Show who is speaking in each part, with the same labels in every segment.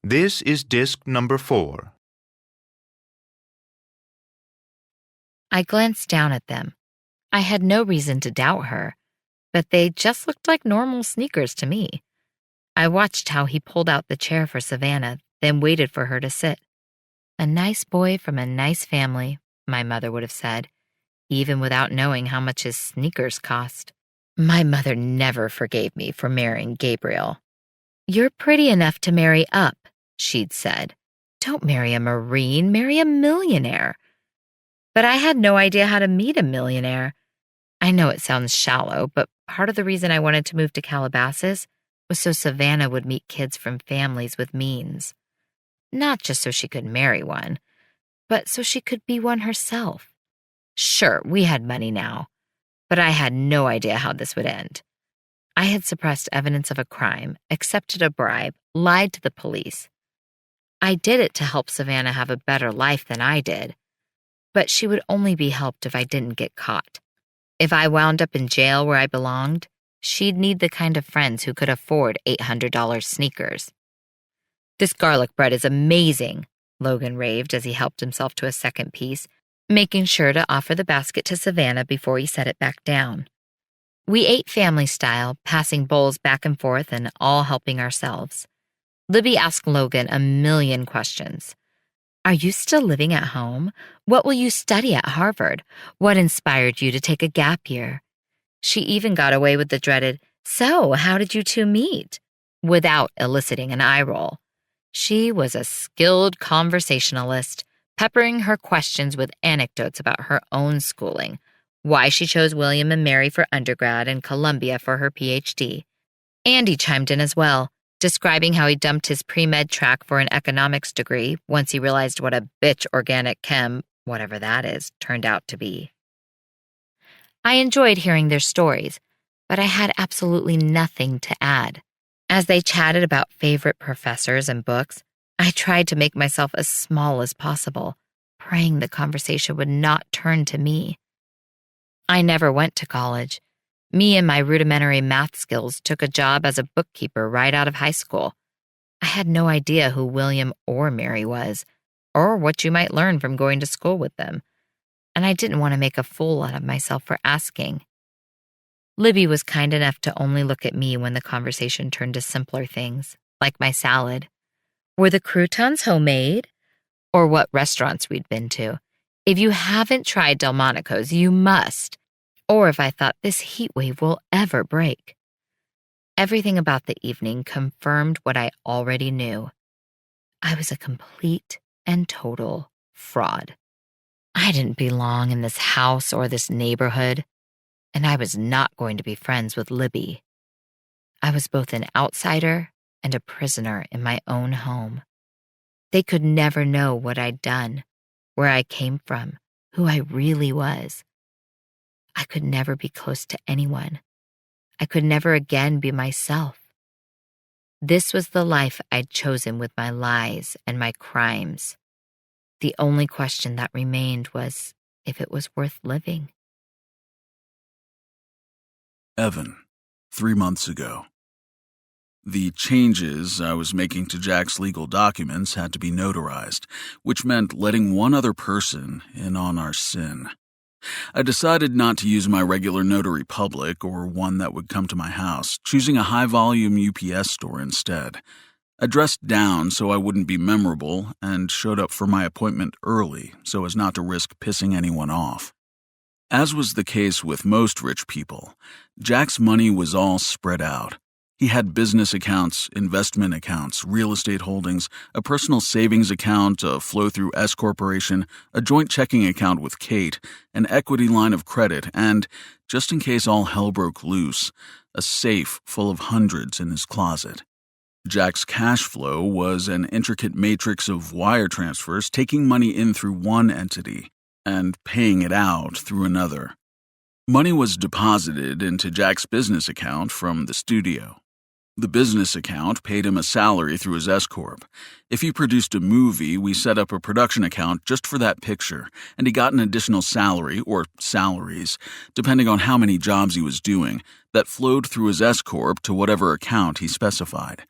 Speaker 1: This is disc number 4.
Speaker 2: I glanced down at them. I had no reason to doubt her, but they just looked like normal sneakers to me. I watched how he pulled out the chair for Savannah, then waited for her to sit. A nice boy from a nice family, my mother would have said, even without knowing how much his sneakers cost. My mother never forgave me for marrying Gabriel. "You're pretty enough to marry up," she'd said. "Don't marry a Marine, marry a millionaire." But I had no idea how to meet a millionaire. I know it sounds shallow, but part of the reason I wanted to move to Calabasas was so Savannah would meet kids from families with means. Not just so she could marry one, but so she could be one herself. Sure, we had money now, but I had no idea how this would end. I had suppressed evidence of a crime, accepted a bribe, lied to the police. I did it to help Savannah have a better life than I did, but she would only be helped if I didn't get caught. If I wound up in jail where I belonged, she'd need the kind of friends who could afford $800 sneakers. "This garlic bread is amazing," Logan raved as he helped himself to a second piece, making sure to offer the basket to Savannah before he set it back down. We ate family style, passing bowls back and forth and all helping ourselves. Libby asked Logan a million questions. "Are you still living at home? What will you study at Harvard? What inspired you to take a gap year?" She even got away with the dreaded, "So, how did you two meet?" without eliciting an eye roll. She was a skilled conversationalist, peppering her questions with anecdotes about her own schooling, why she chose William and Mary for undergrad and Columbia for her PhD. Andy chimed in as well, describing how he dumped his pre-med track for an economics degree once he realized what a bitch organic chem, whatever that is, turned out to be. I enjoyed hearing their stories, but I had absolutely nothing to add. As they chatted about favorite professors and books, I tried to make myself as small as possible, praying the conversation would not turn to me. I never went to college. Me and my rudimentary math skills took a job as a bookkeeper right out of high school. I had no idea who William or Mary was, or what you might learn from going to school with them, and I didn't want to make a fool out of myself for asking. Libby was kind enough to only look at me when the conversation turned to simpler things, like my salad. Were the croutons homemade? Or what restaurants we'd been to. If you haven't tried Delmonico's, you must. Or if I thought this heat wave will ever break. Everything about the evening confirmed what I already knew. I was a complete and total fraud. I didn't belong in this house or this neighborhood, and I was not going to be friends with Libby. I was both an outsider and a prisoner in my own home. They could never know what I'd done, where I came from, who I really was. I could never be close to anyone. I could never again be myself. This was the life I'd chosen with my lies and my crimes. The only question that remained was if it was worth living.
Speaker 3: Evan, 3 months ago. The changes I was making to Jack's legal documents had to be notarized, which meant letting one other person in on our sin. I decided not to use my regular notary public or one that would come to my house, choosing a high-volume UPS store instead. I dressed down so I wouldn't be memorable and showed up for my appointment early so as not to risk pissing anyone off. As was the case with most rich people, Jack's money was all spread out. He had business accounts, investment accounts, real estate holdings, a personal savings account, a flow-through S corporation, a joint checking account with Kate, an equity line of credit, and, just in case all hell broke loose, a safe full of hundreds in his closet. Jack's cash flow was an intricate matrix of wire transfers taking money in through one entity and paying it out through another. Money was deposited into Jack's business account from the studio. The business account paid him a salary through his S-Corp. If he produced a movie, we set up a production account just for that picture, and he got an additional salary, or salaries, depending on how many jobs he was doing, that flowed through his S-Corp to whatever account he specified.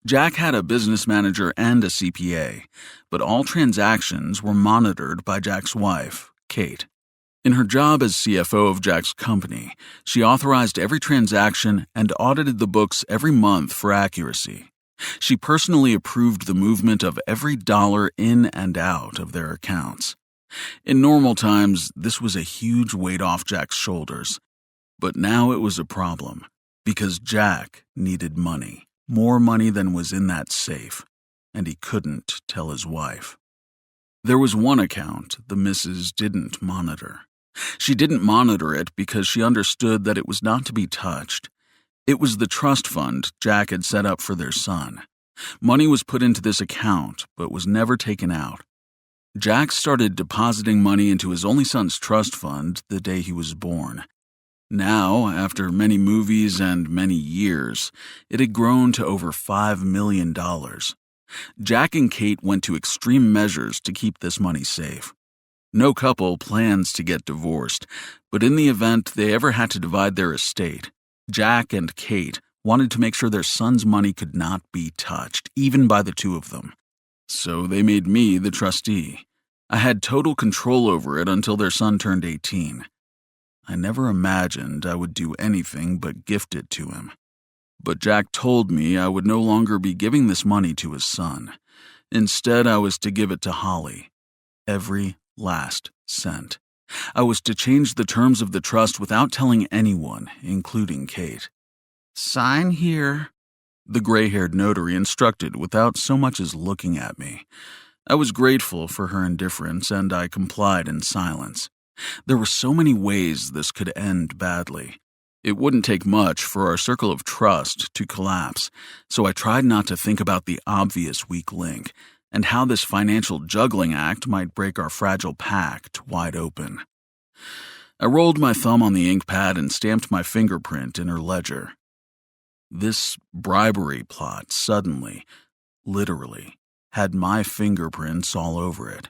Speaker 3: Jack had a business manager and a CPA, but all transactions were monitored by Jack's wife, Kate. In her job as CFO of Jack's company, she authorized every transaction and audited the books every month for accuracy. She personally approved the movement of every dollar in and out of their accounts. In normal times, this was a huge weight off Jack's shoulders. But now it was a problem, because Jack needed money, more money than was in that safe, and he couldn't tell his wife. There was one account the missus didn't monitor. She didn't monitor it because she understood that it was not to be touched. It was the trust fund Jack had set up for their son. Money was put into this account, but was never taken out. Jack started depositing money into his only son's trust fund the day he was born. Now, after many movies and many years, it had grown to over $5 million. Jack and Kate went to extreme measures to keep this money safe. No couple plans to get divorced, but in the event they ever had to divide their estate, Jack and Kate wanted to make sure their son's money could not be touched, even by the two of them. So they made me the trustee. I had total control over it until their son turned 18. I never imagined I would do anything but gift it to him. But Jack told me I would no longer be giving this money to his son. Instead, I was to give it to Holly. Every last cent. I was to change the terms of the trust without telling anyone, including Kate. "Sign here," the gray-haired notary instructed without so much as looking at me. I was grateful for her indifference, and I complied in silence. There were so many ways this could end badly. It wouldn't take much for our circle of trust to collapse, so I tried not to think about the obvious weak link and how this financial juggling act might break our fragile pact wide open. I rolled my thumb on the ink pad and stamped my fingerprint in her ledger. This bribery plot suddenly, literally, had my fingerprints all over it.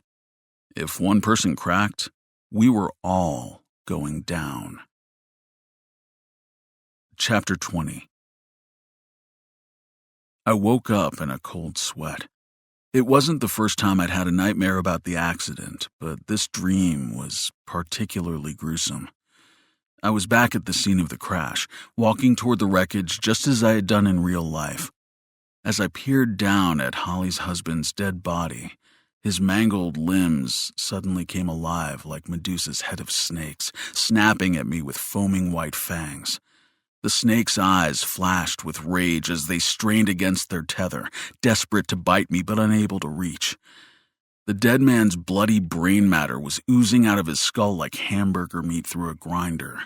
Speaker 3: If one person cracked, we were all going down. Chapter 20. I woke up in a cold sweat. It wasn't the first time I'd had a nightmare about the accident, but this dream was particularly gruesome. I was back at the scene of the crash, walking toward the wreckage just as I had done in real life. As I peered down at Holly's husband's dead body, his mangled limbs suddenly came alive like Medusa's head of snakes, snapping at me with foaming white fangs. The snake's eyes flashed with rage as they strained against their tether, desperate to bite me but unable to reach. The dead man's bloody brain matter was oozing out of his skull like hamburger meat through a grinder.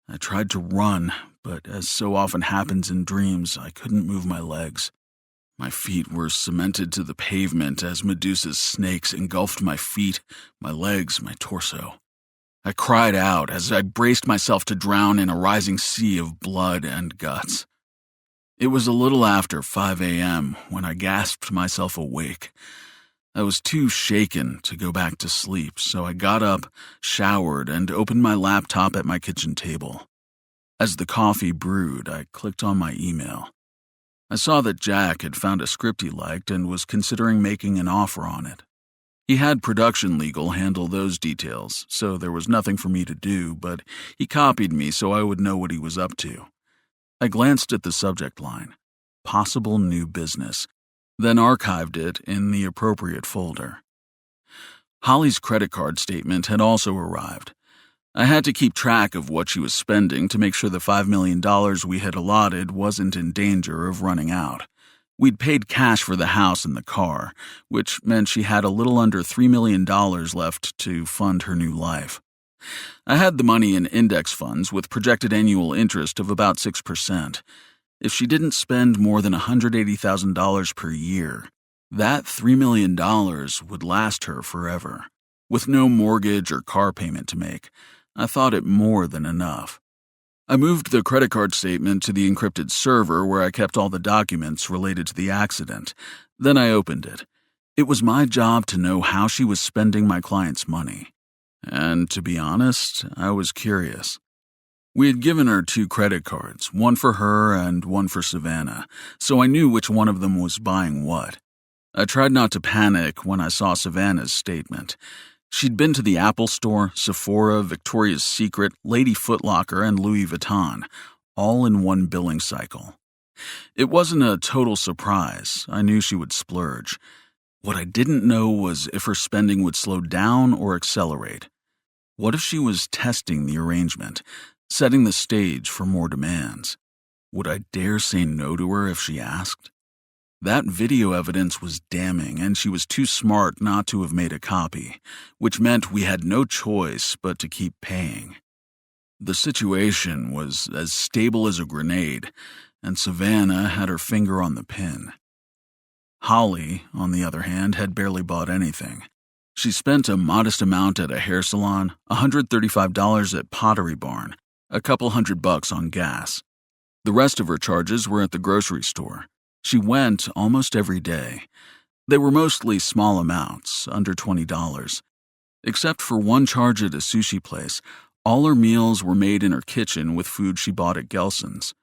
Speaker 3: I tried to run, but as so often happens in dreams, I couldn't move my legs. My feet were cemented to the pavement as Medusa's snakes engulfed my feet, my legs, my torso. I cried out as I braced myself to drown in a rising sea of blood and guts. It was a little after 5 a.m. when I gasped myself awake. I was too shaken to go back to sleep, so I got up, showered, and opened my laptop at my kitchen table. As the coffee brewed, I clicked on my email. I saw that Jack had found a script he liked and was considering making an offer on it. He had production legal handle those details, so there was nothing for me to do, but he copied me so I would know what he was up to. I glanced at the subject line, possible new business, then archived it in the appropriate folder. Holly's credit card statement had also arrived. I had to keep track of what she was spending to make sure the $5 million we had allotted wasn't in danger of running out. We'd paid cash for the house and the car, which meant she had a little under $3 million left to fund her new life. I had the money in index funds with projected annual interest of about 6%. If she didn't spend more than $180,000 per year, that $3 million would last her forever. With no mortgage or car payment to make, I thought it more than enough. I moved the credit card statement to the encrypted server where I kept all the documents related to the accident. Then I opened it. It was my job to know how she was spending my client's money. And to be honest, I was curious. We had given her 2 credit cards, one for her and one for Savannah, so I knew which one of them was buying what. I tried not to panic when I saw Savannah's statement. She'd been to the Apple Store, Sephora, Victoria's Secret, Lady Foot Locker, and Louis Vuitton, all in one billing cycle. It wasn't a total surprise. I knew she would splurge. What I didn't know was if her spending would slow down or accelerate. What if she was testing the arrangement, setting the stage for more demands? Would I dare say no to her if she asked? That video evidence was damning, and she was too smart not to have made a copy, which meant we had no choice but to keep paying. The situation was as stable as a grenade, and Savannah had her finger on the pin. Holly, on the other hand, had barely bought anything. She spent a modest amount at a hair salon, $135 at Pottery Barn, a couple $100 on gas. The rest of her charges were at the grocery store. She went almost every day. They were mostly small amounts, under $20. Except for one charge at a sushi place, all her meals were made in her kitchen with food she bought at Gelson's.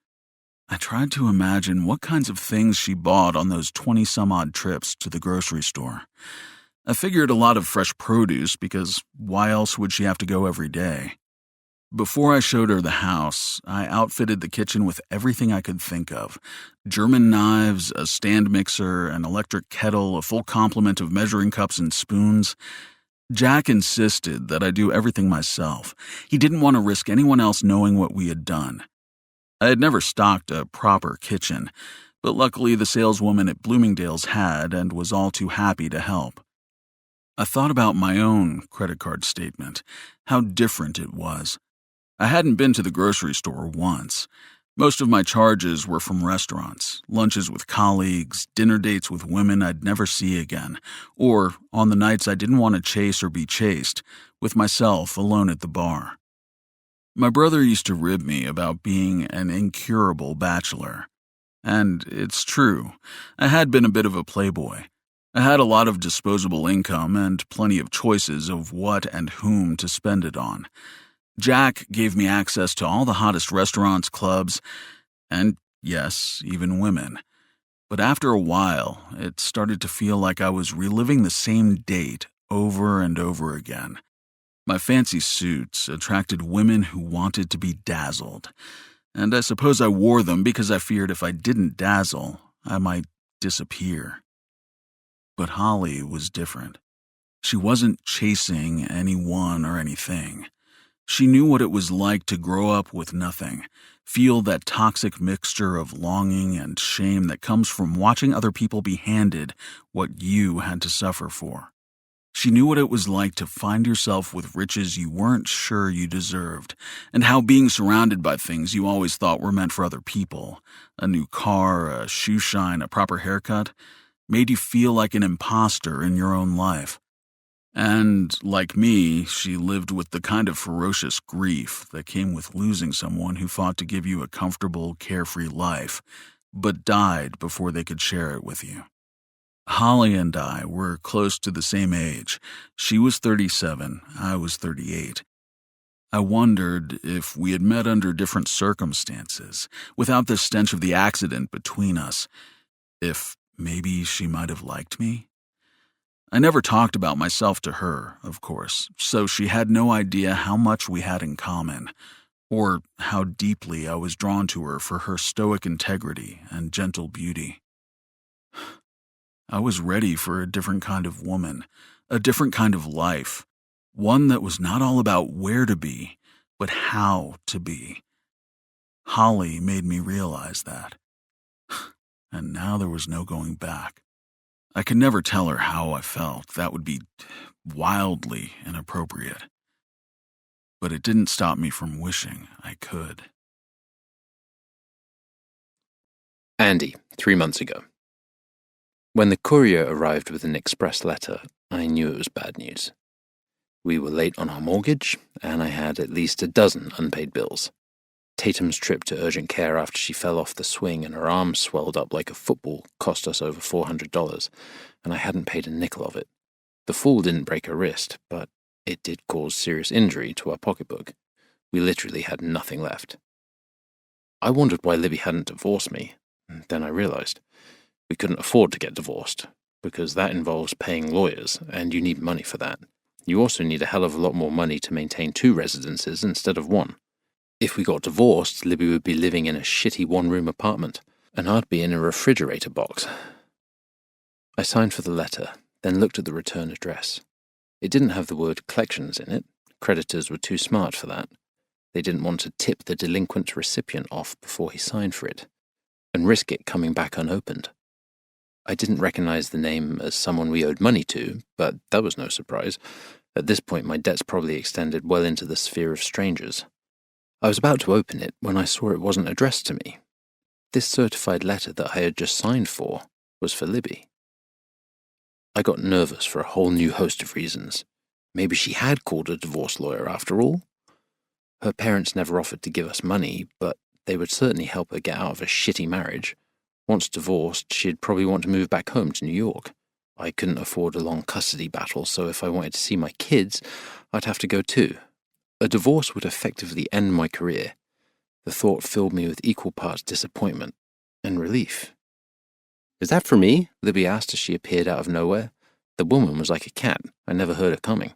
Speaker 3: I tried to imagine what kinds of things she bought on those 20-some-odd trips to the grocery store. I figured a lot of fresh produce because why else would she have to go every day? Before I showed her the house, I outfitted the kitchen with everything I could think of. German knives, a stand mixer, an electric kettle, a full complement of measuring cups and spoons. Jack insisted that I do everything myself. He didn't want to risk anyone else knowing what we had done. I had never stocked a proper kitchen, but luckily the saleswoman at Bloomingdale's had and was all too happy to help. I thought about my own credit card statement, how different it was. I hadn't been to the grocery store once. Most of my charges were from restaurants, lunches with colleagues, dinner dates with women I'd never see again, or, on the nights I didn't want to chase or be chased, with myself alone at the bar. My brother used to rib me about being an incurable bachelor. And it's true, I had been a bit of a playboy. I had a lot of disposable income and plenty of choices of what and whom to spend it on. Jack gave me access to all the hottest restaurants, clubs, and, yes, even women. But after a while, it started to feel like I was reliving the same date over and over again. My fancy suits attracted women who wanted to be dazzled, and I suppose I wore them because I feared if I didn't dazzle, I might disappear. But Holly was different. She wasn't chasing anyone or anything. She knew what it was like to grow up with nothing, feel that toxic mixture of longing and shame that comes from watching other people be handed what you had to suffer for. She knew what it was like to find yourself with riches you weren't sure you deserved, and how being surrounded by things you always thought were meant for other people, a new car, a shoe shine, a proper haircut, made you feel like an imposter in your own life. And, like me, she lived with the kind of ferocious grief that came with losing someone who fought to give you a comfortable, carefree life, but died before they could share it with you. Holly and I were close to the same age. She was 37, I was 38. I wondered if we had met under different circumstances, without the stench of the accident between us, if maybe she might have liked me. I never talked about myself to her, of course, so she had no idea how much we had in common, or how deeply I was drawn to her for her stoic integrity and gentle beauty. I was ready for a different kind of woman, a different kind of life, one that was not all about where to be, but how to be. Holly made me realize that. And now there was no going back. I could never tell her how I felt. That would be wildly inappropriate. But it didn't stop me from wishing I could.
Speaker 4: Andy, 3 months ago. When the courier arrived with an express letter, I knew it was bad news. We were late on our mortgage, and I had at least a dozen unpaid bills. Tatum's trip to urgent care after she fell off the swing and her arm swelled up like a football cost us over $400, and I hadn't paid a nickel of it. The fall didn't break her wrist, but it did cause serious injury to our pocketbook. We literally had nothing left. I wondered why Libby hadn't divorced me. Then I realized we couldn't afford to get divorced, because that involves paying lawyers, and you need money for that. You also need a hell of a lot more money to maintain 2 residences instead of 1. If we got divorced, Libby would be living in a shitty 1-room apartment, and I'd be in a refrigerator box. I signed for the letter, then looked at the return address. It didn't have the word collections in it. Creditors were too smart for that. They didn't want to tip the delinquent recipient off before he signed for it, and risk it coming back unopened. I didn't recognize the name as someone we owed money to, but that was no surprise. At this point, my debts probably extended well into the sphere of strangers. I was about to open it when I saw it wasn't addressed to me. This certified letter that I had just signed for was for Libby. I got nervous for a whole new host of reasons. Maybe she had called a divorce lawyer after all. Her parents never offered to give us money, but they would certainly help her get out of a shitty marriage. Once divorced, she'd probably want to move back home to New York. I couldn't afford a long custody battle, so if I wanted to see my kids, I'd have to go too. A divorce would effectively end my career. The thought filled me with equal parts disappointment and relief. "Is that for me?" Libby asked as she appeared out of nowhere. The woman was like a cat. I never heard her coming.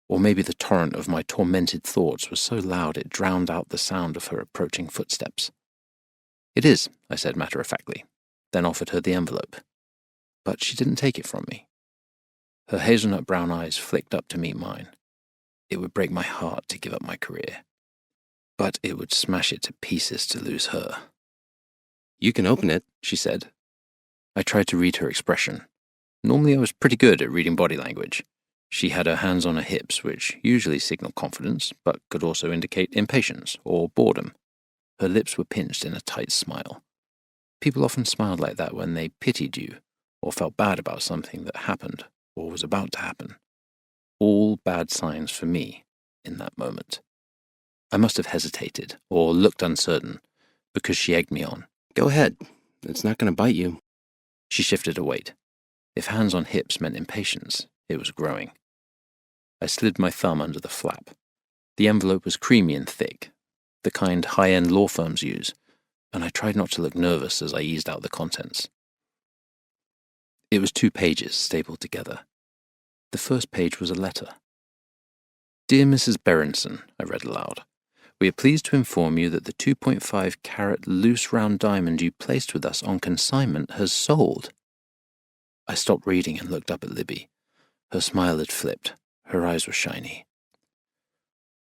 Speaker 4: Or maybe the torrent of my tormented thoughts was so loud it drowned out the sound of her approaching footsteps. "It is," I said matter-of-factly, then offered her the envelope. But she didn't take it from me. Her hazelnut brown eyes flicked up to meet mine. It would break my heart to give up my career, but it would smash it to pieces to lose her. "You can open it," she said. I tried to read her expression. Normally I was pretty good at reading body language. She had her hands on her hips, which usually signal confidence, but could also indicate impatience or boredom. Her lips were pinched in a tight smile. People often smiled like that when they pitied you, or felt bad about something that happened, or was about to happen. All bad signs for me in that moment. I must have hesitated, or looked uncertain, because she egged me on. "Go ahead. It's not going to bite you." She shifted her weight. If hands on hips meant impatience, it was growing. I slid my thumb under the flap. The envelope was creamy and thick, the kind high-end law firms use, and I tried not to look nervous as I eased out the contents. It was 2 pages stapled together. The first page was a letter. "Dear Mrs. Berenson," I read aloud, "we are pleased to inform you that the 2.5-carat loose round diamond you placed with us on consignment has sold." I stopped reading and looked up at Libby. Her smile had flipped. Her eyes were shiny.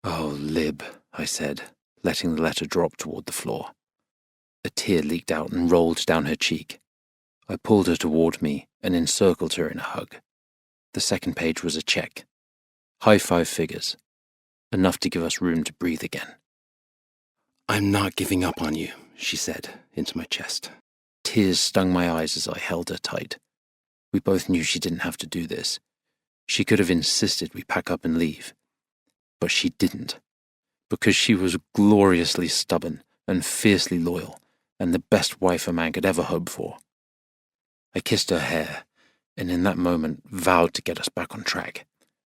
Speaker 4: "Oh, Lib," I said, letting the letter drop toward the floor. A tear leaked out and rolled down her cheek. I pulled her toward me and encircled her in a hug. The second page was a check. High 5 figures. Enough to give us room to breathe again. "I'm not giving up on you," she said, into my chest. Tears stung my eyes as I held her tight. We both knew she didn't have to do this. She could have insisted we pack up and leave. But she didn't. Because she was gloriously stubborn and fiercely loyal, and the best wife a man could ever hope for. I kissed her hair, and in that moment vowed to get us back on track.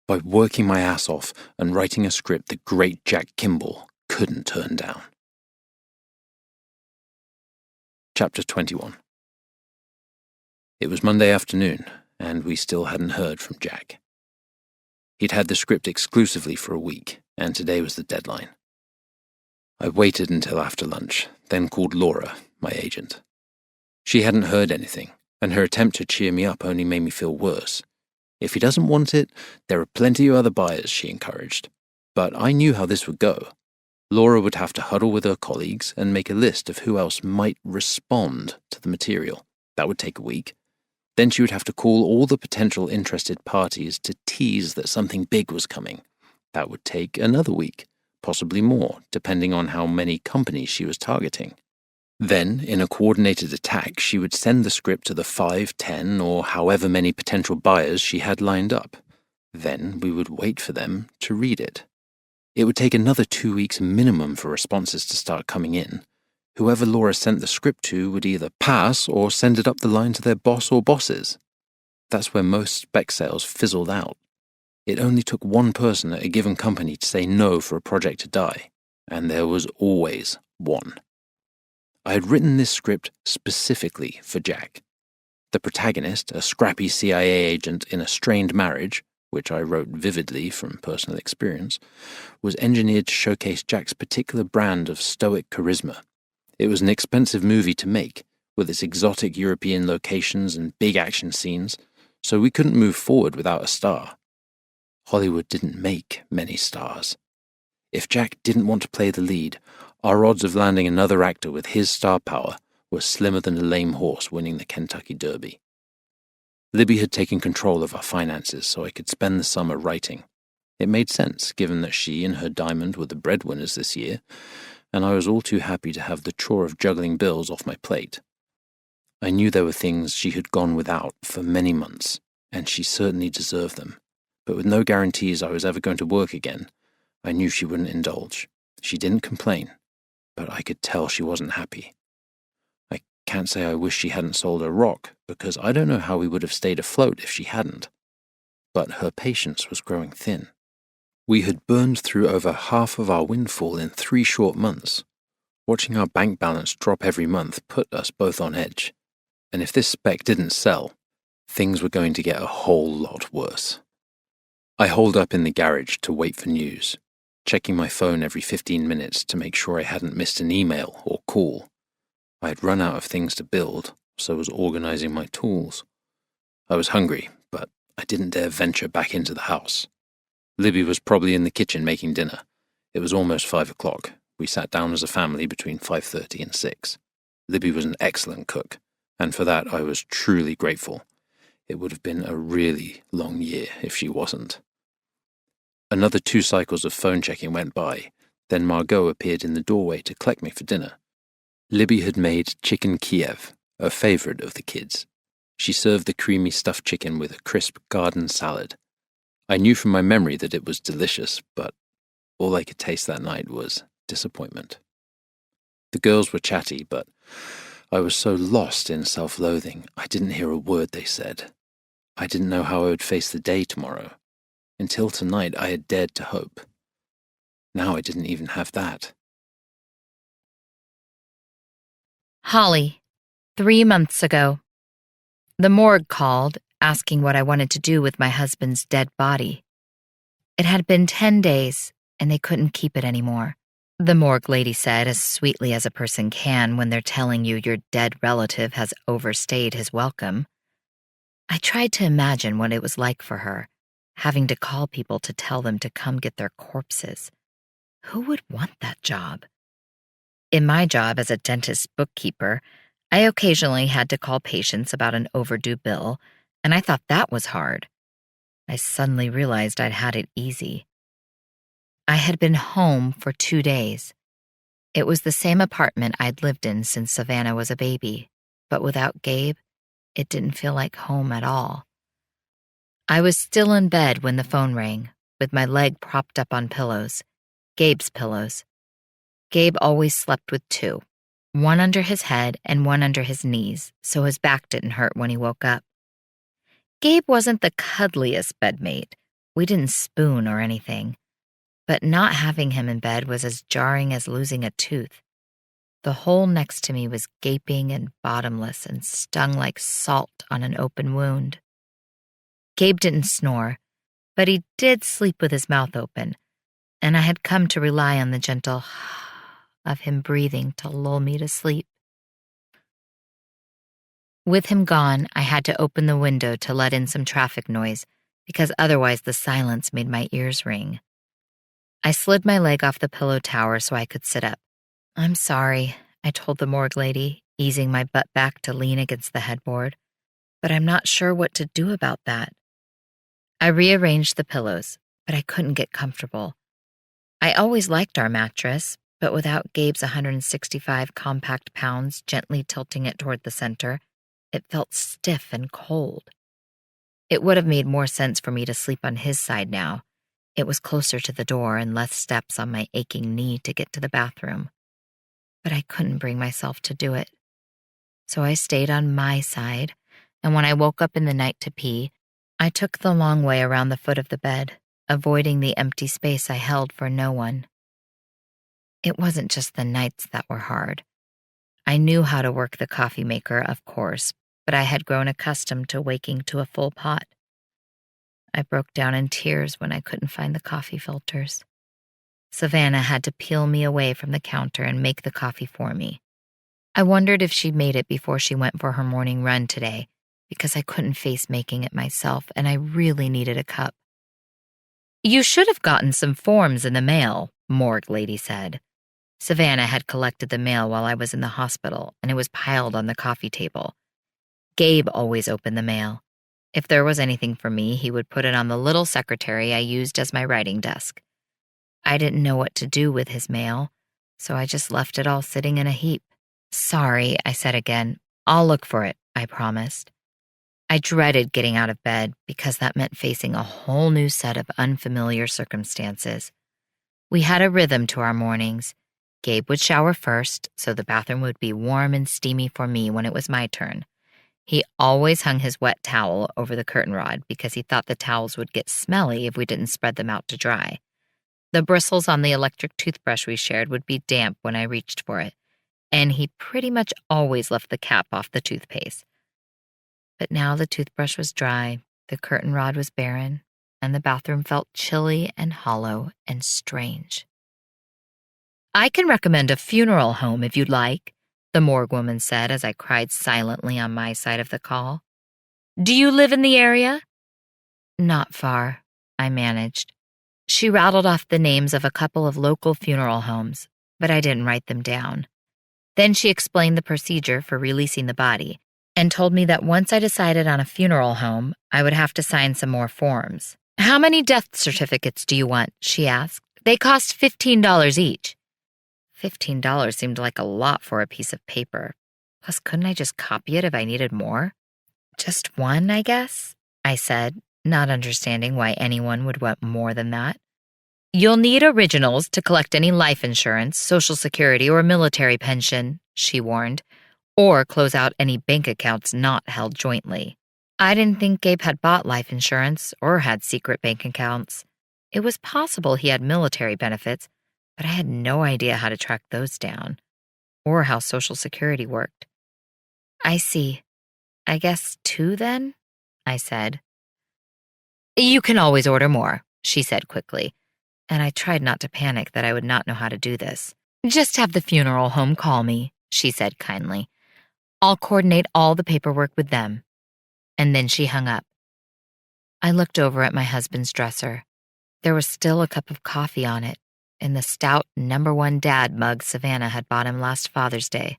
Speaker 4: By working my ass off and writing a script the great Jack Kimball couldn't turn down. Chapter 21. It was Monday afternoon, and we still hadn't heard from Jack. He'd had the script exclusively for a week, and today was the deadline. I waited until after lunch, then called Laura, my agent. She hadn't heard anything, and her attempt to cheer me up only made me feel worse. If he doesn't want it, there are plenty of other buyers, she encouraged. But I knew how this would go. Laura would have to huddle with her colleagues and make a list of who else might respond to the material. That would take a week. Then she would have to call all the potential interested parties to tease that something big was coming. That would take another week, possibly more, depending on how many companies she was targeting. Then, in a coordinated attack, she would send the script to the 5, 10, or however many potential buyers she had lined up. Then we would wait for them to read it. It would take another 2 weeks minimum for responses to start coming in. Whoever Laura sent the script to would either pass or send it up the line to their boss or bosses. That's where most spec sales fizzled out. It only took one person at a given company to say no for a project to die, and there was always one. I had written this script specifically for Jack. The protagonist, a scrappy CIA agent in a strained marriage, which I wrote vividly from personal experience, was engineered to showcase Jack's particular brand of stoic charisma. It was an expensive movie to make, with its exotic European locations and big action scenes, so we couldn't move forward without a star. Hollywood didn't make many stars. If Jack didn't want to play the lead, our odds of landing another actor with his star power were slimmer than a lame horse winning the Kentucky Derby. Libby had taken control of our finances so I could spend the summer writing. It made sense, given that she and her diamond were the breadwinners this year, and I was all too happy to have the chore of juggling bills off my plate. I knew there were things she had gone without for many months, and she certainly deserved them, but with no guarantees I was ever going to work again, I knew she wouldn't indulge. She didn't complain, but I could tell she wasn't happy. I can't say I wish she hadn't sold her rock, because I don't know how we would have stayed afloat if she hadn't. But her patience was growing thin. We had burned through over half of our windfall in 3 short months. Watching our bank balance drop every month put us both on edge. And if this spec didn't sell, things were going to get a whole lot worse. I holed up in the garage to wait for news, checking my phone every 15 minutes to make sure I hadn't missed an email or call. I had run out of things to build, so was organizing my tools. I was hungry, but I didn't dare venture back into the house. Libby was probably in the kitchen making dinner. It was almost 5 o'clock. We sat down as a family between 5:30 and 6. Libby was an excellent cook, and for that I was truly grateful. It would have been a really long year if she wasn't. Another 2 cycles of phone checking went by, then Margot appeared in the doorway to collect me for dinner. Libby had made chicken Kiev, a favorite of the kids. She served the creamy stuffed chicken with a crisp garden salad. I knew from my memory that it was delicious, but all I could taste that night was disappointment. The girls were chatty, but I was so lost in self-loathing, I didn't hear a word they said. I didn't know how I would face the day tomorrow. Until tonight, I had dared to hope. Now I didn't even have that.
Speaker 2: Holly, 3 months ago. The morgue called, asking what I wanted to do with my husband's dead body. It had been 10 days, and they couldn't keep it anymore. The morgue lady said, as sweetly as a person can when they're telling you your dead relative has overstayed his welcome. I tried to imagine what it was like for her, having to call people to tell them to come get their corpses. Who would want that job? In my job as a dentist bookkeeper, I occasionally had to call patients about an overdue bill, and I thought that was hard. I suddenly realized I'd had it easy. I had been home for 2 days. It was the same apartment I'd lived in since Savannah was a baby, but without Gabe, it didn't feel like home at all. I was still in bed when the phone rang, with my leg propped up on pillows, Gabe's pillows. Gabe always slept with 2, one under his head and one under his knees, so his back didn't hurt when he woke up. Gabe wasn't the cuddliest bedmate. We didn't spoon or anything. But not having him in bed was as jarring as losing a tooth. The hole next to me was gaping and bottomless and stung like salt on an open wound. Gabe didn't snore, but he did sleep with his mouth open, and I had come to rely on the gentle of him breathing to lull me to sleep. With him gone, I had to open the window to let in some traffic noise, because otherwise the silence made my ears ring. I slid my leg off the pillow tower so I could sit up. "I'm sorry," I told the morgue lady, easing my butt back to lean against the headboard, "but I'm not sure what to do about that." I rearranged the pillows, but I couldn't get comfortable. I always liked our mattress, but without Gabe's 165 compact pounds gently tilting it toward the center, it felt stiff and cold. It would have made more sense for me to sleep on his side now. It was closer to the door and less steps on my aching knee to get to the bathroom. But I couldn't bring myself to do it. So I stayed on my side, and when I woke up in the night to pee, I took the long way around the foot of the bed, avoiding the empty space I held for no one. It wasn't just the nights that were hard. I knew how to work the coffee maker, of course, but I had grown accustomed to waking to a full pot. I broke down in tears when I couldn't find the coffee filters. Savannah had to peel me away from the counter and make the coffee for me. I wondered if she'd made it before she went for her morning run today, because I couldn't face making it myself and I really needed a cup. "You should have gotten some forms in the mail," morgue lady said. Savannah had collected the mail while I was in the hospital, and it was piled on the coffee table. Gabe always opened the mail. If there was anything for me, he would put it on the little secretary I used as my writing desk. I didn't know what to do with his mail, so I just left it all sitting in a heap. "Sorry," I said again. "I'll look for it," I promised. I dreaded getting out of bed because that meant facing a whole new set of unfamiliar circumstances. We had a rhythm to our mornings. Gabe would shower first, so the bathroom would be warm and steamy for me when it was my turn. He always hung his wet towel over the curtain rod because he thought the towels would get smelly if we didn't spread them out to dry. The bristles on the electric toothbrush we shared would be damp when I reached for it, and he pretty much always left the cap off the toothpaste. But now the toothbrush was dry, the curtain rod was barren, and the bathroom felt chilly and hollow and strange. "I can recommend a funeral home if you'd like," the morgue woman said as I cried silently on my side of the call. "Do you live in the area?" "Not far," I managed. She rattled off the names of a couple of local funeral homes, but I didn't write them down. Then she explained the procedure for releasing the body and told me that once I decided on a funeral home, I would have to sign some more forms. "How many death certificates do you want?" she asked. "They cost $15 each." $15 seemed like a lot for a piece of paper. Plus, couldn't I just copy it if I needed more? "Just one, I guess," I said, not understanding why anyone would want more than that. "You'll need originals to collect any life insurance, Social Security, or military pension," she warned, "or close out any bank accounts not held jointly." I didn't think Gabe had bought life insurance or had secret bank accounts. It was possible he had military benefits, but I had no idea how to track those down, or how Social Security worked. "I see. I guess 2 then?" I said. "You can always order more," she said quickly, and I tried not to panic that I would not know how to do this. "Just have the funeral home call me," she said kindly. "I'll coordinate all the paperwork with them." And then she hung up. I looked over at my husband's dresser. There was still a cup of coffee on it, in the stout #1 dad mug Savannah had bought him last Father's Day.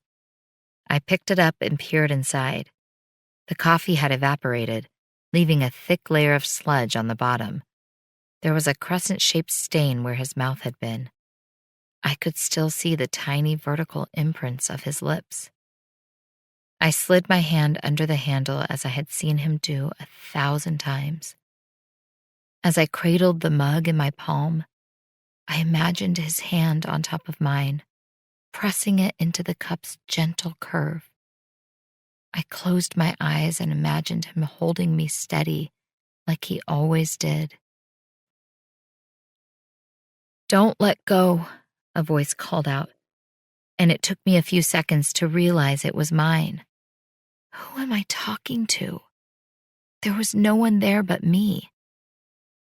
Speaker 2: I picked it up and peered inside. The coffee had evaporated, leaving a thick layer of sludge on the bottom. There was a crescent-shaped stain where his mouth had been. I could still see the tiny vertical imprints of his lips. I slid my hand under the handle as I had seen him do 1,000 times. As I cradled the mug in my palm, I imagined his hand on top of mine, pressing it into the cup's gentle curve. I closed my eyes and imagined him holding me steady like he always did. "Don't let go," a voice called out, and it took me a few seconds to realize it was mine. Who am I talking to? There was no one there but me.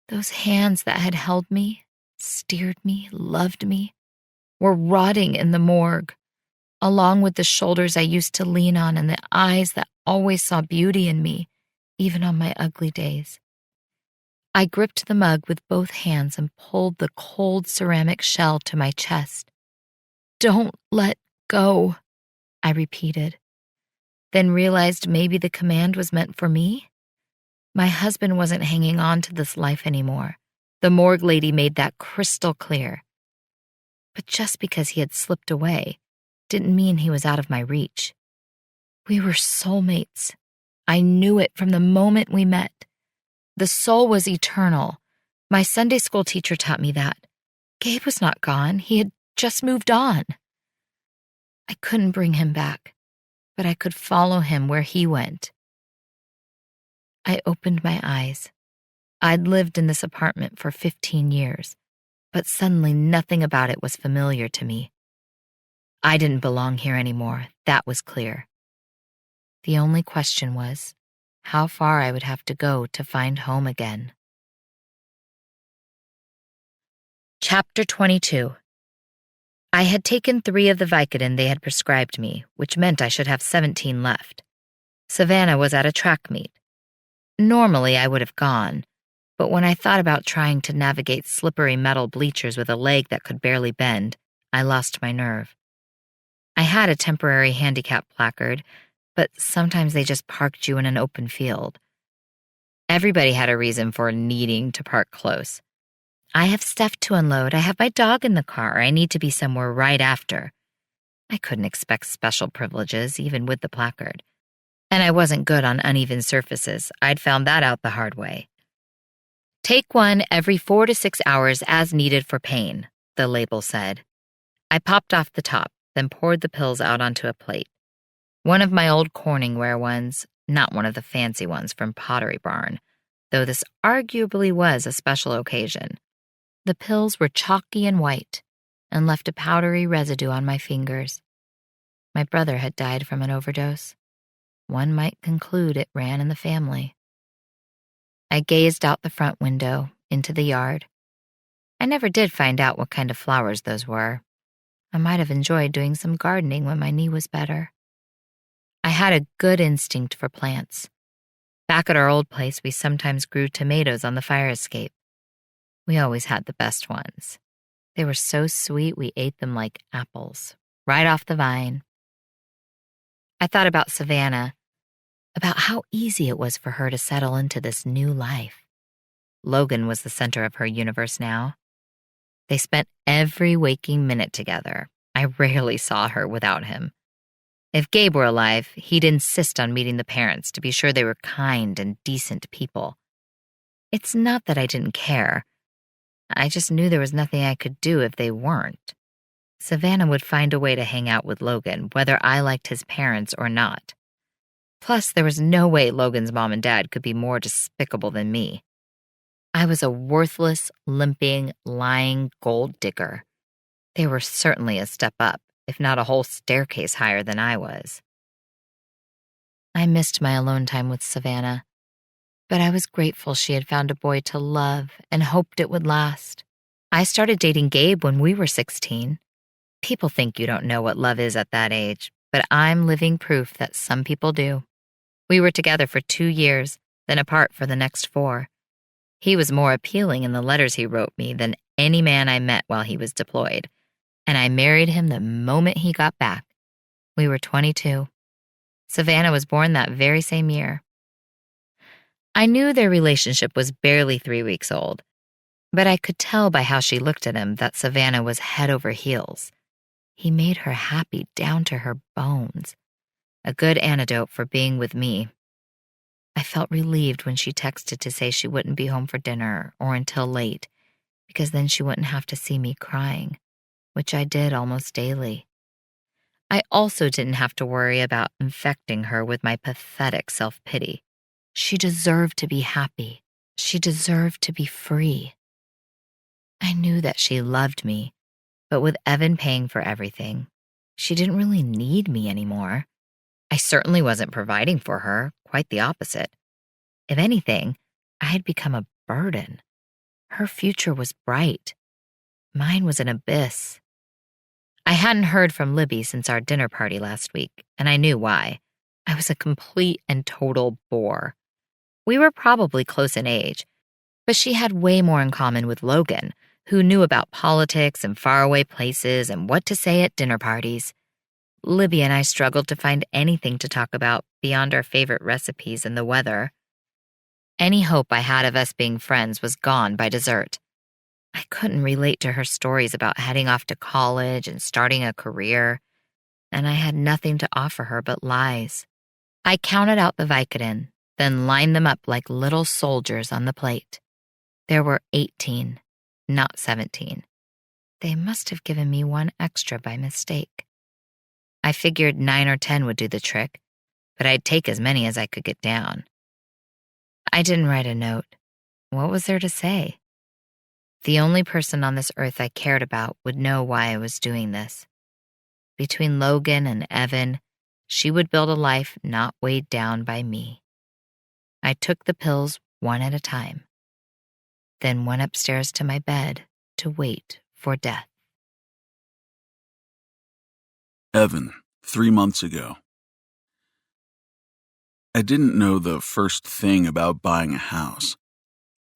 Speaker 2: Those hands that had held me, steered me, loved me, were rotting in the morgue, along with the shoulders I used to lean on and the eyes that always saw beauty in me, even on my ugly days. I gripped the mug with both hands and pulled the cold ceramic shell to my chest. "Don't let go," I repeated, then realized maybe the command was meant for me. My husband wasn't hanging on to this life anymore. The morgue lady made that crystal clear. But just because he had slipped away didn't mean he was out of my reach. We were soulmates. I knew it from the moment we met. The soul was eternal. My Sunday school teacher taught me that. Gabe was not gone. He had just moved on. I couldn't bring him back, but I could follow him where he went. I opened my eyes. I'd lived in this apartment for 15 years, but suddenly nothing about it was familiar to me. I didn't belong here anymore, that was clear. The only question was how far I would have to go to find home again. Chapter 22. I had taken 3 of the Vicodin they had prescribed me, which meant I should have 17 left. Savannah was at a track meet. Normally I would have gone, but when I thought about trying to navigate slippery metal bleachers with a leg that could barely bend, I lost my nerve. I had a temporary handicap placard, but sometimes they just parked you in an open field. Everybody had a reason for needing to park close. I have stuff to unload, I have my dog in the car, I need to be somewhere right after. I couldn't expect special privileges, even with the placard. And I wasn't good on uneven surfaces, I'd found that out the hard way. Take one every 4 to 6 hours as needed for pain, the label said. I popped off the top, then poured the pills out onto a plate. One of my old Corningware ones, not one of the fancy ones from Pottery Barn, though this arguably was a special occasion. The pills were chalky and white and left a powdery residue on my fingers. My brother had died from an overdose. One might conclude it ran in the family. I gazed out the front window into the yard. I never did find out what kind of flowers those were. I might have enjoyed doing some gardening when my knee was better. I had a good instinct for plants. Back at our old place, we sometimes grew tomatoes on the fire escape. We always had the best ones. They were so sweet we ate them like apples, right off the vine. I thought about Savannah, about how easy it was for her to settle into this new life. Logan was the center of her universe now. They spent every waking minute together. I rarely saw her without him. If Gabe were alive, he'd insist on meeting the parents to be sure they were kind and decent people. It's not that I didn't care. I just knew there was nothing I could do if they weren't. Savannah would find a way to hang out with Logan, whether I liked his parents or not. Plus, there was no way Logan's mom and dad could be more despicable than me. I was a worthless, limping, lying gold digger. They were certainly a step up, if not a whole staircase higher than I was. I missed my alone time with Savannah, but I was grateful she had found a boy to love and hoped it would last. I started dating Gabe when we were 16. People think you don't know what love is at that age, but I'm living proof that some people do. We were together for 2 years, then apart for the next 4. He was more appealing in the letters he wrote me than any man I met while he was deployed, and I married him the moment he got back. We were 22. Savannah was born that very same year. I knew their relationship was barely 3 weeks old, but I could tell by how she looked at him that Savannah was head over heels. He made her happy down to her bones. A good antidote for being with me. I felt relieved when she texted to say she wouldn't be home for dinner or until late, because then she wouldn't have to see me crying, which I did almost daily. I also didn't have to worry about infecting her with my pathetic self-pity. She deserved to be happy. She deserved to be free. I knew that she loved me, but with Evan paying for everything, she didn't really need me anymore. I certainly wasn't providing for her, quite the opposite. If anything, I had become a burden. Her future was bright. Mine was an abyss. I hadn't heard from Libby since our dinner party last week, and I knew why. I was a complete and total bore. We were probably close in age, but she had way more in common with Logan, who knew about politics and faraway places and what to say at dinner parties. Libby and I struggled to find anything to talk about beyond our favorite recipes and the weather. Any hope I had of us being friends was gone by dessert. I couldn't relate to her stories about heading off to college and starting a career, and I had nothing to offer her but lies. I counted out the Vicodin, then lined them up like little soldiers on the plate. There were 18, not 17. They must have given me one extra by mistake. I figured 9 or 10 would do the trick, but I'd take as many as I could get down. I didn't write a note. What was there to say? The only person on this earth I cared about would know why I was doing this. Between Logan and Evan, she would build a life not weighed down by me. I took the pills one at a time, then went upstairs to my bed to wait for death.
Speaker 3: Evan, 3 months ago. I didn't know the first thing about buying a house.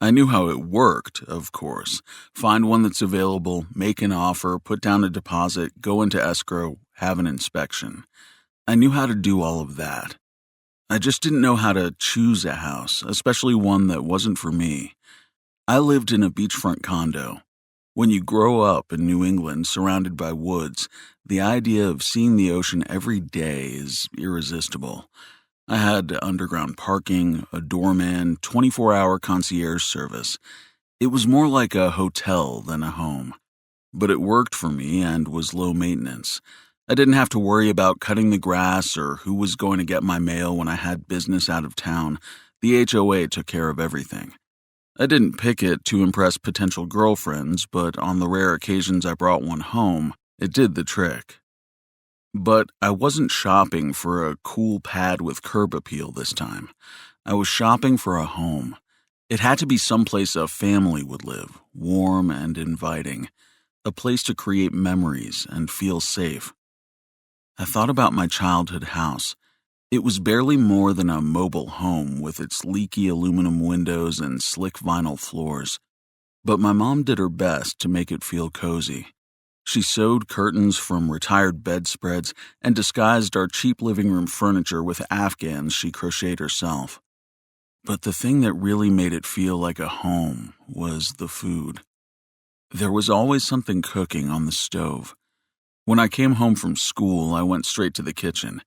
Speaker 3: I knew how it worked, of course. Find one that's available, make an offer, put down a deposit, go into escrow, have an inspection. I knew how to do all of that. I just didn't know how to choose a house, especially one that wasn't for me. I lived in a beachfront condo. When you grow up in New England surrounded by woods, the idea of seeing the ocean every day is irresistible. I had underground parking, a doorman, 24-hour concierge service. It was more like a hotel than a home. But it worked for me and was low maintenance. I didn't have to worry about cutting the grass or who was going to get my mail when I had business out of town. The HOA took care of everything. I didn't pick it to impress potential girlfriends, but on the rare occasions I brought one home, it did the trick. But I wasn't shopping for a cool pad with curb appeal this time. I was shopping for a home. It had to be someplace a family would live, warm and inviting, a place to create memories and feel safe. I thought about my childhood house. It was barely more than a mobile home with its leaky aluminum windows and slick vinyl floors. But my mom did her best to make it feel cozy. She sewed curtains from retired bedspreads and disguised our cheap living room furniture with Afghans she crocheted herself. But the thing that really made it feel like a home was the food. There was always something cooking on the stove. When I came home from school, I went straight to the kitchen.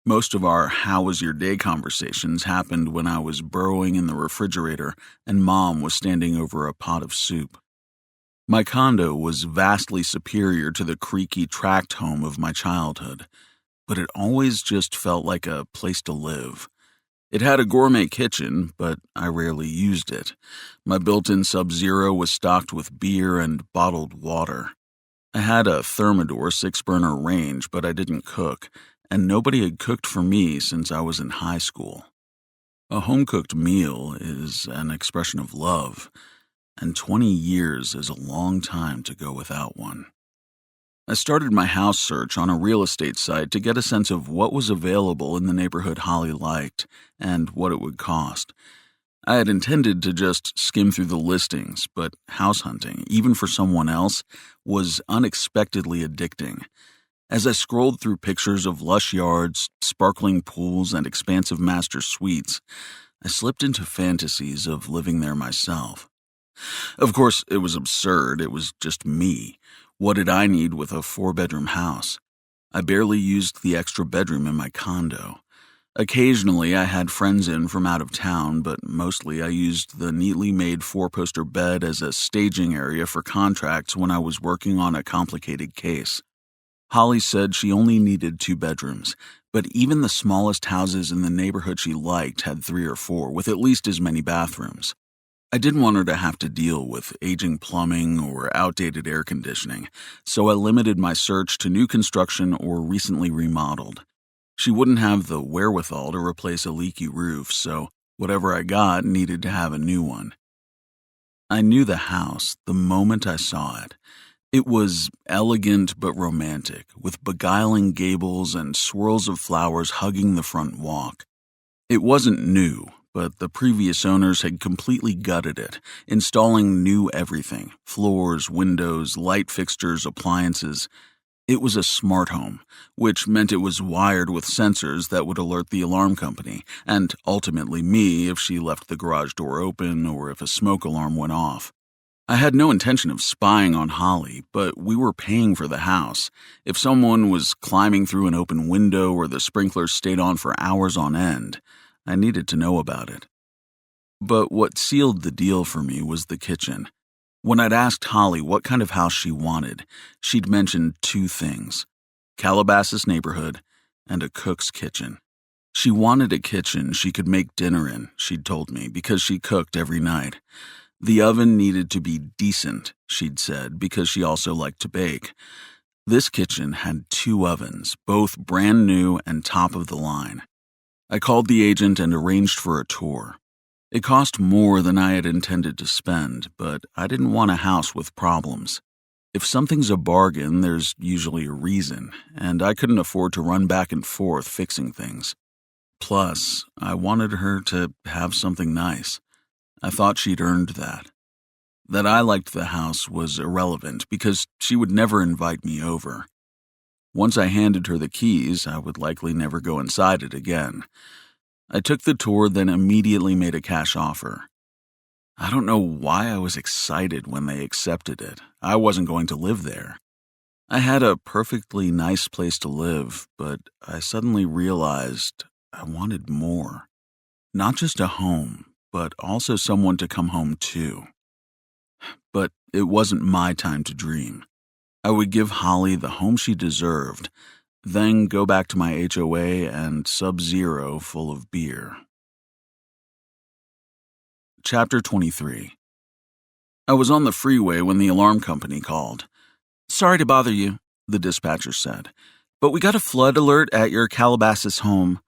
Speaker 3: Most of our "how was your day" conversations happened when I was burrowing in the refrigerator and Mom was standing over a pot of soup. My condo was vastly superior to the creaky tract home of my childhood, but it always just felt like a place to live. It had a gourmet kitchen, but I rarely used it. My built-in Sub-Zero was stocked with beer and bottled water. I had a Thermador 6-burner range, but I didn't cook, and nobody had cooked for me since I was in high school. A home-cooked meal is an expression of love, and 20 years is a long time to go without one. I started my house search on a real estate site to get a sense of what was available in the neighborhood Holly liked and what it would cost. I had intended to just skim through the listings, but house hunting, even for someone else, was unexpectedly addicting. As I scrolled through pictures of lush yards, sparkling pools, and expansive master suites, I slipped into fantasies of living there myself. Of course, it was absurd. It was just me. What did I need with a 4-bedroom house? I barely used the extra bedroom in my condo. Occasionally, I had friends in from out of town, but mostly I used the neatly made 4-poster bed as a staging area for contracts when I was working on a complicated case. Holly said she only needed 2 bedrooms, but even the smallest houses in the neighborhood she liked had 3 or 4, with at least as many bathrooms. I didn't want her to have to deal with aging plumbing or outdated air conditioning, so I limited my search to new construction or recently remodeled. She wouldn't have the wherewithal to replace a leaky roof, so whatever I got needed to have a new one. I knew the house the moment I saw it. It was elegant but romantic, with beguiling gables and swirls of flowers hugging the front walk. It wasn't new, but the previous owners had completely gutted it, installing new everything: floors, windows, light fixtures, appliances. It was a smart home, which meant it was wired with sensors that would alert the alarm company, and ultimately me if she left the garage door open or if a smoke alarm went off. I had no intention of spying on Holly, but we were paying for the house. If someone was climbing through an open window or the sprinklers stayed on for hours on end, I needed to know about it. But what sealed the deal for me was the kitchen. When I'd asked Holly what kind of house she wanted, she'd mentioned 2 things: Calabasas neighborhood and a cook's kitchen. She wanted a kitchen she could make dinner in, she'd told me, because she cooked every night. The oven needed to be decent, she'd said, because she also liked to bake. This kitchen had 2 ovens, both brand new and top of the line. I called the agent and arranged for a tour. It cost more than I had intended to spend, but I didn't want a house with problems. If something's a bargain, there's usually a reason, and I couldn't afford to run back and forth fixing things. Plus, I wanted her to have something nice. I thought she'd earned that. That I liked the house was irrelevant because she would never invite me over. Once I handed her the keys, I would likely never go inside it again. I took the tour, then immediately made a cash offer. I don't know why I was excited when they accepted it. I wasn't going to live there. I had a perfectly nice place to live, but I suddenly realized I wanted more. Not just a home, but also someone to come home to. But it wasn't my time to dream. I would give Holly the home she deserved, then go back to my HOA and Sub-Zero full of beer. Chapter 23. I was on the freeway when the alarm company called. "Sorry to bother you," the dispatcher said, "but we got a flood alert at your Calabasas home."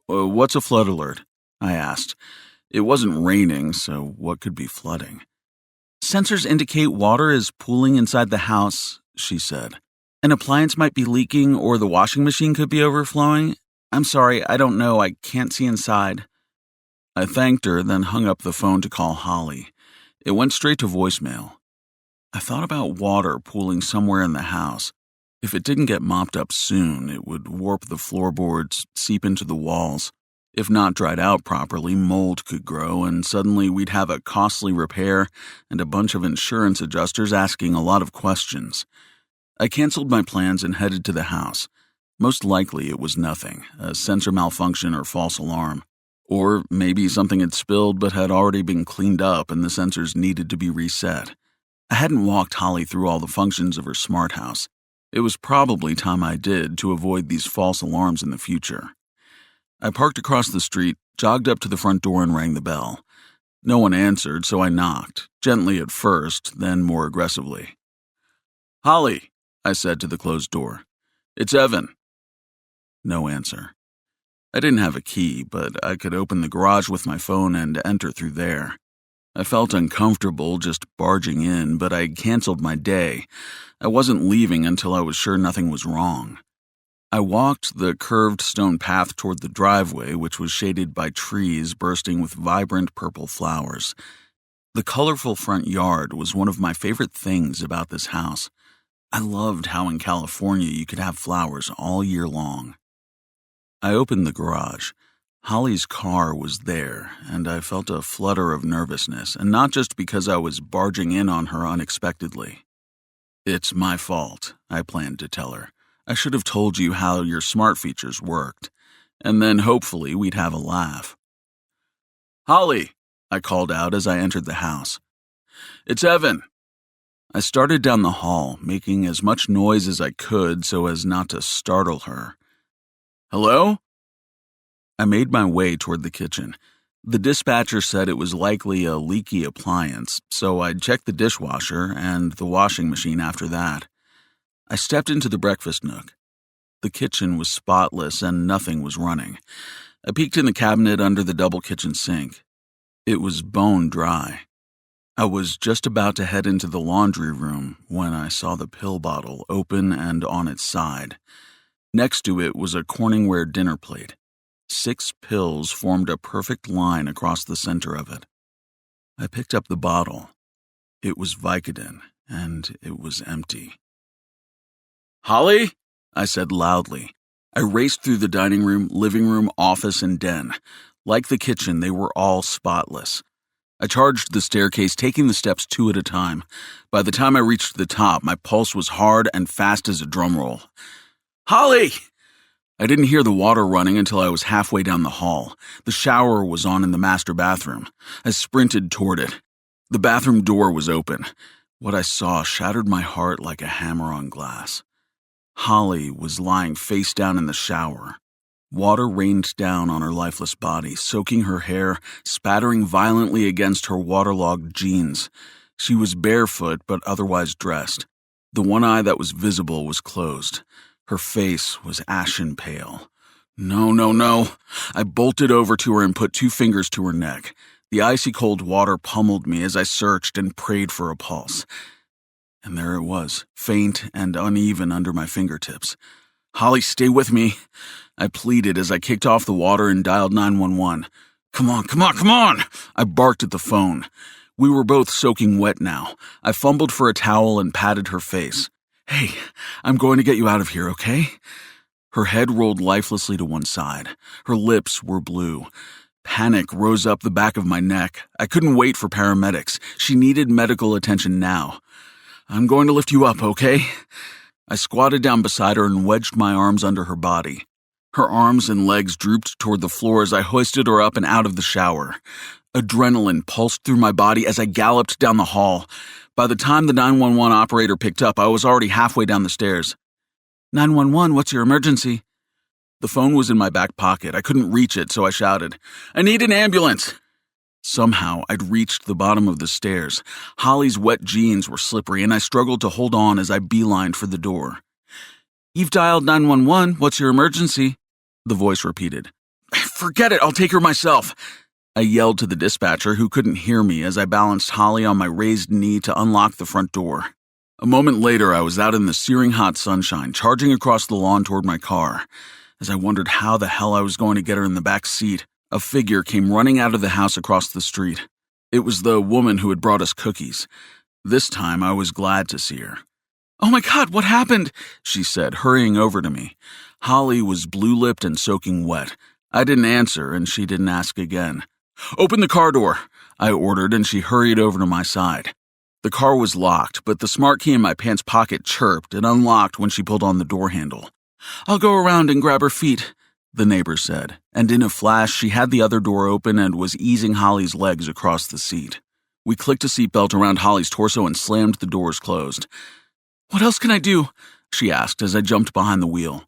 Speaker 3: "What's a flood alert?" I asked. It wasn't raining, so what could be flooding? "Sensors indicate water is pooling inside the house," she said. "An appliance might be leaking or the washing machine could be overflowing. I'm sorry, I don't know. I can't see inside." I thanked her, then hung up the phone to call Holly. It went straight to voicemail. I thought about water pooling somewhere in the house. If it didn't get mopped up soon, it would warp the floorboards, seep into the walls. If not dried out properly, mold could grow, and suddenly we'd have a costly repair and a bunch of insurance adjusters asking a lot of questions. I canceled my plans and headed to the house. Most likely it was nothing, a sensor malfunction or false alarm. Or maybe something had spilled but had already been cleaned up and the sensors needed to be reset. I hadn't walked Holly through all the functions of her smart house. It was probably time I did to avoid these false alarms in the future. I parked across the street, jogged up to the front door and rang the bell. No one answered, so I knocked, gently at first, then more aggressively. "Holly," I said to the closed door. "It's Evan." No answer. I didn't have a key, but I could open the garage with my phone and enter through there. I felt uncomfortable just barging in, but I canceled my day. I wasn't leaving until I was sure nothing was wrong. I walked the curved stone path toward the driveway, which was shaded by trees bursting with vibrant purple flowers. The colorful front yard was one of my favorite things about this house. I loved how in California you could have flowers all year long. I opened the garage. Holly's car was there, and I felt a flutter of nervousness, and not just because I was barging in on her unexpectedly. "It's my fault," I planned to tell her. "I should have told you how your smart features worked, and then hopefully we'd have a laugh." "Holly," I called out as I entered the house. "It's Evan." I started down the hall, making as much noise as I could so as not to startle her. "Hello?" I made my way toward the kitchen. The dispatcher said it was likely a leaky appliance, so I'd check the dishwasher and the washing machine after that. I stepped into the breakfast nook. The kitchen was spotless and nothing was running. I peeked in the cabinet under the double kitchen sink. It was bone dry. I was just about to head into the laundry room when I saw the pill bottle open and on its side. Next to it was a Corningware dinner plate. 6 pills formed a perfect line across the center of it. I picked up the bottle. It was Vicodin, and it was empty. "Holly?" I said loudly. I raced through the dining room, living room, office, and den. Like the kitchen, they were all spotless. I charged the staircase, taking the steps 2 at a time. By the time I reached the top, my pulse was hard and fast as a drum roll. "Holly!" I didn't hear the water running until I was halfway down the hall. The shower was on in the master bathroom. I sprinted toward it. The bathroom door was open. What I saw shattered my heart like a hammer on glass. Holly was lying face down in the shower. Water rained down on her lifeless body, soaking her hair, spattering violently against her waterlogged jeans. She was barefoot but otherwise dressed. The one eye that was visible was closed. Her face was ashen pale. No. I bolted over to her and put 2 fingers to her neck. The icy cold water pummeled me as I searched and prayed for a pulse. And there it was, faint and uneven under my fingertips. "Holly, stay with me," I pleaded as I kicked off the water and dialed 911. Come on, I barked at the phone. We were both soaking wet now. I fumbled for a towel and patted her face. "Hey, I'm going to get you out of here, okay?" Her head rolled lifelessly to one side. Her lips were blue. Panic rose up the back of my neck. I couldn't wait for paramedics. She needed medical attention now. "I'm going to lift you up, okay?" I squatted down beside her and wedged my arms under her body. Her arms and legs drooped toward the floor as I hoisted her up and out of the shower. Adrenaline pulsed through my body as I galloped down the hall. By the time the 911 operator picked up, I was already halfway down the stairs. 911, what's your emergency? The phone was in my back pocket. I couldn't reach it, so I shouted, "I need an ambulance!" Somehow, I'd reached the bottom of the stairs. Holly's wet jeans were slippery, and I struggled to hold on as I beelined for the door. "You've dialed 911. What's your emergency?" The voice repeated. "Forget it. I'll take her myself." I yelled to the dispatcher, who couldn't hear me as I balanced Holly on my raised knee to unlock the front door. A moment later, I was out in the searing hot sunshine, charging across the lawn toward my car. As I wondered how the hell I was going to get her in the back seat, a figure came running out of the house across the street. It was the woman who had brought us cookies. This time, I was glad to see her. "Oh my God, what happened?" she said, hurrying over to me. Holly was blue-lipped and soaking wet. I didn't answer, and she didn't ask again. "Open the car door," I ordered, and she hurried over to my side. The car was locked, but the smart key in my pants pocket chirped and unlocked when she pulled on the door handle. "I'll go around and grab her feet," the neighbor said, and in a flash she had the other door open and was easing Holly's legs across the seat. We clicked a seatbelt around Holly's torso and slammed the doors closed. "What else can I do?" she asked as I jumped behind the wheel.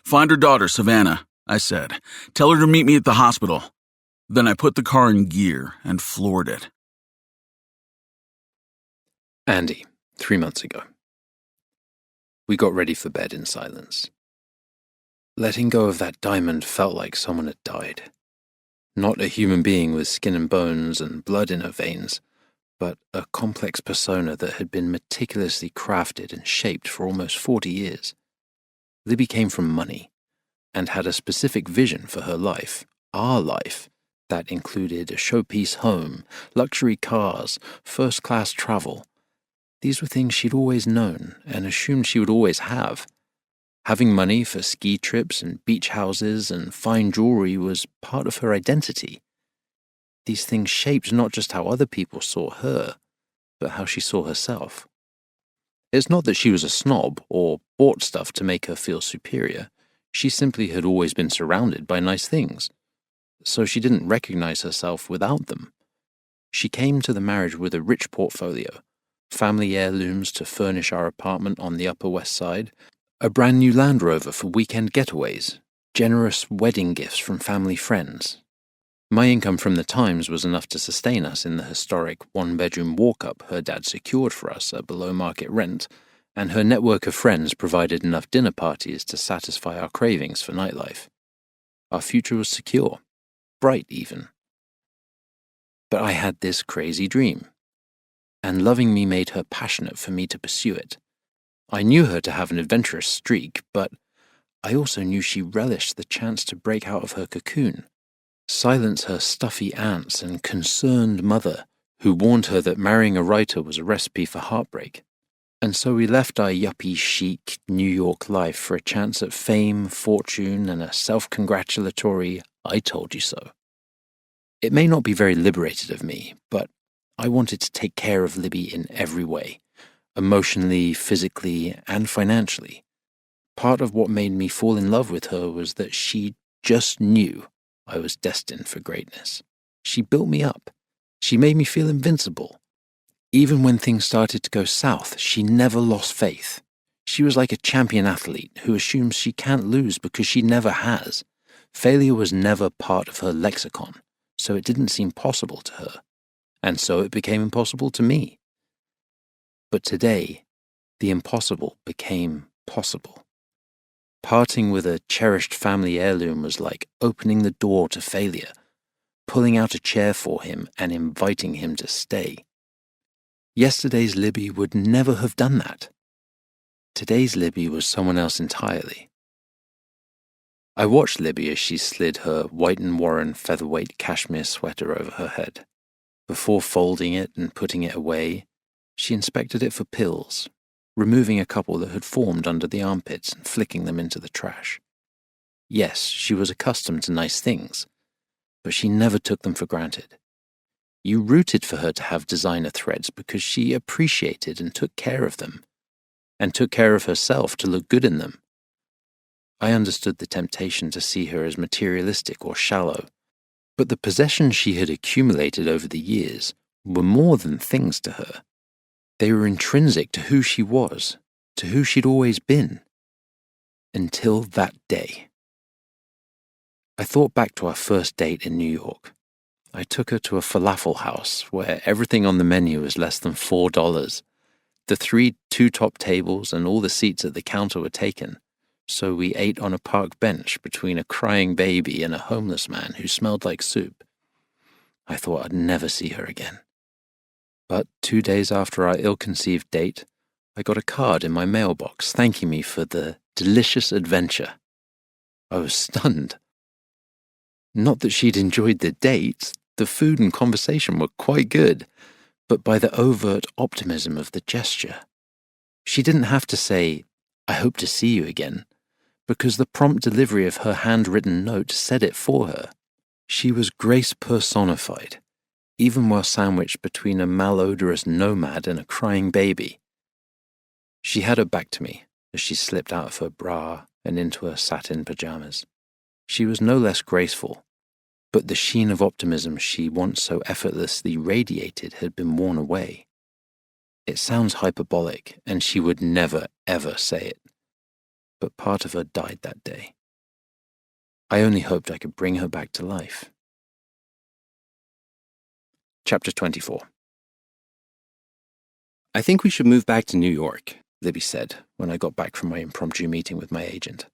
Speaker 3: "Find her daughter, Savannah," I said. "Tell her to meet me at the hospital." Then I put the car in gear and floored it.
Speaker 4: Andy, 3 months ago. We got ready for bed in silence. Letting go of that diamond felt like someone had died. Not a human being with skin and bones and blood in her veins, but a complex persona that had been meticulously crafted and shaped for almost 40 years. Libby came from money and had a specific vision for her life, our life, that included a showpiece home, luxury cars, first-class travel. These were things she'd always known and assumed she would always have. Having money for ski trips and beach houses and fine jewelry was part of her identity. These things shaped not just how other people saw her, but how she saw herself. It's not that she was a snob or bought stuff to make her feel superior. She simply had always been surrounded by nice things, so she didn't recognize herself without them. She came to the marriage with a rich portfolio, family heirlooms to furnish our apartment on the Upper West Side, a brand new Land Rover for weekend getaways, generous wedding gifts from family friends. My income from the Times was enough to sustain us in the historic one-bedroom walk-up her dad secured for us at below-market rent, and her network of friends provided enough dinner parties to satisfy our cravings for nightlife. Our future was secure, bright even. But I had this crazy dream, and loving me made her passionate for me to pursue it. I knew her to have an adventurous streak, but I also knew she relished the chance to break out of her cocoon, silence her stuffy aunts and concerned mother, who warned her that marrying a writer was a recipe for heartbreak. And so we left our yuppie chic New York life for a chance at fame, fortune, and a self-congratulatory "I told you so." It may not be very liberated of me, but I wanted to take care of Libby in every way, emotionally, physically, and financially. Part of what made me fall in love with her was that she just knew I was destined for greatness. She built me up. She made me feel invincible. Even when things started to go south, she never lost faith. She was like a champion athlete who assumes she can't lose because she never has. Failure was never part of her lexicon, so it didn't seem possible to her, and so it became impossible to me. But today, the impossible became possible. Parting with a cherished family heirloom was like opening the door to failure, pulling out a chair for him and inviting him to stay. Yesterday's Libby would never have done that. Today's Libby was someone else entirely. I watched Libby as she slid her White & Warren featherweight cashmere sweater over her head. Before folding it and putting it away, she inspected it for pills, removing a couple that had formed under the armpits and flicking them into the trash. Yes, she was accustomed to nice things, but she never took them for granted. You rooted for her to have designer threads because she appreciated and took care of them, and took care of herself to look good in them. I understood the temptation to see her as materialistic or shallow, but the possessions she had accumulated over the years were more than things to her. They were intrinsic to who she was, to who she'd always been. Until that day. I thought back to our first date in New York. I took her to a falafel house where everything on the menu was less than $4. The 3 two-top tables and all the seats at the counter were taken, so we ate on a park bench between a crying baby and a homeless man who smelled like soup. I thought I'd never see her again. But 2 days after our ill-conceived date, I got a card in my mailbox thanking me for the delicious adventure. I was stunned. Not that she'd enjoyed the date, the food and conversation were quite good, but by the overt optimism of the gesture. She didn't have to say, "I hope to see you again," because the prompt delivery of her handwritten note said it for her. She was grace personified, even while sandwiched between a malodorous nomad and a crying baby. She had her back to me as she slipped out of her bra and into her satin pajamas. She was no less graceful, but the sheen of optimism she once so effortlessly radiated had been worn away. It sounds hyperbolic, and she would never, ever say it, but part of her died that day. I only hoped I could bring her back to life. Chapter 24. "I think we should move back to New York," Libby said when I got back from my impromptu meeting with my agent.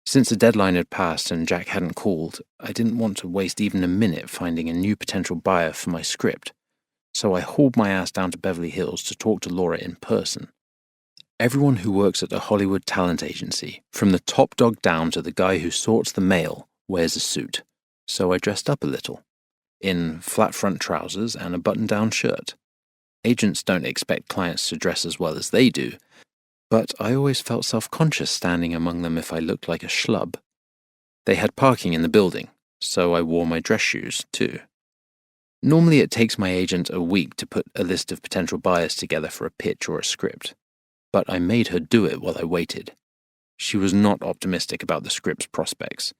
Speaker 4: Since the deadline had passed and Jack hadn't called, I didn't want to waste even a minute finding a new potential buyer for my script, so I hauled my ass down to Beverly Hills to talk to Laura in person. Everyone who works at a Hollywood talent agency, from the top dog down to the guy who sorts the mail, wears a suit, so I dressed up a little, in flat front trousers and a button-down shirt. Agents don't expect clients to dress as well as they do, but I always felt self-conscious standing among them if I looked like a schlub. They had parking in the building, so I wore my dress shoes, too. Normally it takes my agent a week to put a list of potential buyers together for a pitch or a script, but I made her do it while I waited. She was not optimistic about the script's prospects.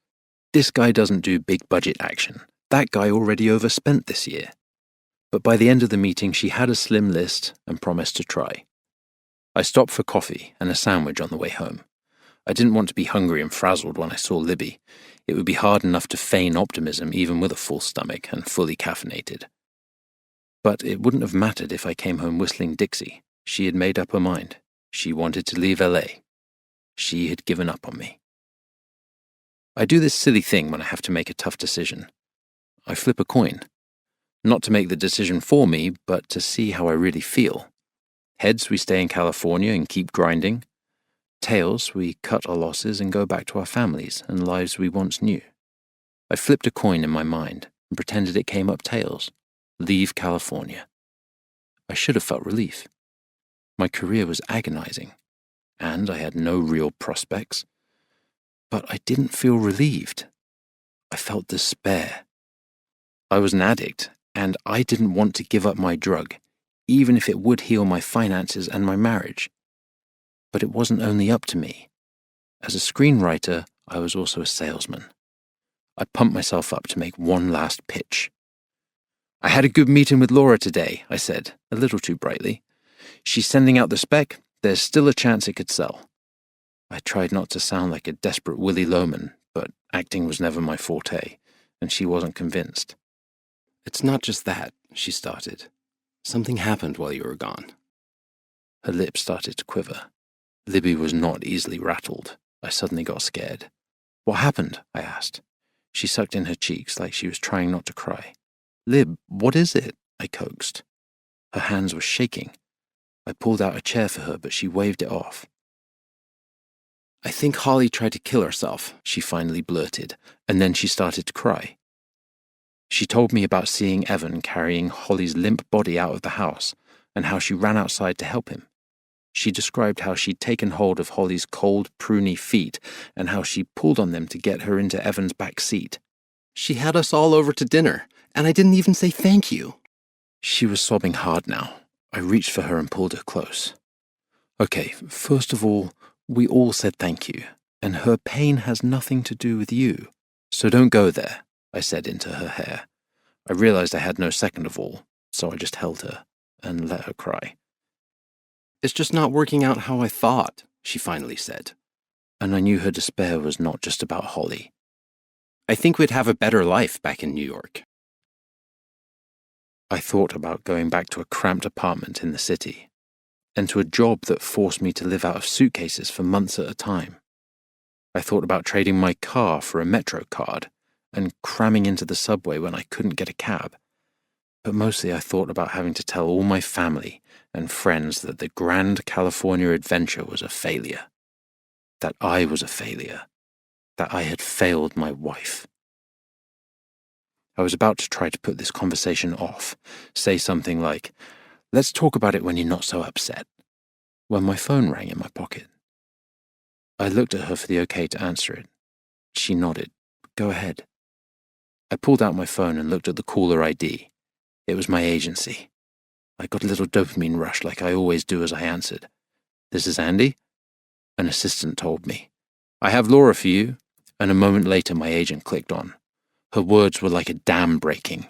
Speaker 4: This guy doesn't do big-budget action. That guy already overspent this year. But by the end of the meeting, she had a slim list and promised to try. I stopped for coffee and a sandwich on the way home. I didn't want to be hungry and frazzled when I saw Libby. It would be hard enough to feign optimism even with a full stomach and fully caffeinated. But it wouldn't have mattered if I came home whistling Dixie. She had made up her mind. She wanted to leave LA. She had given up on me. I do this silly thing when I have to make a tough decision. I flip a coin. Not to make the decision for me, but to see how I really feel. Heads, we stay in California and keep grinding. Tails, we cut our losses and go back to our families and lives we once knew. I flipped a coin in my mind and pretended it came up tails. Leave California. I should have felt relief. My career was agonizing, and I had no real prospects. But I didn't feel relieved. I felt despair. I was an addict, and I didn't want to give up my drug, even if it would heal my finances and my marriage. But it wasn't only up to me. As a screenwriter, I was also a salesman. I pumped myself up to make one last pitch. "I had a good meeting with Laura today," I said, a little too brightly. "She's sending out the spec. There's still a chance it could sell." I tried not to sound like a desperate Willy Loman, but acting was never my forte, and she wasn't convinced.
Speaker 5: It's not just that, she started. Something happened while you were gone.
Speaker 4: Her lips started to quiver. Libby was not easily rattled. I suddenly got scared. What happened? I asked. She sucked in her cheeks like she was trying not to cry. Lib, what is it? I coaxed. Her hands were shaking. I pulled out a chair for her, but she waved it off.
Speaker 5: I think Holly tried to kill herself,
Speaker 4: she finally blurted, and then she started to cry. She told me about seeing Evan carrying Holly's limp body out of the house, and how she ran outside to help him. She described how she'd taken hold of Holly's cold, pruny feet, and how she pulled on them to get her into Evan's back seat.
Speaker 5: She had us all over to dinner, and I didn't even say thank you.
Speaker 4: She was sobbing hard now. I reached for her and pulled her close. Okay, first of all, we all said thank you, and her pain has nothing to do with you. So don't go there, I said into her hair. I realized I had no second of all, so I just held her and let her cry.
Speaker 5: It's just not working out how I thought, she finally said.
Speaker 4: And I knew her despair was not just about Holly.
Speaker 5: I think we'd have a better life back in New York.
Speaker 4: I thought about going back to a cramped apartment in the city, and to a job that forced me to live out of suitcases for months at a time. I thought about trading my car for a Metro card, and cramming into the subway when I couldn't get a cab. But mostly I thought about having to tell all my family and friends that the grand California adventure was a failure. That I was a failure. That I had failed my wife. I was about to try to put this conversation off, say something like, let's talk about it when you're not so upset, when my phone rang in my pocket. I looked at her for the okay to answer it. She nodded. Go ahead. I pulled out my phone and looked at the caller ID. It was my agency. I got a little dopamine rush like I always do as I answered. This is Andy? An assistant told me. I have Laura for you. And a moment later my agent clicked on. Her words were like a dam breaking.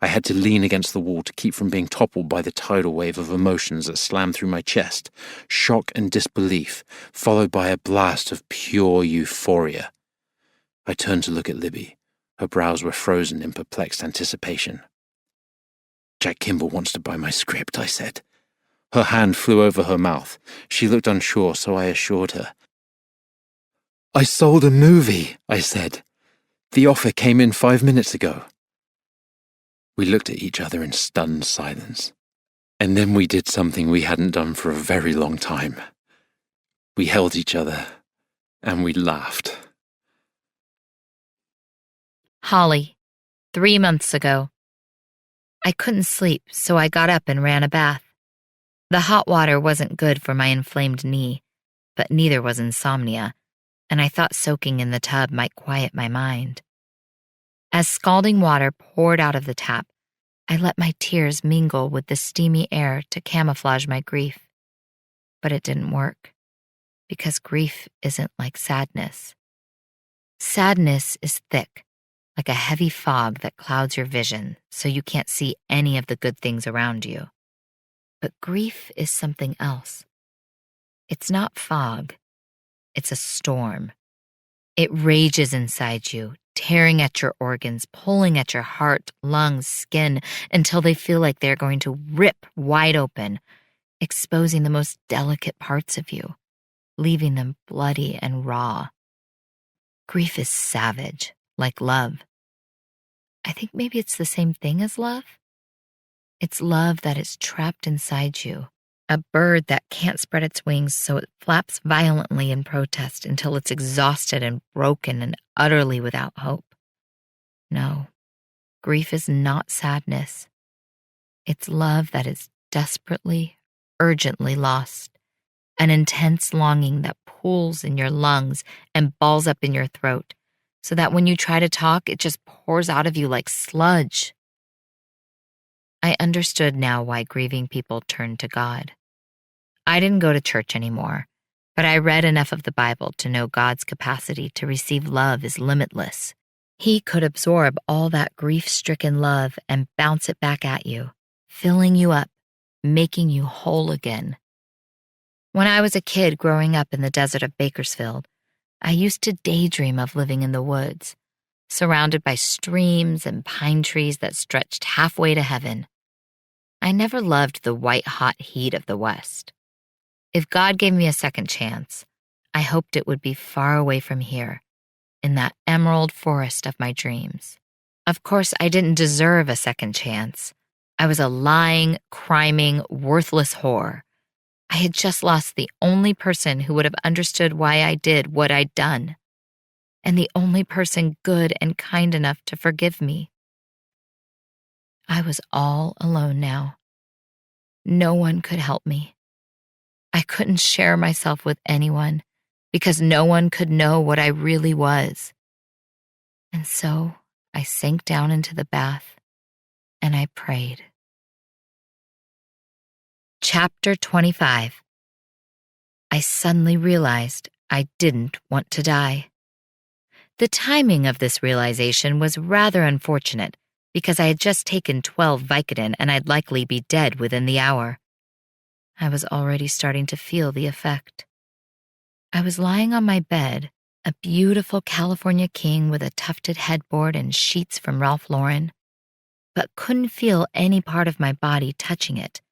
Speaker 4: I had to lean against the wall to keep from being toppled by the tidal wave of emotions that slammed through my chest. Shock and disbelief, followed by a blast of pure euphoria. I turned to look at Libby. Her brows were frozen in perplexed anticipation. Jack Kimball wants to buy my script, I said. Her hand flew over her mouth. She looked unsure, so I assured her. I sold a movie, I said. The offer came in 5 minutes ago. We looked at each other in stunned silence. And then we did something we hadn't done for a very long time. We held each other, and we laughed.
Speaker 2: Holly, 3 months ago. I couldn't sleep, so I got up and ran a bath. The hot water wasn't good for my inflamed knee, but neither was insomnia, and I thought soaking in the tub might quiet my mind. As scalding water poured out of the tap, I let my tears mingle with the steamy air to camouflage my grief. But it didn't work, because grief isn't like sadness. Sadness is thick, like a heavy fog that clouds your vision so you can't see any of the good things around you. But grief is something else. It's not fog. It's a storm. It rages inside you, tearing at your organs, pulling at your heart, lungs, skin, until they feel like they're going to rip wide open, exposing the most delicate parts of you, leaving them bloody and raw. Grief is savage, like love. I think maybe it's the same thing as love. It's love that is trapped inside you, a bird that can't spread its wings, so it flaps violently in protest until it's exhausted and broken and utterly without hope. No, grief is not sadness. It's love that is desperately, urgently lost, an intense longing that pools in your lungs and balls up in your throat, so that when you try to talk, it just pours out of you like sludge. I understood now why grieving people turned to God. I didn't go to church anymore, but I read enough of the Bible to know God's capacity to receive love is limitless. He could absorb all that grief-stricken love and bounce it back at you, filling you up, making you whole again. When I was a kid growing up in the desert of Bakersfield, I used to daydream of living in the woods, surrounded by streams and pine trees that stretched halfway to heaven. I never loved the white-hot heat of the West. If God gave me a second chance, I hoped it would be far away from here, in that emerald forest of my dreams. Of course, I didn't deserve a second chance. I was a lying, criming, worthless whore. I had just lost the only person who would have understood why I did what I'd done, and the only person good and kind enough to forgive me. I was all alone now. No one could help me. I couldn't share myself with anyone because no one could know what I really was. And so I sank down into the bath and I prayed. Chapter 25. I suddenly realized I didn't want to die. The timing of this realization was rather unfortunate because I had just taken 12 Vicodin and I'd likely be dead within the hour. I was already starting to feel the effect. I was lying on my bed, a beautiful California king with a tufted headboard and sheets from Ralph Lauren, but couldn't feel any part of my body touching it.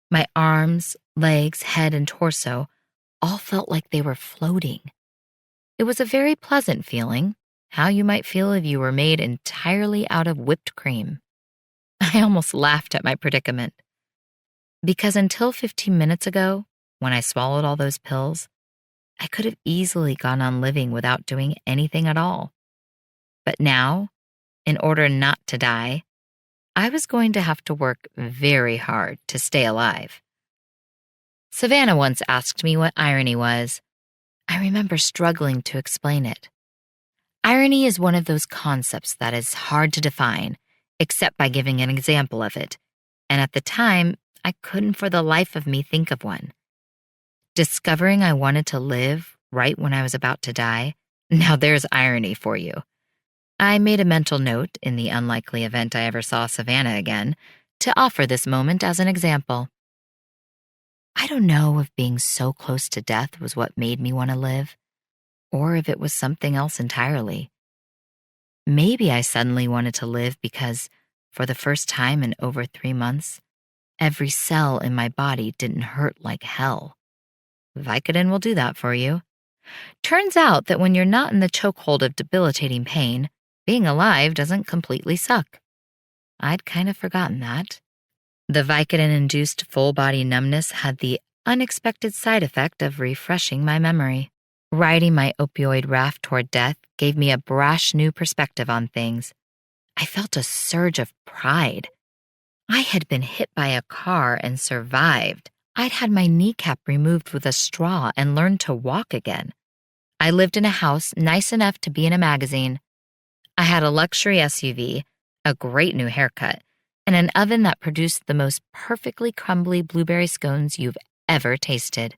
Speaker 2: My arms, legs, head, and torso all felt like they were floating. It was a very pleasant feeling, how you might feel if you were made entirely out of whipped cream. I almost laughed at my predicament. Because until 15 minutes ago, when I swallowed all those pills, I could have easily gone on living without doing anything at all. But now, in order not to die, I was going to have to work very hard to stay alive. Savannah once asked me what irony was. I remember struggling to explain it. Irony is one of those concepts that is hard to define, except by giving an example of it, and at the time, I couldn't for the life of me think of one. Discovering I wanted to live right when I was about to die, now there's irony for you. I made a mental note, in the unlikely event I ever saw Savannah again, to offer this moment as an example. I don't know if being so close to death was what made me want to live, or if it was something else entirely. Maybe I suddenly wanted to live because, for the first time in over 3 months, every cell in my body didn't hurt like hell. Vicodin will do that for you. Turns out that when you're not in the chokehold of debilitating pain, being alive doesn't completely suck. I'd kind of forgotten that. The Vicodin-induced full-body numbness had the unexpected side effect of refreshing my memory. Riding my opioid raft toward death gave me a brash new perspective on things. I felt a surge of pride. I had been hit by a car and survived. I'd had my kneecap removed with a straw and learned to walk again. I lived in a house nice enough to be in a magazine. I had a luxury SUV, a great new haircut, and an oven that produced the most perfectly crumbly blueberry scones you've ever tasted.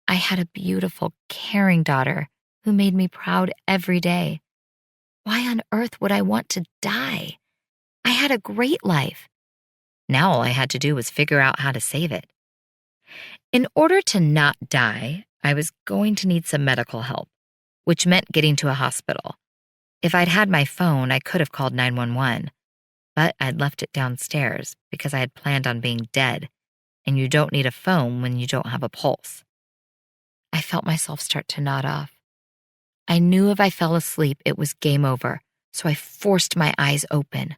Speaker 2: I had a beautiful, caring daughter who made me proud every day. Why on earth would I want to die? I had a great life. Now all I had to do was figure out how to save it. In order to not die, I was going to need some medical help, which meant getting to a hospital. If I'd had my phone, I could have called 911, but I'd left it downstairs because I had planned on being dead, and you don't need a phone when you don't have a pulse. I felt myself start to nod off. I knew if I fell asleep, it was game over, so I forced my eyes open.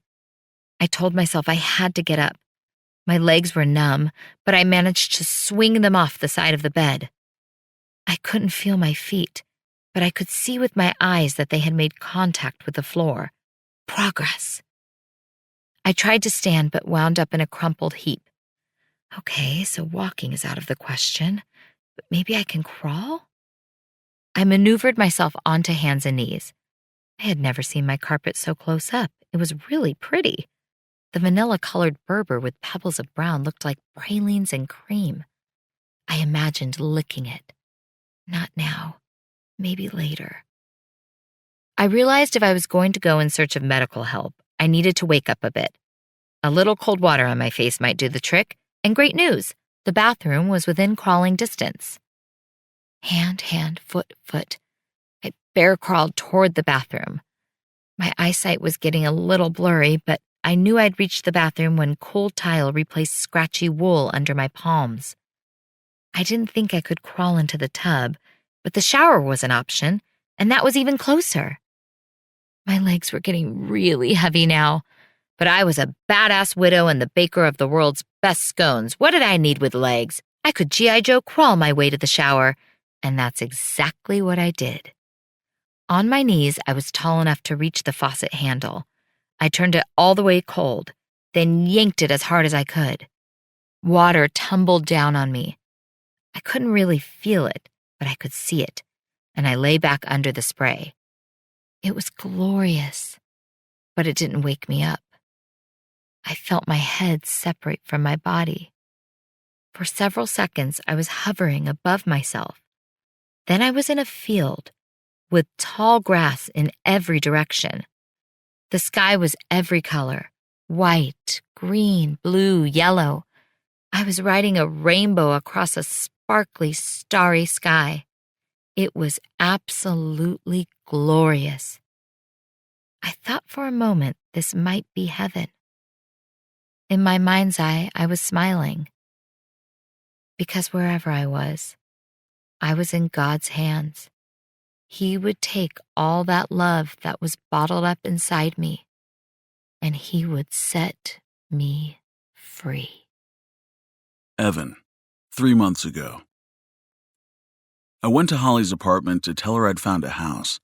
Speaker 2: I told myself I had to get up. My legs were numb, but I managed to swing them off the side of the bed. I couldn't feel my feet, but I could see with my eyes that they had made contact with the floor. Progress. I tried to stand, but wound up in a crumpled heap. Okay, so walking is out of the question, but maybe I can crawl? I maneuvered myself onto hands and knees. I had never seen my carpet so close up. It was really pretty. The vanilla-colored Berber with pebbles of brown looked like pralines and cream. I imagined licking it. Not now. Maybe later. I realized if I was going to go in search of medical help, I needed to wake up a bit. A little cold water on my face might do the trick, and great news, the bathroom was within crawling distance. Hand, foot, I bear crawled toward the bathroom. My eyesight was getting a little blurry, but I knew I'd reached the bathroom when cold tile replaced scratchy wool under my palms. I didn't think I could crawl into the tub, but the shower was an option, and that was even closer. My legs were getting really heavy now, but I was a badass widow and the baker of the world's best scones. What did I need with legs? I could G.I. Joe crawl my way to the shower, and that's exactly what I did. On my knees, I was tall enough to reach the faucet handle. I turned it all the way cold, then yanked it as hard as I could. Water tumbled down on me. I couldn't really feel it, but I could see it, and I lay back under the spray. It was glorious, but it didn't wake me up. I felt my head separate from my body. For several seconds, I was hovering above myself. Then I was in a field with tall grass in every direction. The sky was every color: white, green, blue, yellow. I was riding a rainbow across a sparkly, starry sky. It was absolutely glorious. I thought for a moment this might be heaven. In my mind's eye, I was smiling. Because wherever I was in God's hands. He would take all that love that was bottled up inside me, and he would set me free.
Speaker 3: Evan, 3 months ago. I went to Holly's apartment to tell her I'd found a house.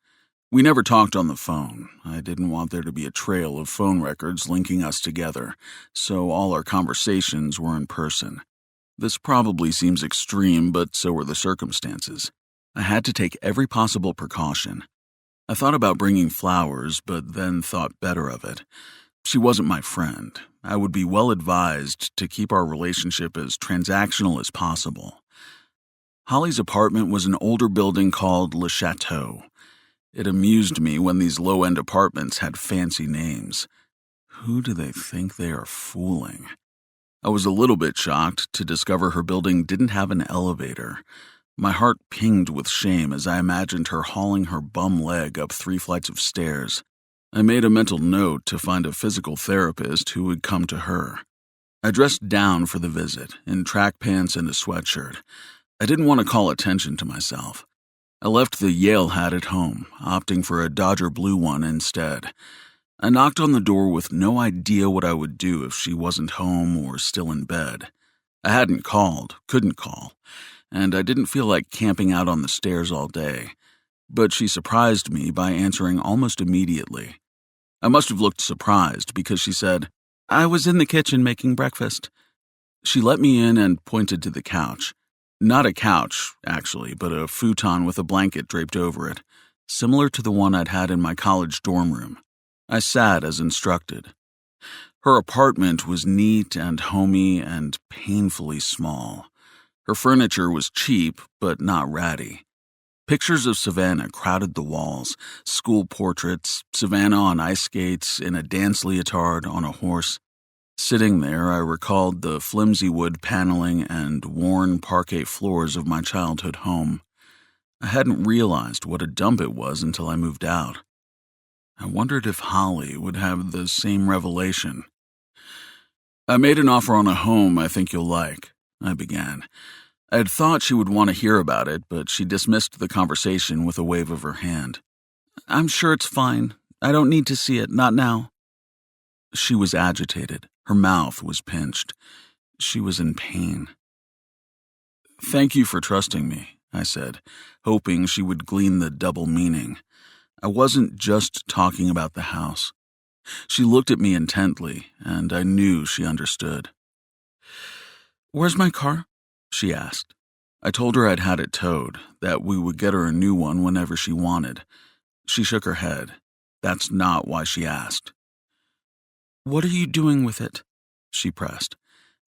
Speaker 3: We never talked on the phone. I didn't want there to be a trail of phone records linking us together, so all our conversations were in person. This probably seems extreme, but so were the circumstances. I had to take every possible precaution. I thought about bringing flowers, but then thought better of it. She wasn't my friend. I would be well advised to keep our relationship as transactional as possible. Holly's apartment was an older building called Le Chateau. It amused me when these low-end apartments had fancy names. Who do they think they are fooling? I was a little bit shocked to discover her building didn't have an elevator. My heart pinged with shame as I imagined her hauling her bum leg up 3 flights of stairs. I made a mental note to find a physical therapist who would come to her. I dressed down for the visit, in track pants and a sweatshirt. I didn't want to call attention to myself. I left the Yale hat at home, opting for a Dodger blue one instead. I knocked on the door with no idea what I would do if she wasn't home or still in bed. I hadn't called, couldn't call, and I didn't feel like camping out on the stairs all day. But she surprised me by answering almost immediately. I must have looked surprised because she said, "I was in the kitchen making breakfast." She let me in and pointed to the couch. Not a couch, actually, but a futon with a blanket draped over it, similar to the one I'd had in my college dorm room. I sat as instructed. Her apartment was neat and homey and painfully small. Her furniture was cheap, but not ratty. Pictures of Savannah crowded the walls, school portraits, Savannah on ice skates, in a dance leotard, on a horse. Sitting there, I recalled the flimsy wood paneling and worn parquet floors of my childhood home. I hadn't realized what a dump it was until I moved out. I wondered if Holly would have the same revelation. "I made an offer on a home I think you'll like," I began. I had thought she would want to hear about it, but she dismissed the conversation with a wave of her hand. "I'm sure it's fine. I don't need to see it, not now." She was agitated. Her mouth was pinched. She was in pain. "Thank you for trusting me," I said, hoping she would glean the double meaning. I wasn't just talking about the house. She looked at me intently, and I knew she understood. "Where's my car?" she asked. I told her I'd had it towed, that we would get her a new one whenever she wanted. She shook her head. That's not why she asked. "What are you doing with it?" she pressed,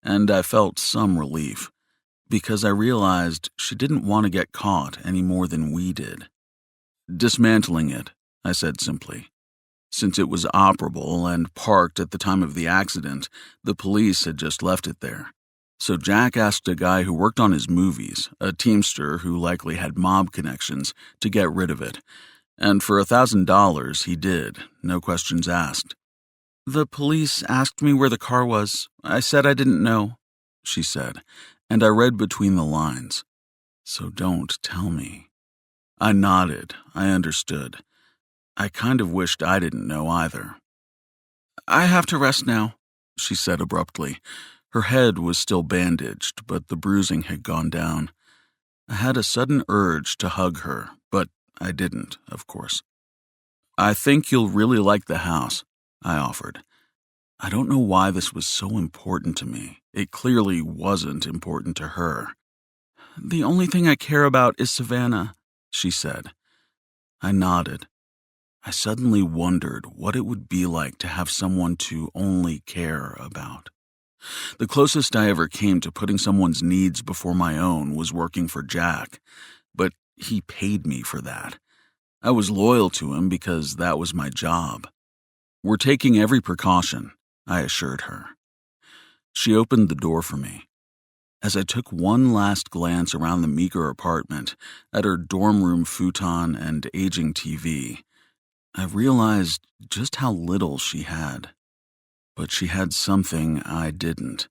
Speaker 3: and I felt some relief, because I realized she didn't want to get caught any more than we did. "Dismantling it," I said simply. Since it was operable and parked at the time of the accident, the police had just left it there. So Jack asked a guy who worked on his movies, a teamster who likely had mob connections, to get rid of it. And for $1,000, he did, no questions asked. "The police asked me where the car was. I said I didn't know," she said, and I read between the lines. "So don't tell me." I nodded. I understood. I kind of wished I didn't know either. "I have to rest now," she said abruptly. Her head was still bandaged, but the bruising had gone down. I had a sudden urge to hug her, but I didn't, of course. "I think you'll really like the house," I offered. I don't know why this was so important to me. It clearly wasn't important to her. "The only thing I care about is Savannah," she said. I nodded. I suddenly wondered what it would be like to have someone to only care about. The closest I ever came to putting someone's needs before my own was working for Jack, but he paid me for that. I was loyal to him because that was my job. "We're taking every precaution," I assured her. She opened the door for me. As I took one last glance around the meager apartment, at her dorm room futon and aging TV, I realized just how little she had. But she had something I didn't.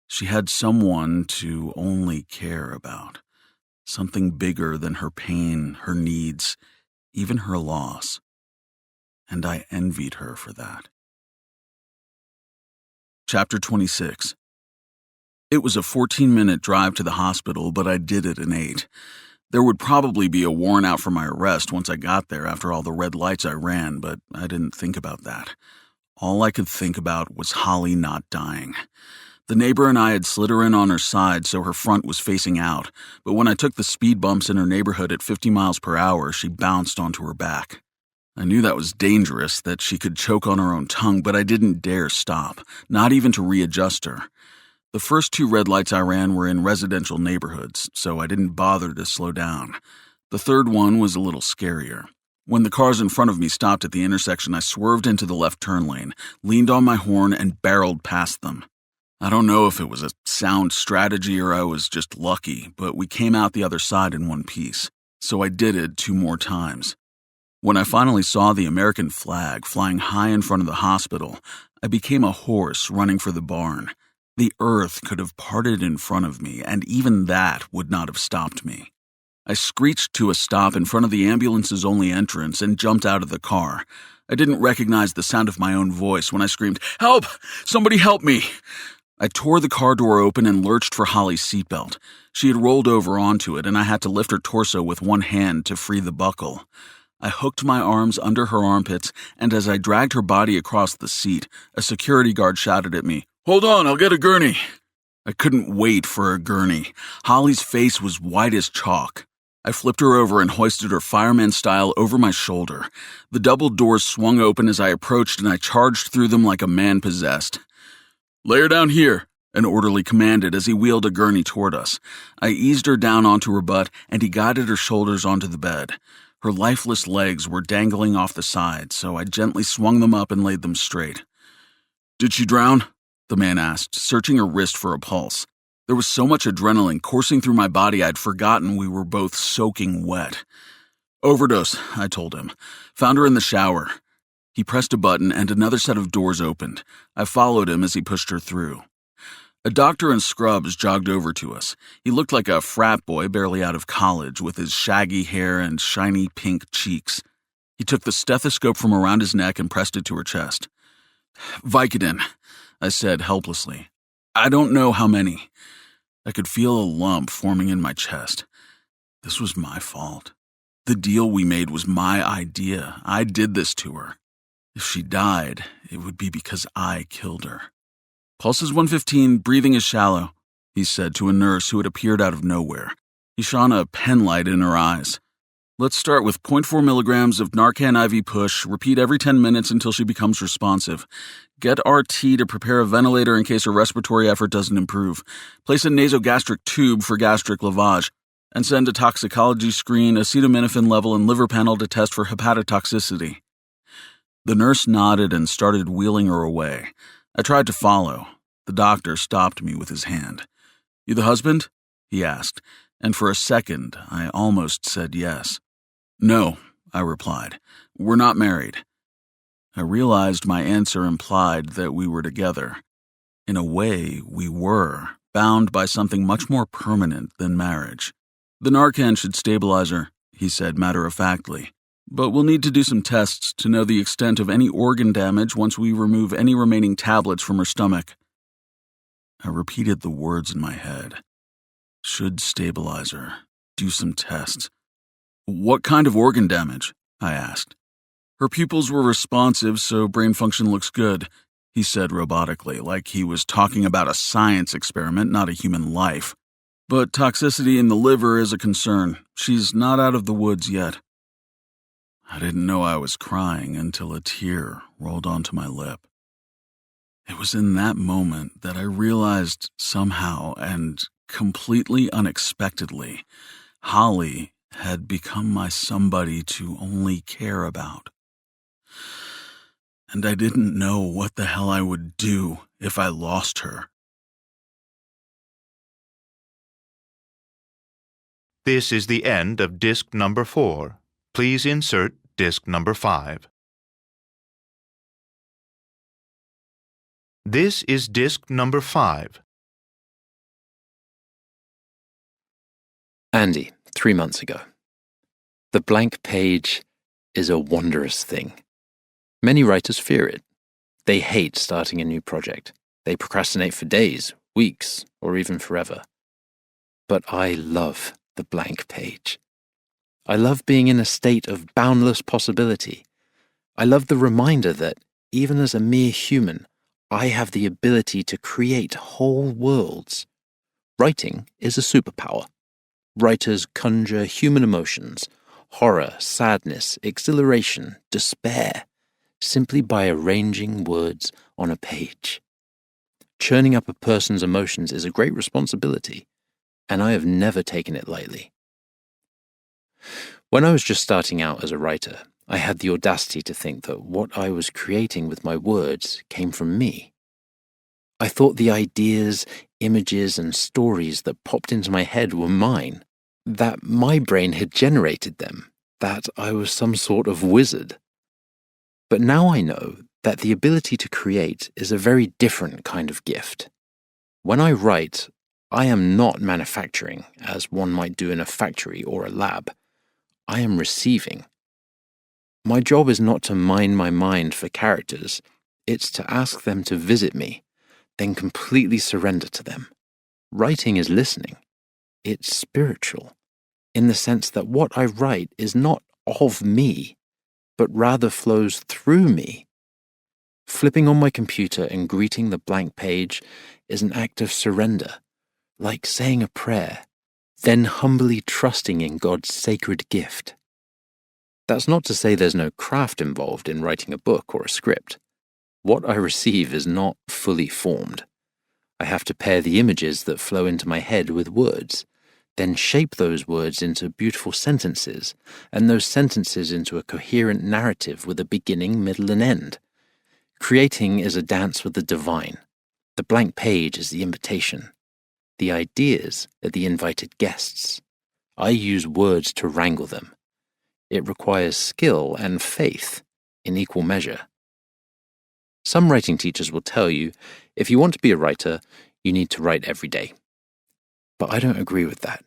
Speaker 3: She had someone to only care about. Something bigger than her pain, her needs, even her loss. And I envied her for that. Chapter 26. It was a 14-minute drive to the hospital, but I did it in 8. There would probably be a warrant out for my arrest once I got there after all the red lights I ran, but I didn't think about that. All I could think about was Holly not dying. The neighbor and I had slid her in on her side so her front was facing out, but when I took the speed bumps in her neighborhood at 50 miles per hour, she bounced onto her back. I knew that was dangerous, that she could choke on her own tongue, but I didn't dare stop, not even to readjust her. The first 2 red lights I ran were in residential neighborhoods, so I didn't bother to slow down. The third one was a little scarier. When the cars in front of me stopped at the intersection, I swerved into the left turn lane, leaned on my horn, and barreled past them. I don't know if it was a sound strategy or I was just lucky, but we came out the other side in one piece, so I did it 2 more times. When I finally saw the American flag flying high in front of the hospital, I became a horse running for the barn. The earth could have parted in front of me, and even that would not have stopped me. I screeched to a stop in front of the ambulance's only entrance and jumped out of the car. I didn't recognize the sound of my own voice when I screamed, "Help! Somebody help me!" I tore the car door open and lurched for Holly's seatbelt. She had rolled over onto it, and I had to lift her torso with one hand to free the buckle. I hooked my arms under her armpits, and as I dragged her body across the seat, a security guard shouted at me, "Hold on, I'll get a gurney." I couldn't wait for a gurney. Holly's face was white as chalk. I flipped her over and hoisted her fireman style over my shoulder. The double doors swung open as I approached, and I charged through them like a man possessed. "Lay her down here," an orderly commanded as he wheeled a gurney toward us. I eased her down onto her butt, and he guided her shoulders onto the bed. Her lifeless legs were dangling off the side, so I gently swung them up and laid them straight. "Did she drown?" the man asked, searching her wrist for a pulse. There was so much adrenaline coursing through my body I'd forgotten we were both soaking wet. "Overdose," I told him. "Found her in the shower." He pressed a button and another set of doors opened. I followed him as he pushed her through. A doctor in scrubs jogged over to us. He looked like a frat boy barely out of college with his shaggy hair and shiny pink cheeks. He took the stethoscope from around his neck and pressed it to her chest. "Vicodin," I said helplessly. "I don't know how many." I could feel a lump forming in my chest. This was my fault. The deal we made was my idea. I did this to her. If she died, it would be because I killed her. "Pulse is 115, breathing is shallow," he said to a nurse who had appeared out of nowhere. He shone a pen light in her eyes. "Let's start with 0.4 milligrams of Narcan IV push. Repeat every 10 minutes until she becomes responsive. Get RT to prepare a ventilator in case her respiratory effort doesn't improve. Place a nasogastric tube for gastric lavage. And send a toxicology screen, acetaminophen level, and liver panel to test for hepatotoxicity." The nurse nodded and started wheeling her away. I tried to follow. The doctor stopped me with his hand. You the husband?" he asked, and for a second I almost said yes. "No," I replied. "We're not married." I realized my answer implied that we were together. In a way, we were, bound by something much more permanent than marriage. "The Narcan should stabilize her," he said matter-of-factly. "But we'll need to do some tests to know the extent of any organ damage once we remove any remaining tablets from her stomach." I repeated the words in my head. Should stabilize her. Do some tests. "What kind of organ damage?" I asked. "Her pupils were responsive, so brain function looks good," he said robotically, like he was talking about a science experiment, not a human life. "But toxicity in the liver is a concern. She's not out of the woods yet." I didn't know I was crying until a tear rolled onto my lip. It was in that moment that I realized somehow, and completely unexpectedly, Holly had become my somebody to only care about. And I didn't know what the hell I would do if I lost her.
Speaker 1: This is the end of disc number 4. Please insert disc number 5. This is disc number 5.
Speaker 4: Andy, 3 months ago. The blank page is a wondrous thing. Many writers fear it. They hate starting a new project. They procrastinate for days, weeks, or even forever. But I love the blank page. I love being in a state of boundless possibility. I love the reminder that, even as a mere human, I have the ability to create whole worlds. Writing is a superpower. Writers conjure human emotions, horror, sadness, exhilaration, despair, simply by arranging words on a page. Churning up a person's emotions is a great responsibility, and I have never taken it lightly. When I was just starting out as a writer, I had the audacity to think that what I was creating with my words came from me. I thought the ideas, images, and stories that popped into my head were mine, that my brain had generated them, that I was some sort of wizard. But now I know that the ability to create is a very different kind of gift. When I write, I am not manufacturing, as one might do in a factory or a lab. I am receiving. My job is not to mine my mind for characters, it's to ask them to visit me, then completely surrender to them. Writing is listening. It's spiritual, in the sense that what I write is not of me, but rather flows through me. Flipping on my computer and greeting the blank page is an act of surrender, like saying a prayer, then humbly trusting in God's sacred gift. That's not to say there's no craft involved in writing a book or a script. What I receive is not fully formed. I have to pair the images that flow into my head with words, then shape those words into beautiful sentences, and those sentences into a coherent narrative with a beginning, middle, and end. Creating is a dance with the divine. The blank page is the invitation. The ideas are the invited guests. I use words to wrangle them. It requires skill and faith in equal measure. Some writing teachers will tell you, if you want to be a writer, you need to write every day. But I don't agree with that.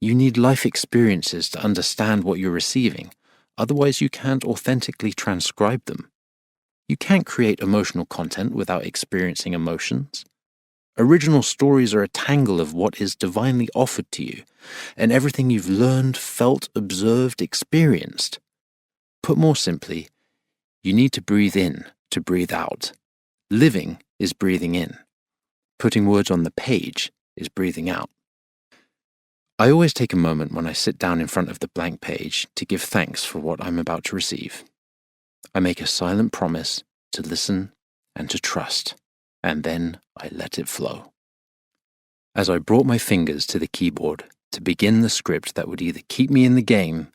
Speaker 4: You need life experiences to understand what you're receiving, otherwise you can't authentically transcribe them. You can't create emotional content without experiencing emotions. Original stories are a tangle of what is divinely offered to you, and everything you've learned, felt, observed, experienced. Put more simply, you need to breathe in to breathe out. Living is breathing in. Putting words on the page is breathing out. I always take a moment when I sit down in front of the blank page to give thanks for what I'm about to receive. I make a silent promise to listen and to trust, and then I let it flow. As I brought my fingers to the keyboard to begin the script that would either keep me in the game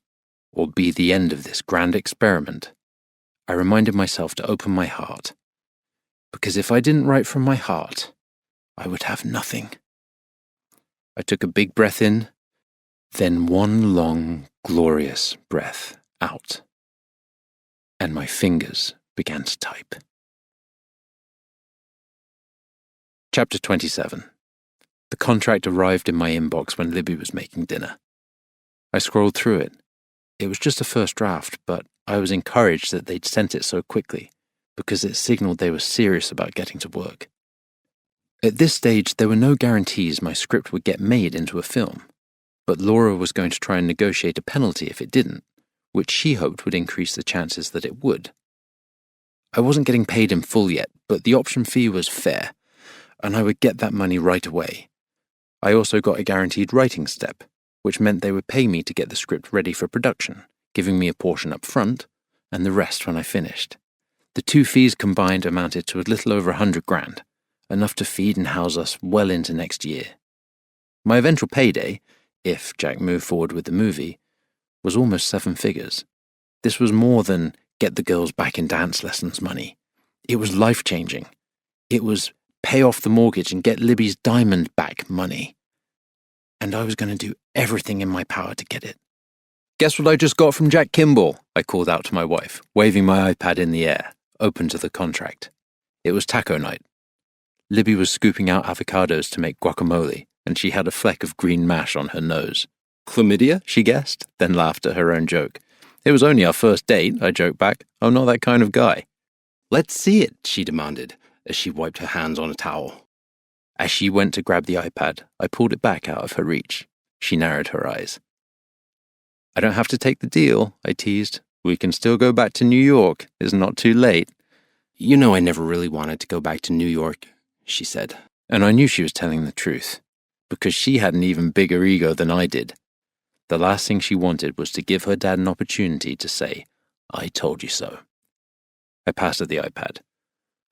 Speaker 4: or be the end of this grand experiment, I reminded myself to open my heart, because if I didn't write from my heart, I would have nothing. I took a big breath in, then one long, glorious breath out. And my fingers began to type. Chapter 27. The contract arrived in my inbox when Libby was making dinner. I scrolled through it. It was just a first draft, but I was encouraged that they'd sent it so quickly, because it signaled they were serious about getting to work. At this stage, there were no guarantees my script would get made into a film, but Laura was going to try and negotiate a penalty if it didn't, which she hoped would increase the chances that it would. I wasn't getting paid in full yet, but the option fee was fair, and I would get that money right away. I also got a guaranteed writing step, which meant they would pay me to get the script ready for production, giving me a portion up front and the rest when I finished. The two fees combined amounted to a little over $100,000, enough to feed and house us well into next year. My eventual payday, if Jack moved forward with the movie, was almost 7 figures. This was more than get the girls back in dance lessons money. It was life-changing. It was pay off the mortgage and get Libby's diamond back money. And I was going to do everything in my power to get it. "Guess what I just got from Jack Kimball?" I called out to my wife, waving my iPad in the air, open to the contract. It was taco night. Libby was scooping out avocados to make guacamole, and she had a fleck of green mash on her nose. "Chlamydia?" she guessed, then laughed at her own joke. "It was only our first date," I joked back. "I'm not that kind of guy."
Speaker 5: "Let's see it," she demanded, as she wiped her hands on a towel.
Speaker 4: As she went to grab the iPad, I pulled it back out of her reach. She narrowed her eyes. "I don't have to take the deal," I teased. "We can still go back to New York. It's not too late."
Speaker 5: "You know I never really wanted to go back to New York," she said.
Speaker 4: And I knew she was telling the truth, because she had an even bigger ego than I did. The last thing she wanted was to give her dad an opportunity to say, "I told you so." I passed her the iPad.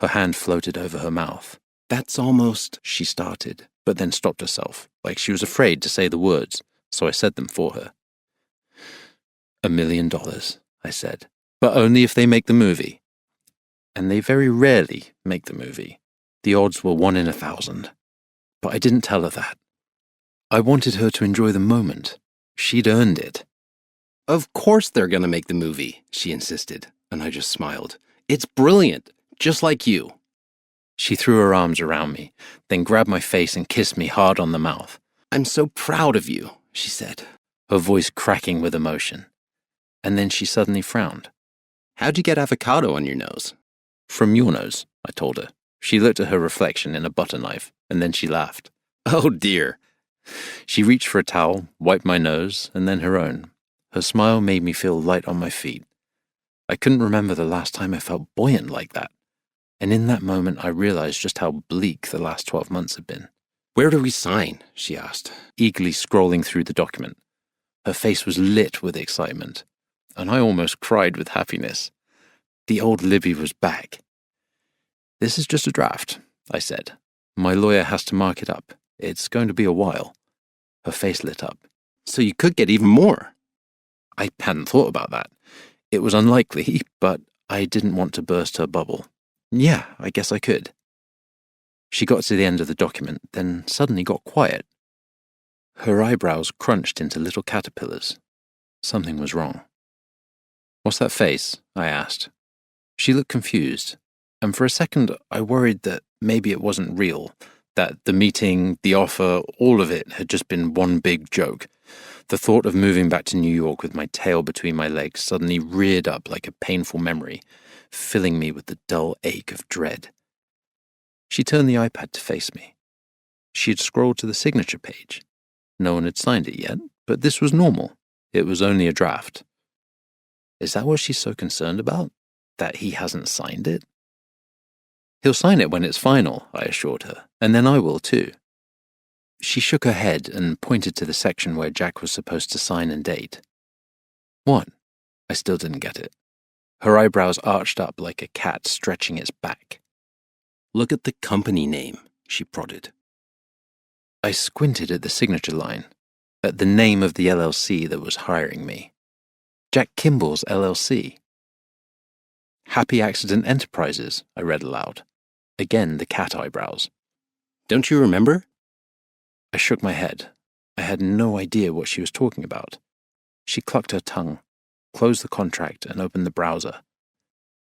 Speaker 4: Her hand floated over her mouth.
Speaker 5: "That's almost,"
Speaker 4: she started, but then stopped herself, like she was afraid to say the words, so I said them for her. $1 million, I said, "but only if they make the movie." And they very rarely make the movie. The odds were 1 in 1,000. But I didn't tell her that. I wanted her to enjoy the moment. She'd earned it.
Speaker 5: "Of course they're going to make the movie," she insisted, and I just smiled. "It's brilliant, just like you."
Speaker 4: She threw her arms around me, then grabbed my face and kissed me hard on the mouth.
Speaker 5: "I'm so proud of you," she said,
Speaker 4: her voice cracking with emotion. And then she suddenly frowned.
Speaker 5: "How'd you get avocado on your nose?"
Speaker 4: "From your nose," I told her. She looked at her reflection in a butter knife, and then she laughed.
Speaker 5: "Oh dear."
Speaker 4: She reached for a towel, wiped my nose, and then her own. Her smile made me feel light on my feet. I couldn't remember the last time I felt buoyant like that. And in that moment, I realized just how bleak the last 12 months had been.
Speaker 5: "Where do we sign?" she asked,
Speaker 4: Eagerly scrolling through the document. Her face was lit with excitement, and I almost cried with happiness. The old Libby was back. "This is just a draft," I said. "My lawyer has to mark it up. It's going to be a while." Her face lit up.
Speaker 5: "So you could get even more."
Speaker 4: I hadn't thought about that. It was unlikely, but I didn't want to burst her bubble. "Yeah, I guess I could." She got to the end of the document, then suddenly got quiet. Her eyebrows crunched into little caterpillars. Something was wrong. "What's that face?" I asked. She looked confused, and for a second I worried that maybe it wasn't real, that the meeting, the offer, all of it had just been one big joke. The thought of moving back to New York with my tail between my legs suddenly reared up like a painful memory, filling me with the dull ache of dread. She turned the iPad to face me. She had scrolled to the signature page. No one had signed it yet, but this was normal. It was only a draft. Is that what she's so concerned about? That he hasn't signed it? "He'll sign it when it's final," I assured her, "and then I will too." She shook her head and pointed to the section where Jack was supposed to sign and date. "What?" I still didn't get it. Her eyebrows arched up like a cat stretching its back.
Speaker 5: "Look at the company name," she prodded.
Speaker 4: I squinted at the signature line, at the name of the LLC that was hiring me. Jack Kimball's LLC. Happy Accident Enterprises, I read aloud. Again the cat eyebrows.
Speaker 5: "Don't you remember?"
Speaker 4: I shook my head. I had no idea what she was talking about. She clucked her tongue, closed the contract, and opened the browser.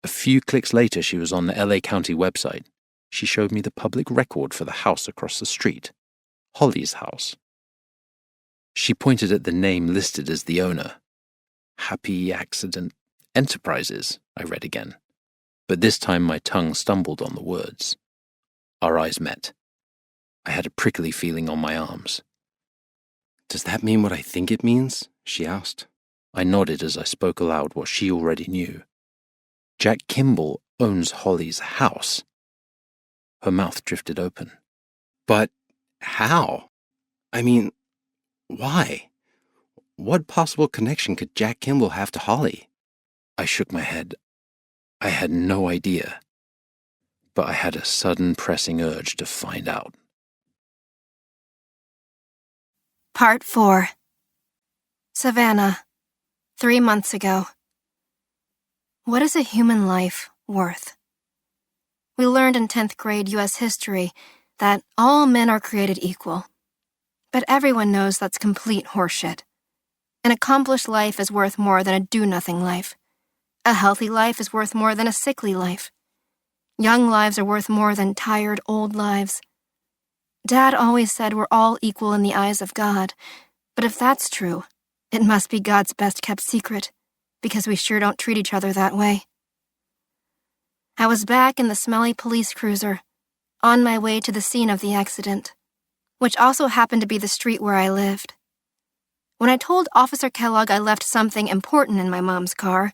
Speaker 4: A few clicks later, she was on the LA County website. She showed me the public record for the house across the street, Holly's house. She pointed at the name listed as the owner. Happy Accident Enterprises, I read again. But this time my tongue stumbled on the words. Our eyes met. I had a prickly feeling on my arms.
Speaker 5: Does that mean what I think it means? She asked.
Speaker 4: I nodded as I spoke aloud what she already knew. Jack Kimball owns Holly's house. Her mouth drifted open.
Speaker 5: But how? I mean, why? What possible connection could Jack Kimball have to Holly?
Speaker 4: I shook my head. I had no idea. But I had a sudden pressing urge to find out.
Speaker 6: Part 4. Savannah, 3 months ago. What is a human life worth? We learned in 10th grade U.S. history that all men are created equal. But everyone knows that's complete horseshit. An accomplished life is worth more than a do-nothing life. A healthy life is worth more than a sickly life. Young lives are worth more than tired, old lives. Dad always said we're all equal in the eyes of God, but if that's true, it must be God's best-kept secret, because we sure don't treat each other that way. I was back in the smelly police cruiser, on my way to the scene of the accident, which also happened to be the street where I lived. When I told Officer Kellogg I left something important in my mom's car,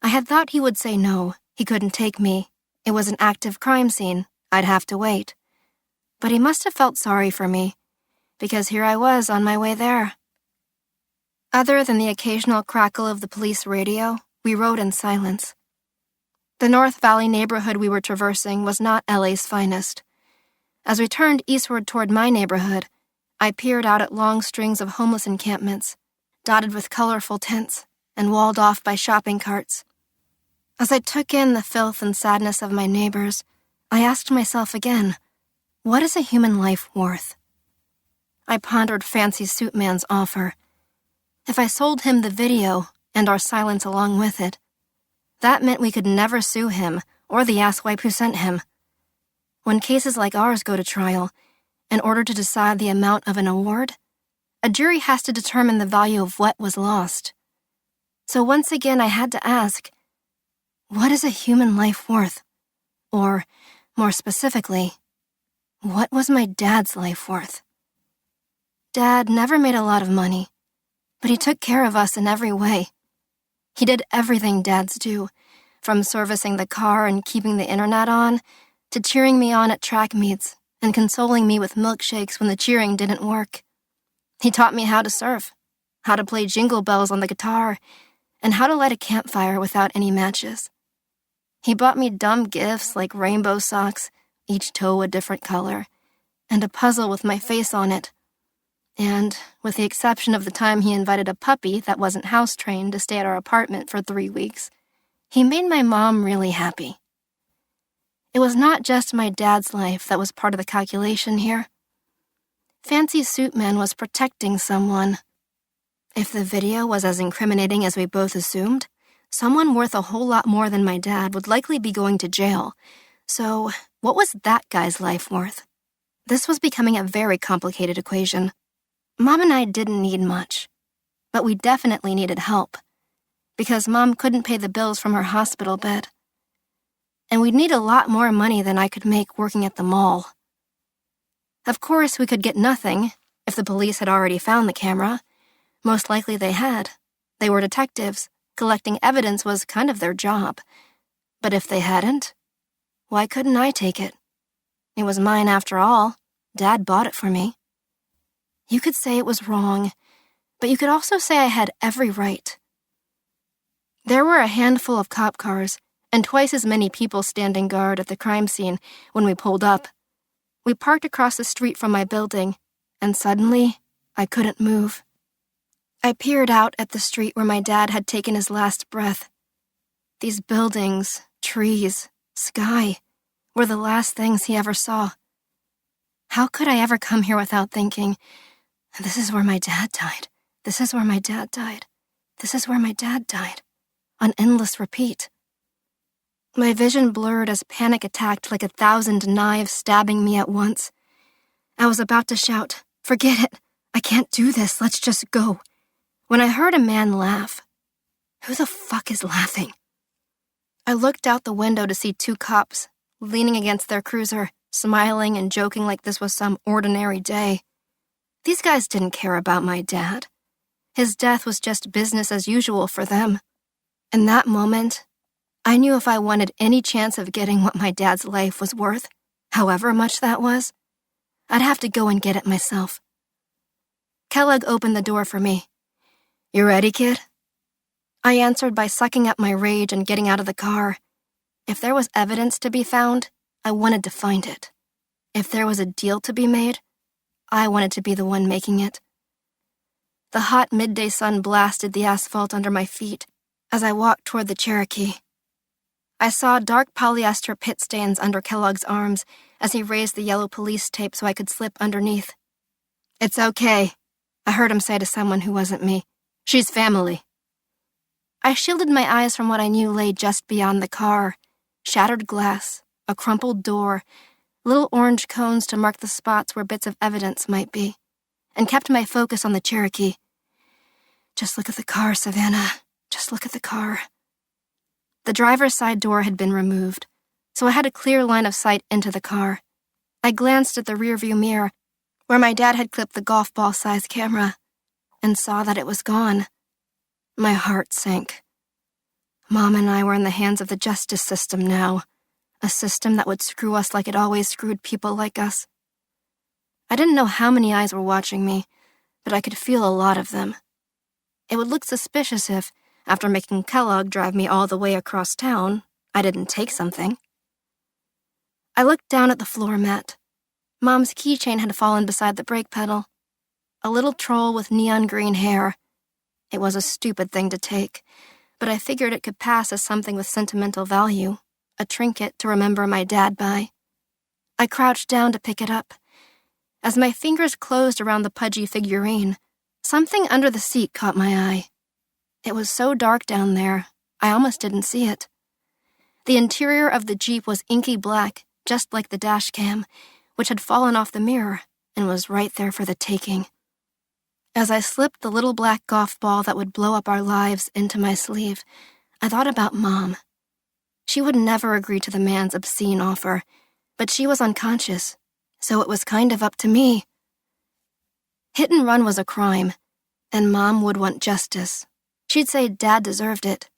Speaker 6: I had thought he would say no, he couldn't take me. It was an active crime scene. I'd have to wait. But he must have felt sorry for me, because here I was on my way there. Other than the occasional crackle of the police radio, we rode in silence. The North Valley neighborhood we were traversing was not LA's finest. As we turned eastward toward my neighborhood, I peered out at long strings of homeless encampments, dotted with colorful tents and walled off by shopping carts. As I took in the filth and sadness of my neighbors, I asked myself again, what is a human life worth? I pondered Fancy Suit Man's offer. If I sold him the video and our silence along with it, that meant we could never sue him or the asswipe who sent him. When cases like ours go to trial, in order to decide the amount of an award, a jury has to determine the value of what was lost. So once again I had to ask, what is a human life worth? Or, more specifically, what was my dad's life worth? Dad never made a lot of money, but he took care of us in every way. He did everything dads do, from servicing the car and keeping the internet on, to cheering me on at track meets and consoling me with milkshakes when the cheering didn't work. He taught me how to surf, how to play Jingle Bells on the guitar, and how to light a campfire without any matches. He bought me dumb gifts like rainbow socks, each toe a different color, and a puzzle with my face on it. And, with the exception of the time he invited a puppy that wasn't house-trained to stay at our apartment for 3 weeks, he made my mom really happy. It was not just my dad's life that was part of the calculation here. Fancy Suit Man was protecting someone. If the video was as incriminating as we both assumed, someone worth a whole lot more than my dad would likely be going to jail. So, what was that guy's life worth? This was becoming a very complicated equation. Mom and I didn't need much, but we definitely needed help, because Mom couldn't pay the bills from her hospital bed. And we'd need a lot more money than I could make working at the mall. Of course, we could get nothing if the police had already found the camera. Most likely they had. They were detectives. Collecting evidence was kind of their job. But if they hadn't, why couldn't I take it? It was mine after all. Dad bought it for me. You could say it was wrong, but you could also say I had every right. There were a handful of cop cars and twice as many people standing guard at the crime scene when we pulled up. We parked across the street from my building, and suddenly, I couldn't move. I peered out at the street where my dad had taken his last breath. These buildings, trees, sky, were the last things he ever saw. How could I ever come here without thinking, this is where my dad died. This is where my dad died. This is where my dad died. On endless repeat. My vision blurred as panic attacked like 1,000 knives stabbing me at once. I was about to shout, forget it. I can't do this. Let's just go. When I heard a man laugh. Who the fuck is laughing? I looked out the window to see 2 cops, leaning against their cruiser, smiling and joking like this was some ordinary day. These guys didn't care about my dad. His death was just business as usual for them. In that moment, I knew if I wanted any chance of getting what my dad's life was worth, however much that was, I'd have to go and get it myself. Kellogg opened the door for me. You ready, kid? I answered by sucking up my rage and getting out of the car. If there was evidence to be found, I wanted to find it. If there was a deal to be made, I wanted to be the one making it. The hot midday sun blasted the asphalt under my feet as I walked toward the Cherokee. I saw dark polyester pit stains under Kellogg's arms as he raised the yellow police tape so I could slip underneath. It's okay, I heard him say to someone who wasn't me. She's family. I shielded my eyes from what I knew lay just beyond the car. Shattered glass, a crumpled door, little orange cones to mark the spots where bits of evidence might be, and kept my focus on the Cherokee. Just look at the car, Savannah. Just look at the car. The driver's side door had been removed, so I had a clear line of sight into the car. I glanced at the rearview mirror, where my dad had clipped the golf ball-sized camera, and saw that it was gone. My heart sank. Mom and I were in the hands of the justice system now, a system that would screw us like it always screwed people like us. I didn't know how many eyes were watching me, but I could feel a lot of them. It would look suspicious if, after making Kellogg drive me all the way across town, I didn't take something. I looked down at the floor mat. Mom's keychain had fallen beside the brake pedal. A little troll with neon green hair. It was a stupid thing to take, but I figured it could pass as something with sentimental value, a trinket to remember my dad by. I crouched down to pick it up. As my fingers closed around the pudgy figurine, something under the seat caught my eye. It was so dark down there, I almost didn't see it. The interior of the Jeep was inky black, just like the dash cam, which had fallen off the mirror and was right there for the taking. As I slipped the little black golf ball that would blow up our lives into my sleeve, I thought about Mom. She would never agree to the man's obscene offer, but she was unconscious, so it was kind of up to me. Hit and run was a crime, and Mom would want justice. She'd say Dad deserved it,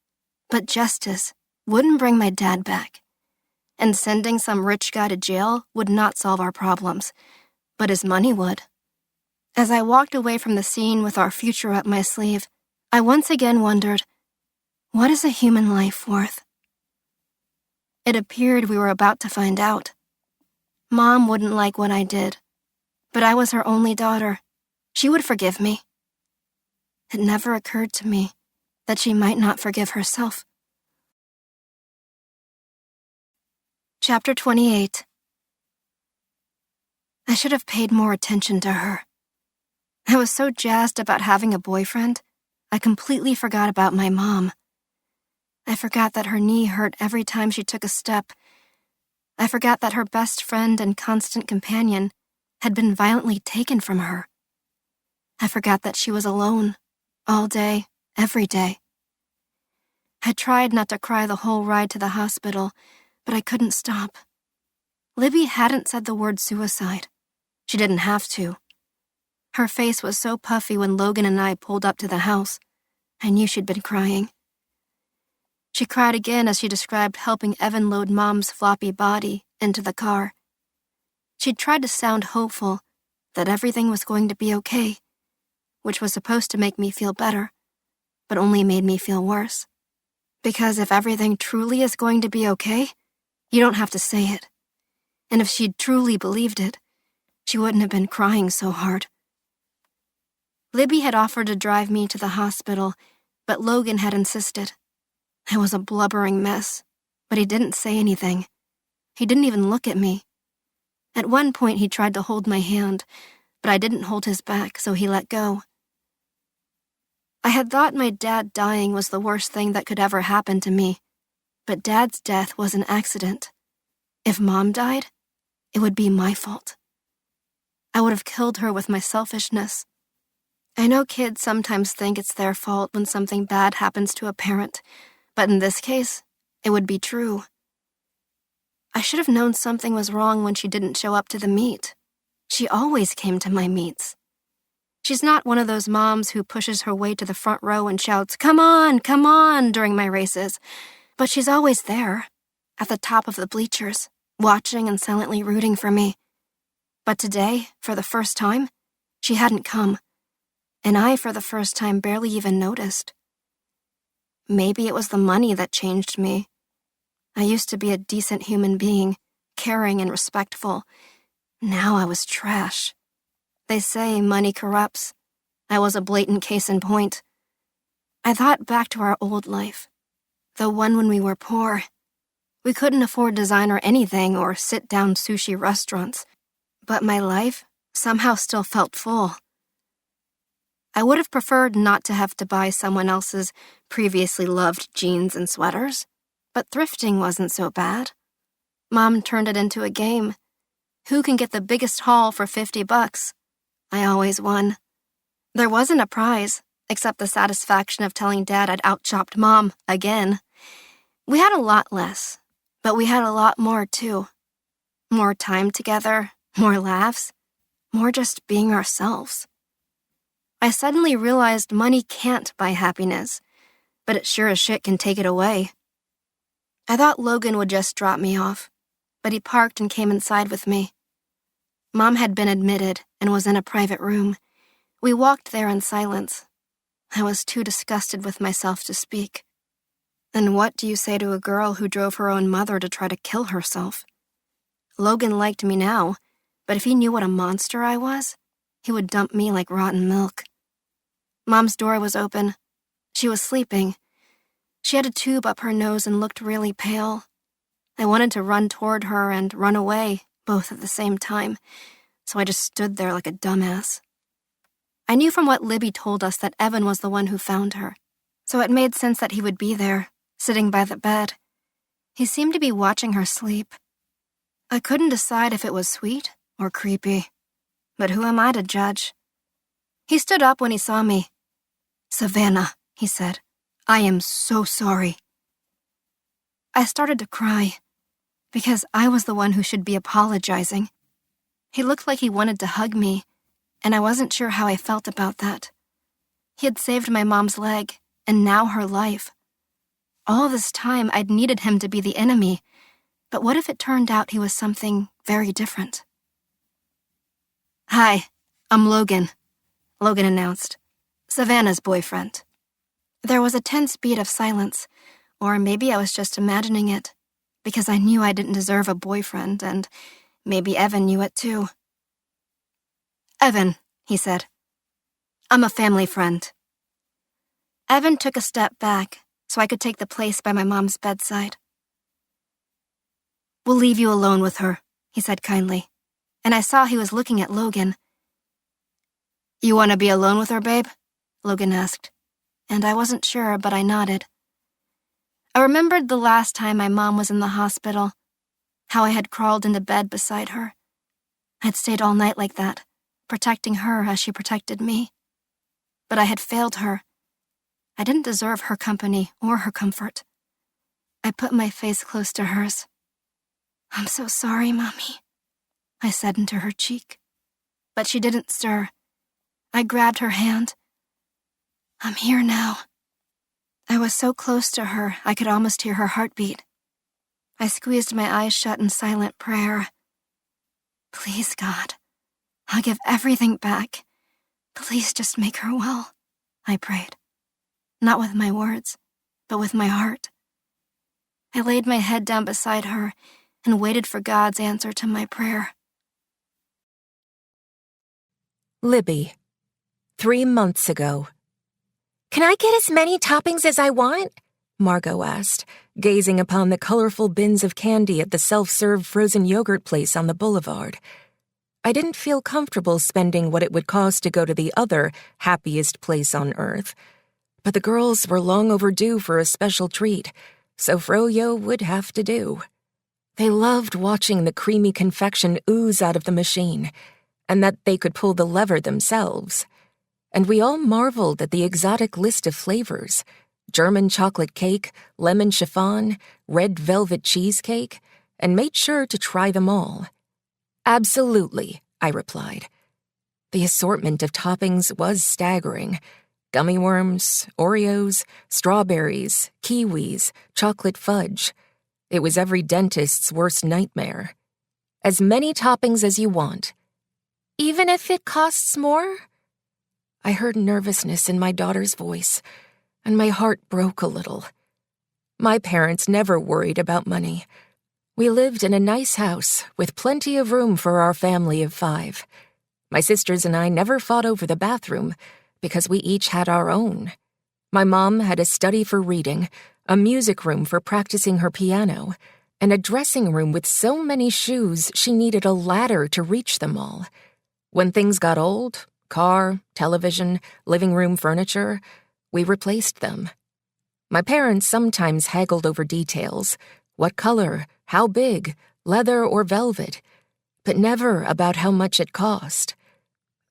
Speaker 6: but justice wouldn't bring my dad back. And sending some rich guy to jail would not solve our problems, but his money would. As I walked away from the scene with our future up my sleeve, I once again wondered, what is a human life worth? It appeared we were about to find out. Mom wouldn't like what I did, but I was her only daughter. She would forgive me. It never occurred to me that she might not forgive herself. Chapter 28. I should have paid more attention to her. I was so jazzed about having a boyfriend, I completely forgot about my mom. I forgot that her knee hurt every time she took a step. I forgot that her best friend and constant companion had been violently taken from her. I forgot that she was alone, all day, every day. I tried not to cry the whole ride to the hospital, but I couldn't stop. Libby hadn't said the word suicide. She didn't have to. Her face was so puffy when Logan and I pulled up to the house. I knew she'd been crying. She cried again as she described helping Evan load Mom's floppy body into the car. She'd tried to sound hopeful that everything was going to be okay, which was supposed to make me feel better, but only made me feel worse. Because if everything truly is going to be okay, you don't have to say it. And if she'd truly believed it, she wouldn't have been crying so hard. Libby had offered to drive me to the hospital, but Logan had insisted. I was a blubbering mess, but he didn't say anything. He didn't even look at me. At one point, he tried to hold my hand, but I didn't hold his back, so he let go. I had thought my dad dying was the worst thing that could ever happen to me, but Dad's death was an accident. If Mom died, it would be my fault. I would have killed her with my selfishness. I know kids sometimes think it's their fault when something bad happens to a parent, but in this case, it would be true. I should have known something was wrong when she didn't show up to the meet. She always came to my meets. She's not one of those moms who pushes her way to the front row and shouts, come on, during my races. But she's always there, at the top of the bleachers, watching and silently rooting for me. But today, for the first time, she hadn't come. And I, for the first time, barely even noticed. Maybe it was the money that changed me. I used to be a decent human being, caring and respectful. Now I was trash. They say money corrupts. I was a blatant case in point. I thought back to our old life, the one when we were poor. We couldn't afford designer anything or sit-down sushi restaurants, but my life somehow still felt full. I would have preferred not to have to buy someone else's previously loved jeans and sweaters, but thrifting wasn't so bad. Mom turned it into a game. Who can get the biggest haul for $50? I always won. There wasn't a prize, except the satisfaction of telling Dad I'd outshopped Mom again. We had a lot less, but we had a lot more too. More time together, more laughs, more just being ourselves. I suddenly realized money can't buy happiness, but it sure as shit can take it away. I thought Logan would just drop me off, but he parked and came inside with me. Mom had been admitted and was in a private room. We walked there in silence. I was too disgusted with myself to speak. And what do you say to a girl who drove her own mother to try to kill herself? Logan liked me now, but if he knew what a monster I was, he would dump me like rotten milk. Mom's door was open. She was sleeping. She had a tube up her nose and looked really pale. I wanted to run toward her and run away, both at the same time, so I just stood there like a dumbass. I knew from what Libby told us that Evan was the one who found her, so it made sense that he would be there, sitting by the bed. He seemed to be watching her sleep. I couldn't decide if it was sweet or creepy, but who am I to judge? He stood up when he saw me. "Savannah," he said, "I am so sorry." I started to cry, because I was the one who should be apologizing. He looked like he wanted to hug me, and I wasn't sure how I felt about that. He had saved my mom's leg, and now her life. All this time, I'd needed him to be the enemy, but what if it turned out he was something very different? "Hi, I'm Logan," Logan announced. "Savannah's boyfriend." There was a tense beat of silence, or maybe I was just imagining it, because I knew I didn't deserve a boyfriend, and maybe Evan knew it too. "Evan," he said. "I'm a family friend." Evan took a step back so I could take the place by my mom's bedside. "We'll leave you alone with her," he said kindly, and I saw he was looking at Logan. "You want to be alone with her, babe?" Logan asked, and I wasn't sure, but I nodded. I remembered the last time my mom was in the hospital, how I had crawled into bed beside her. I'd stayed all night like that, protecting her as she protected me. But I had failed her. I didn't deserve her company or her comfort. I put my face close to hers. "I'm so sorry, Mommy," I said into her cheek. But she didn't stir. I grabbed her hand. "I'm here now." I was so close to her, I could almost hear her heartbeat. I squeezed my eyes shut in silent prayer. "Please, God, I'll give everything back. Please just make her well," I prayed. Not with my words, but with my heart. I laid my head down beside her and waited for God's answer to my prayer.
Speaker 7: Libby, 3 months ago. "Can I get as many toppings as I want?" Margot asked, gazing upon the colorful bins of candy at the self-serve frozen yogurt place on the boulevard. I didn't feel comfortable spending what it would cost to go to the other happiest place on earth. But the girls were long overdue for a special treat, so Froyo would have to do. They loved watching the creamy confection ooze out of the machine, and that they could pull the lever themselves. And we all marveled at the exotic list of flavors: German chocolate cake, lemon chiffon, red velvet cheesecake, and made sure to try them all. "Absolutely," I replied. The assortment of toppings was staggering. Gummy worms, Oreos, strawberries, kiwis, chocolate fudge. It was every dentist's worst nightmare. As many toppings as you want. Even if it costs more? I heard nervousness in my daughter's voice, and my heart broke a little. My parents never worried about money. We lived in a nice house with plenty of room for our family of 5. My sisters and I never fought over the bathroom because we each had our own. My mom had a study for reading, a music room for practicing her piano, and a dressing room with so many shoes she needed a ladder to reach them all. When things got old, car, television, living room furniture, we replaced them. My parents sometimes haggled over details: what color, how big, leather or velvet, but never about how much it cost.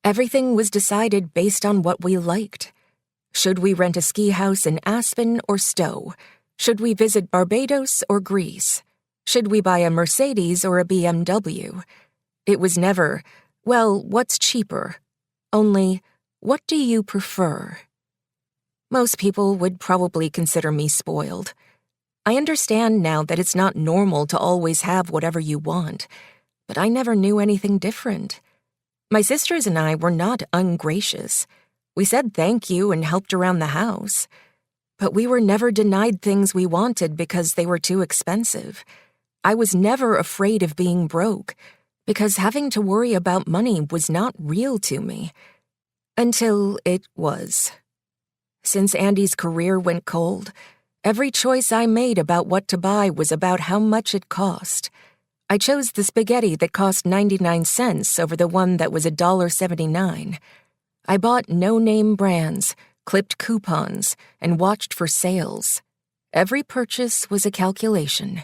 Speaker 7: Everything was decided based on what we liked. Should we rent a ski house in Aspen or Stowe? Should we visit Barbados or Greece? Should we buy a Mercedes or a BMW? It was never, well, what's cheaper? Only, what do you prefer? Most people would probably consider me spoiled. I understand now that it's not normal to always have whatever you want, but I never knew anything different. My sisters and I were not ungracious. We said thank you and helped around the house. But we were never denied things we wanted because they were too expensive. I was never afraid of being broke, because having to worry about money was not real to me. Until it was. Since Andy's career went cold, every choice I made about what to buy was about how much it cost. I chose the spaghetti that cost 99 cents over the one that was $1.79. I bought no-name brands, clipped coupons, and watched for sales. Every purchase was a calculation.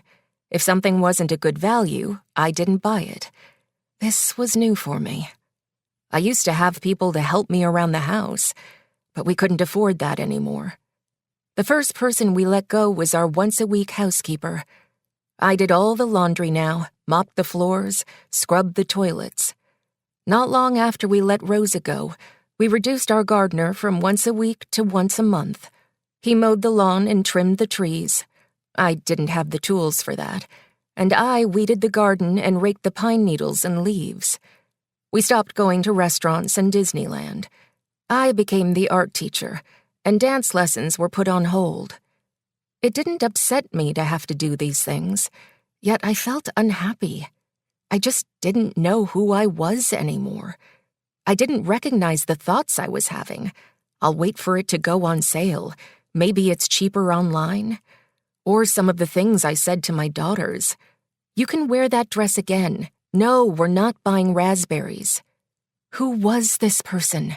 Speaker 7: If something wasn't a good value, I didn't buy it. This was new for me. I used to have people to help me around the house, but we couldn't afford that anymore. The first person we let go was our once-a-week housekeeper. I did all the laundry now, mopped the floors, scrubbed the toilets. Not long after we let Rosa go, we reduced our gardener from once a week to once a month. He mowed the lawn and trimmed the trees. I didn't have the tools for that, and I weeded the garden and raked the pine needles and leaves. We stopped going to restaurants and Disneyland. I became the art teacher, and dance lessons were put on hold. It didn't upset me to have to do these things, yet I felt unhappy. I just didn't know who I was anymore. I didn't recognize the thoughts I was having. I'll wait for it to go on sale. Maybe it's cheaper online. Or some of the things I said to my daughters. You can wear that dress again. No, we're not buying raspberries. Who was this person?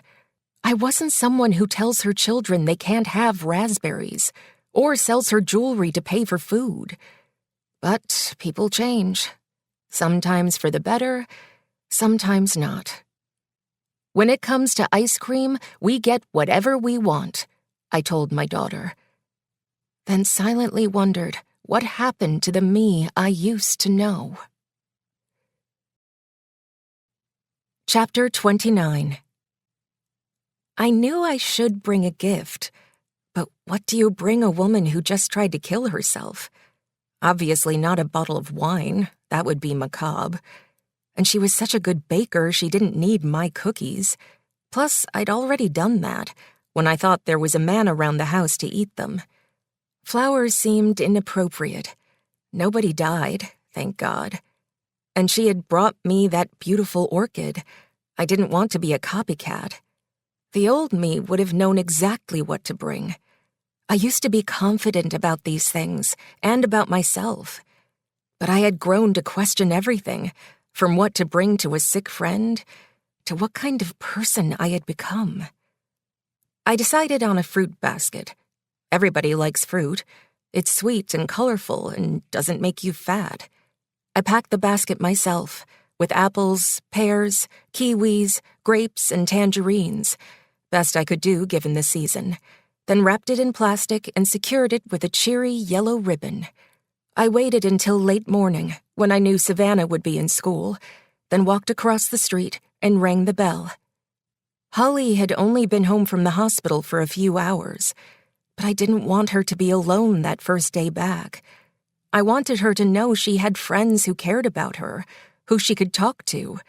Speaker 7: I wasn't someone who tells her children they can't have raspberries, or sells her jewelry to pay for food. But people change. Sometimes for the better, sometimes not. When it comes to ice cream, we get whatever we want, I told my daughter. Then silently wondered what happened to the me I used to know. Chapter 29. I knew I should bring a gift, but what do you bring a woman who just tried to kill herself? Obviously not a bottle of wine, that would be macabre. And she was such a good baker she didn't need my cookies. Plus, I'd already done that, when I thought there was a man around the house to eat them. Flowers seemed inappropriate. Nobody died, thank God. And she had brought me that beautiful orchid. I didn't want to be a copycat. The old me would have known exactly what to bring. I used to be confident about these things and about myself. But I had grown to question everything, from what to bring to a sick friend to what kind of person I had become. I decided on a fruit basket. Everybody likes fruit. It's sweet and colorful and doesn't make you fat. I packed the basket myself, with apples, pears, kiwis, grapes, and tangerines, best I could do given the season, then wrapped it in plastic and secured it with a cheery yellow ribbon. I waited until late morning, when I knew Savannah would be in school, then walked across the street and rang the bell. Holly had only been home from the hospital for a few hours, but I didn't want her to be alone that first day back. I wanted her to know she had friends who cared about her, who she could talk to.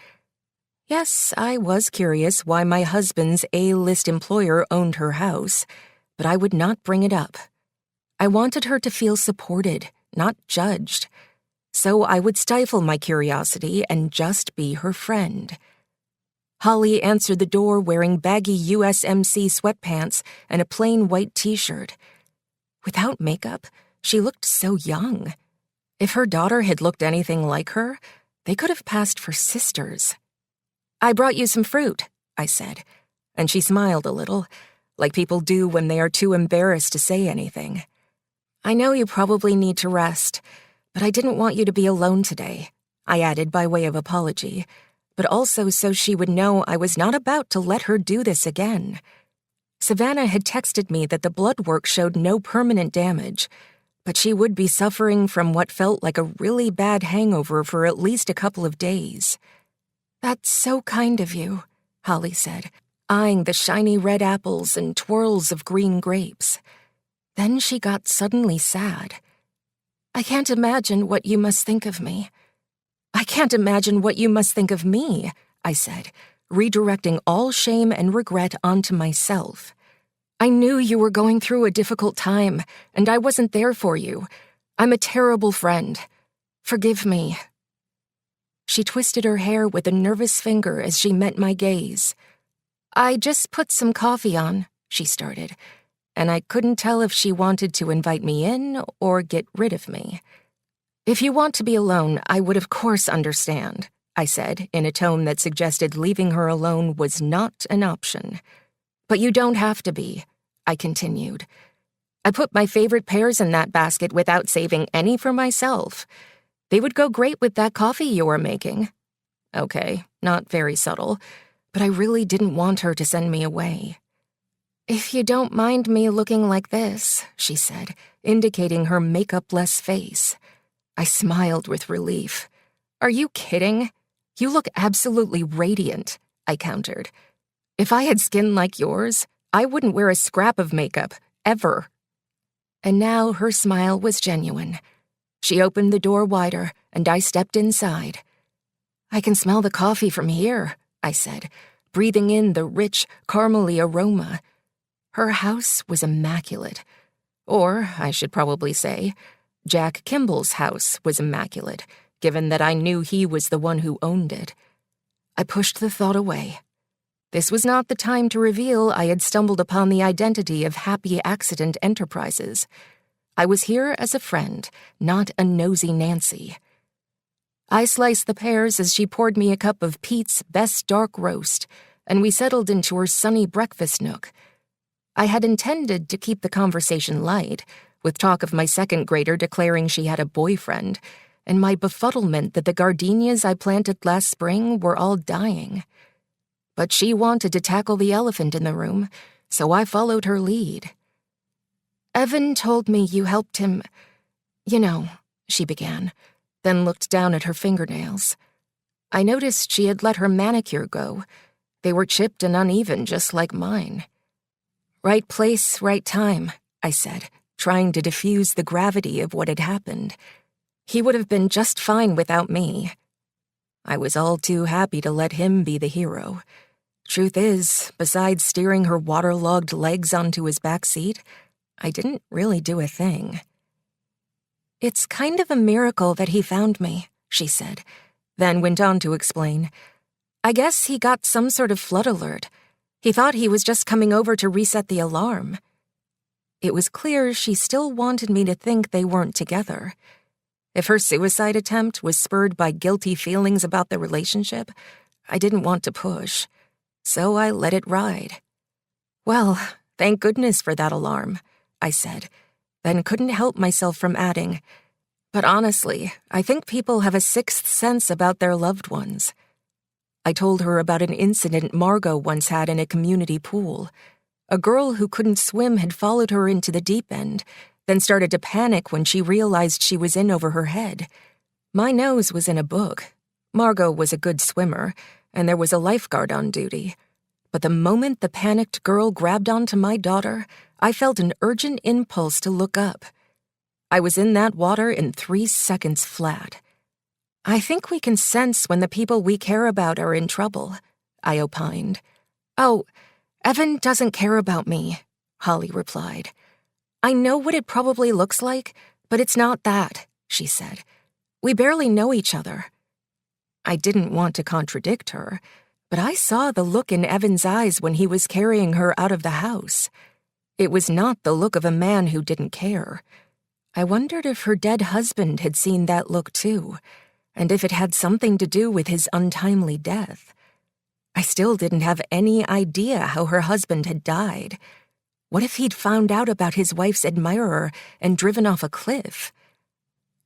Speaker 7: Yes, I was curious why my husband's A-list employer owned her house, but I would not bring it up. I wanted her to feel supported, not judged. So I would stifle my curiosity and just be her friend. Holly answered the door wearing baggy USMC sweatpants and a plain white t-shirt. Without makeup, she looked so young. If her daughter had looked anything like her, they could have passed for sisters. "I brought you some fruit," I said, and she smiled a little, like people do when they are too embarrassed to say anything. "I know you probably need to rest, but I didn't want you to be alone today," I added by way of apology, but also so she would know I was not about to let her do this again. Savannah had texted me that the blood work showed no permanent damage, but she would be suffering from what felt like a really bad hangover for at least a couple of days. "That's so kind of you," Holly said, eyeing the shiny red apples and twirls of green grapes. Then she got suddenly sad. "I can't imagine what you must think of me." "I can't imagine what you must think of me," I said, redirecting all shame and regret onto myself. "I knew you were going through a difficult time, and I wasn't there for you. I'm a terrible friend. Forgive me." She twisted her hair with a nervous finger as she met my gaze. "I just put some coffee on," she started, and I couldn't tell if she wanted to invite me in or get rid of me. "If you want to be alone, I would of course understand," I said in a tone that suggested leaving her alone was not an option. "But you don't have to be," I continued. "I put my favorite pears in that basket without saving any for myself. They would go great with that coffee you were making." Okay, not very subtle, but I really didn't want her to send me away. "If you don't mind me looking like this," she said, indicating her makeup-less face. I smiled with relief. "Are you kidding? You look absolutely radiant," I countered. "If I had skin like yours, I wouldn't wear a scrap of makeup, ever." And now her smile was genuine. She opened the door wider, and I stepped inside. "I can smell the coffee from here," I said, breathing in the rich, caramely aroma. Her house was immaculate. Or, I should probably say, Jack Kimball's house was immaculate, given that I knew he was the one who owned it. I pushed the thought away. This was not the time to reveal I had stumbled upon the identity of Happy Accident Enterprises. I was here as a friend, not a nosy Nancy. I sliced the pears as she poured me a cup of Pete's best dark roast, and we settled into her sunny breakfast nook. I had intended to keep the conversation light, with talk of my second grader declaring she had a boyfriend, and my befuddlement that the gardenias I planted last spring were all dying. But she wanted to tackle the elephant in the room, so I followed her lead. "Evan told me you helped him, she began, then looked down at her fingernails. I noticed she had let her manicure go. They were chipped and uneven, just like mine. "Right place, right time," I said, trying to diffuse the gravity of what had happened. He would have been just fine without me. I was all too happy to let him be the hero. Truth is, besides steering her waterlogged legs onto his back seat, I didn't really do a thing. "It's kind of a miracle that he found me," she said, then went on to explain. "I guess he got some sort of flood alert. He thought he was just coming over to reset the alarm." It was clear she still wanted me to think they weren't together. If her suicide attempt was spurred by guilty feelings about the relationship, I didn't want to push, so I let it ride. "Well, thank goodness for that alarm," I said, then couldn't help myself from adding, "But honestly, I think people have a sixth sense about their loved ones." I told her about an incident Margot once had in a community pool. A girl who couldn't swim had followed her into the deep end, then started to panic when she realized she was in over her head. My nose was in a book. Margot was a good swimmer, and there was a lifeguard on duty. But the moment the panicked girl grabbed onto my daughter, I felt an urgent impulse to look up. I was in that water in 3 seconds flat. "I think we can sense when the people we care about are in trouble," I opined. "Oh, Evan doesn't care about me," Holly replied. "I know what it probably looks like, but it's not that," she said. "We barely know each other." I didn't want to contradict her, but I saw the look in Evan's eyes when he was carrying her out of the house. It was not the look of a man who didn't care. I wondered if her dead husband had seen that look too, and if it had something to do with his untimely death. I still didn't have any idea how her husband had died. What if he'd found out about his wife's admirer and driven off a cliff?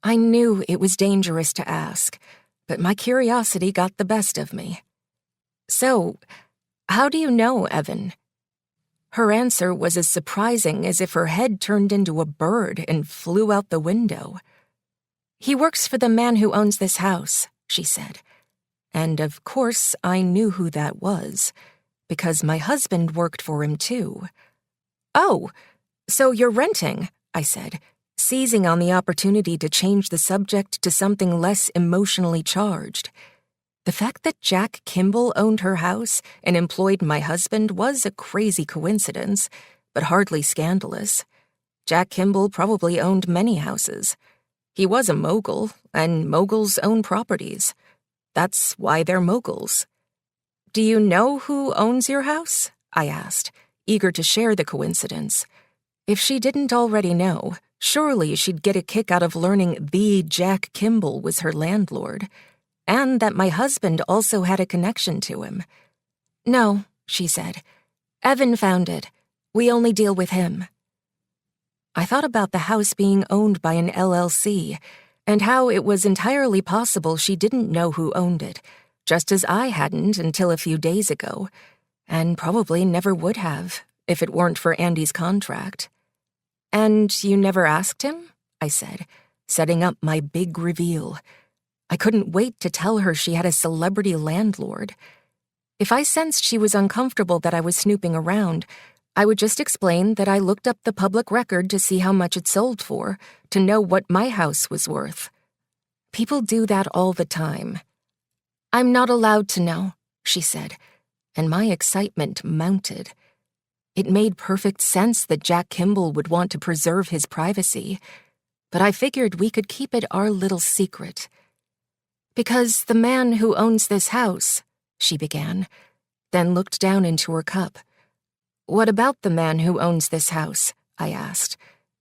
Speaker 7: I knew it was dangerous to ask, but my curiosity got the best of me. "So, how do you know Evan?" Her answer was as surprising as if her head turned into a bird and flew out the window. "He works for the man who owns this house," she said. And of course I knew who that was, because my husband worked for him too. "Oh, so you're renting," I said, seizing on the opportunity to change the subject to something less emotionally charged. The fact that Jack Kimball owned her house and employed my husband was a crazy coincidence, but hardly scandalous. Jack Kimball probably owned many houses. He was a mogul, and moguls own properties. That's why they're moguls. "Do you know who owns your house?" I asked, eager to share the coincidence. If she didn't already know, surely she'd get a kick out of learning the Jack Kimball was her landlord, and that my husband also had a connection to him. "No," she said. "Evan found it. We only deal with him." I thought about the house being owned by an LLC, and how it was entirely possible she didn't know who owned it, just as I hadn't until a few days ago, and probably never would have if it weren't for Andy's contract. "And you never asked him?" I said, setting up my big reveal. I couldn't wait to tell her she had a celebrity landlord. If I sensed she was uncomfortable that I was snooping around, I would just explain that I looked up the public record to see how much it sold for, to know what my house was worth. People do that all the time. "I'm not allowed to know," she said, and my excitement mounted. It made perfect sense that Jack Kimball would want to preserve his privacy, but I figured we could keep it our little secret. "Because the man who owns this house," she began, then looked down into her cup. "What about the man who owns this house?" I asked,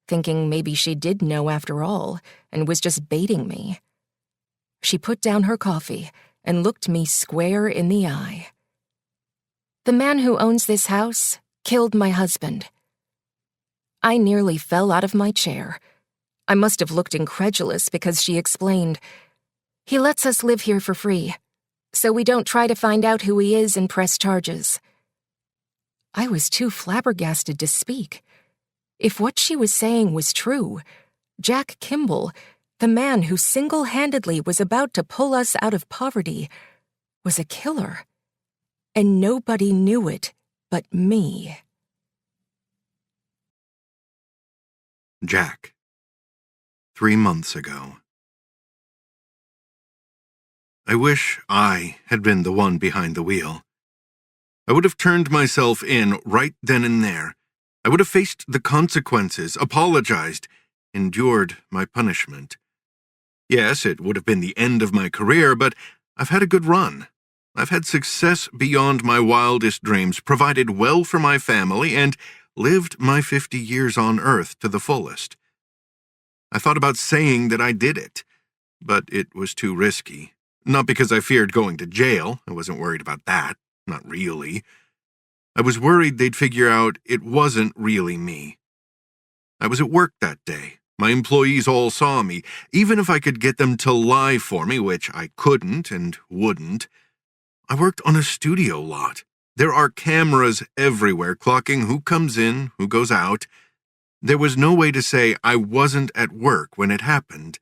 Speaker 7: thinking maybe she did know after all and was just baiting me. She put down her coffee and looked me square in the eye. "The man who owns this house killed my husband." I nearly fell out of my chair. I must have looked incredulous because she explained, "He lets us live here for free, so we don't try to find out who he is and press charges." I was too flabbergasted to speak. If what she was saying was true, Jack Kimball, the man who single-handedly was about to pull us out of poverty, was a killer. And nobody knew it but me.
Speaker 8: Jack. 3 months ago. I wish I had been the one behind the wheel. I would have turned myself in right then and there. I would have faced the consequences, apologized, endured my punishment. Yes, it would have been the end of my career, but I've had a good run. I've had success beyond my wildest dreams, provided well for my family, and lived my 50 years on Earth to the fullest. I thought about saying that I did it, but it was too risky. Not because I feared going to jail. I wasn't worried about that. Not really. I was worried they'd figure out it wasn't really me. I was at work that day. My employees all saw me. Even if I could get them to lie for me, which I couldn't and wouldn't, I worked on a studio lot. There are cameras everywhere, clocking who comes in, who goes out. There was no way to say I wasn't at work when it happened.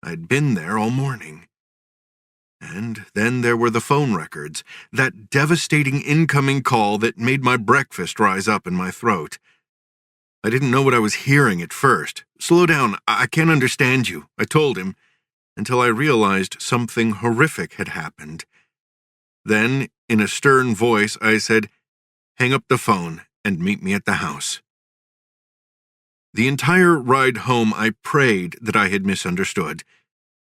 Speaker 8: I'd been there all morning. And then there were the phone records, that devastating incoming call that made my breakfast rise up in my throat. I didn't know what I was hearing at first. "Slow down, I can't understand you," I told him, until I realized something horrific had happened. Then, in a stern voice, I said, "Hang up the phone and meet me at the house." The entire ride home, I prayed that I had misunderstood.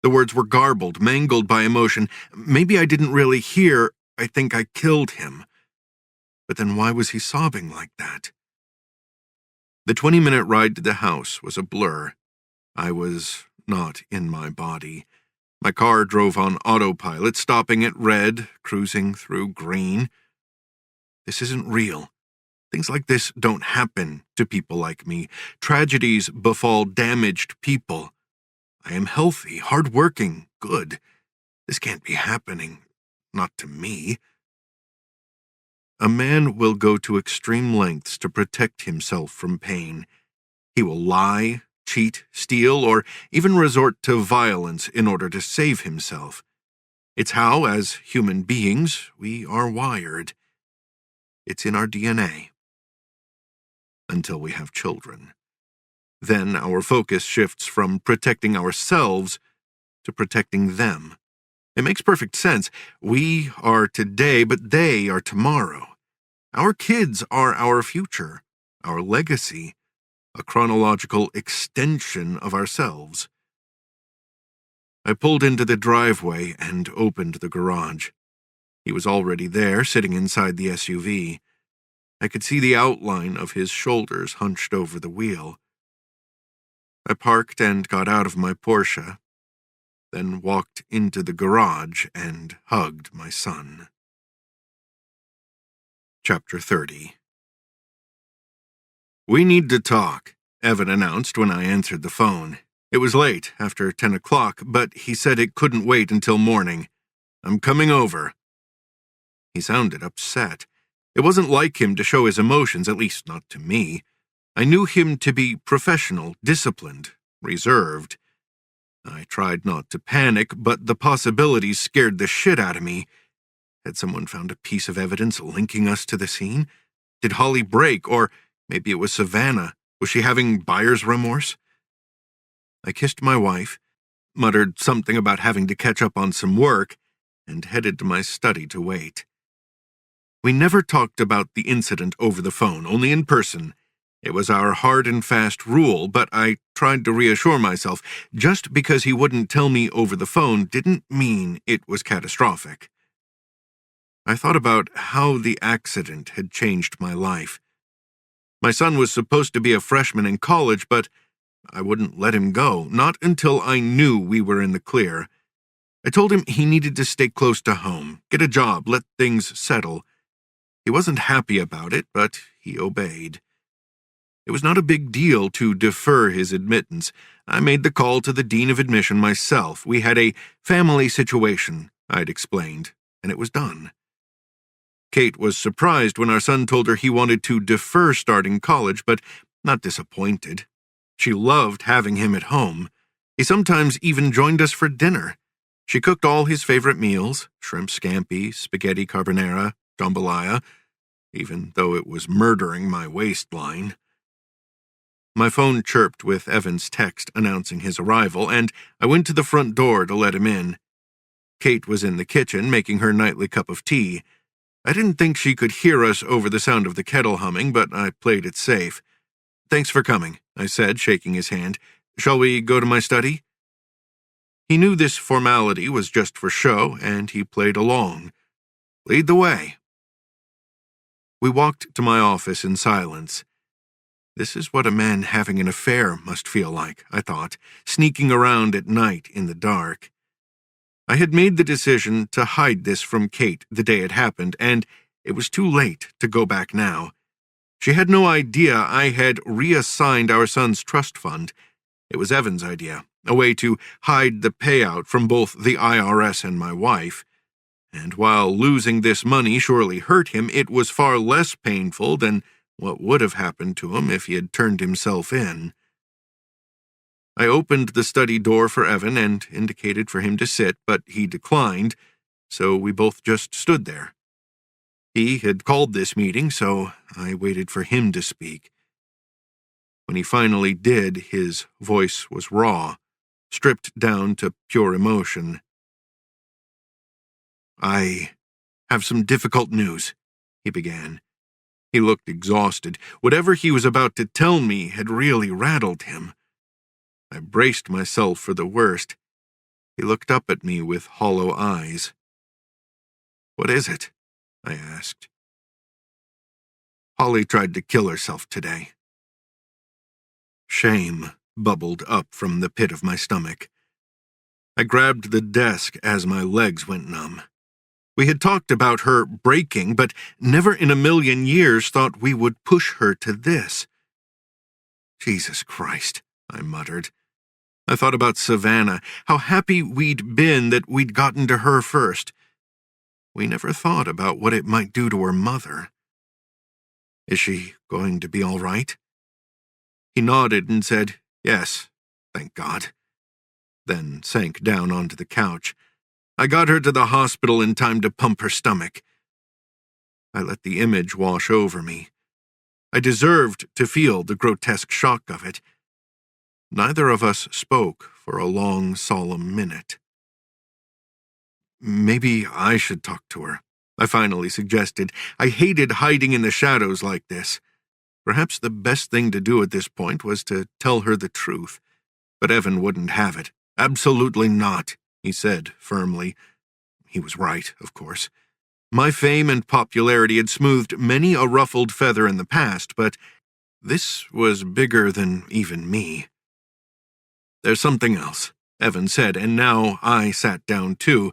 Speaker 8: The words were garbled, mangled by emotion. Maybe I didn't really hear, "I think I killed him." But then why was he sobbing like that? The 20-minute ride to the house was a blur. I was not in my body. My car drove on autopilot, stopping at red, cruising through green. This isn't real. Things like this don't happen to people like me. Tragedies befall damaged people. I am healthy, hardworking, good. This can't be happening. Not to me. A man will go to extreme lengths to protect himself from pain. He will lie, cheat, steal, or even resort to violence in order to save himself. It's how, as human beings, we are wired. It's in our DNA. Until we have children. Then our focus shifts from protecting ourselves to protecting them. It makes perfect sense. We are today, but they are tomorrow. Our kids are our future, our legacy, a chronological extension of ourselves. I pulled into the driveway and opened the garage. He was already there, sitting inside the SUV. I could see the outline of his shoulders hunched over the wheel. I parked and got out of my Porsche, then walked into the garage and hugged my son. Chapter 30. "We need to talk," Evan announced when I answered the phone. It was late, after 10 o'clock, but he said it couldn't wait until morning. "I'm coming over." He sounded upset. It wasn't like him to show his emotions, at least not to me. I knew him to be professional, disciplined, reserved. I tried not to panic, but the possibilities scared the shit out of me. Had someone found a piece of evidence linking us to the scene? Did Holly break, or maybe it was Savannah? Was she having buyer's remorse? I kissed my wife, muttered something about having to catch up on some work, and headed to my study to wait. We never talked about the incident over the phone, only in person. It was our hard and fast rule, but I tried to reassure myself. Just because he wouldn't tell me over the phone didn't mean it was catastrophic. I thought about how the accident had changed my life. My son was supposed to be a freshman in college, but I wouldn't let him go, not until I knew we were in the clear. I told him he needed to stay close to home, get a job, let things settle. He wasn't happy about it, but he obeyed. It was not a big deal to defer his admittance. I made the call to the dean of admission myself. We had a family situation, I'd explained, and it was done. Kate was surprised when our son told her he wanted to defer starting college, but not disappointed. She loved having him at home. He sometimes even joined us for dinner. She cooked all his favorite meals, shrimp scampi, spaghetti carbonara, jambalaya, even though it was murdering my waistline. My phone chirped with Evan's text announcing his arrival, and I went to the front door to let him in. Kate was in the kitchen making her nightly cup of tea. I didn't think she could hear us over the sound of the kettle humming, but I played it safe. "Thanks for coming," I said, shaking his hand. "Shall we go to my study?" He knew this formality was just for show, and he played along. "Lead the way." We walked to my office in silence. This is what a man having an affair must feel like, I thought, sneaking around at night in the dark. I had made the decision to hide this from Kate the day it happened, and it was too late to go back now. She had no idea I had reassigned our son's trust fund. It was Evan's idea, a way to hide the payout from both the IRS and my wife. And while losing this money surely hurt him, it was far less painful than what would have happened to him if he had turned himself in. I opened the study door for Evan and indicated for him to sit, but he declined, so we both just stood there. He had called this meeting, so I waited for him to speak. When he finally did, his voice was raw, stripped down to pure emotion. "I have some difficult news," he began. He looked exhausted. Whatever he was about to tell me had really rattled him. I braced myself for the worst. He looked up at me with hollow eyes. "What is it?" I asked. "Holly tried to kill herself today." Shame bubbled up from the pit of my stomach. I grabbed the desk as my legs went numb. We had talked about her breaking, but never in a million years thought we would push her to this. "Jesus Christ," I muttered. I thought about Savannah, how happy we'd been that we'd gotten to her first. We never thought about what it might do to her mother. "Is she going to be all right?" He nodded and said, "Yes, thank God," then sank down onto the couch. I got her to the hospital in time to pump her stomach. I let the image wash over me. I deserved to feel the grotesque shock of it. Neither of us spoke for a long, solemn minute. "Maybe I should talk to her," I finally suggested. I hated hiding in the shadows like this. Perhaps the best thing to do at this point was to tell her the truth. But Evan wouldn't have it. "Absolutely not," he said firmly. He was right, of course. My fame and popularity had smoothed many a ruffled feather in the past, but this was bigger than even me. "There's something else," Evan said, and now I sat down too,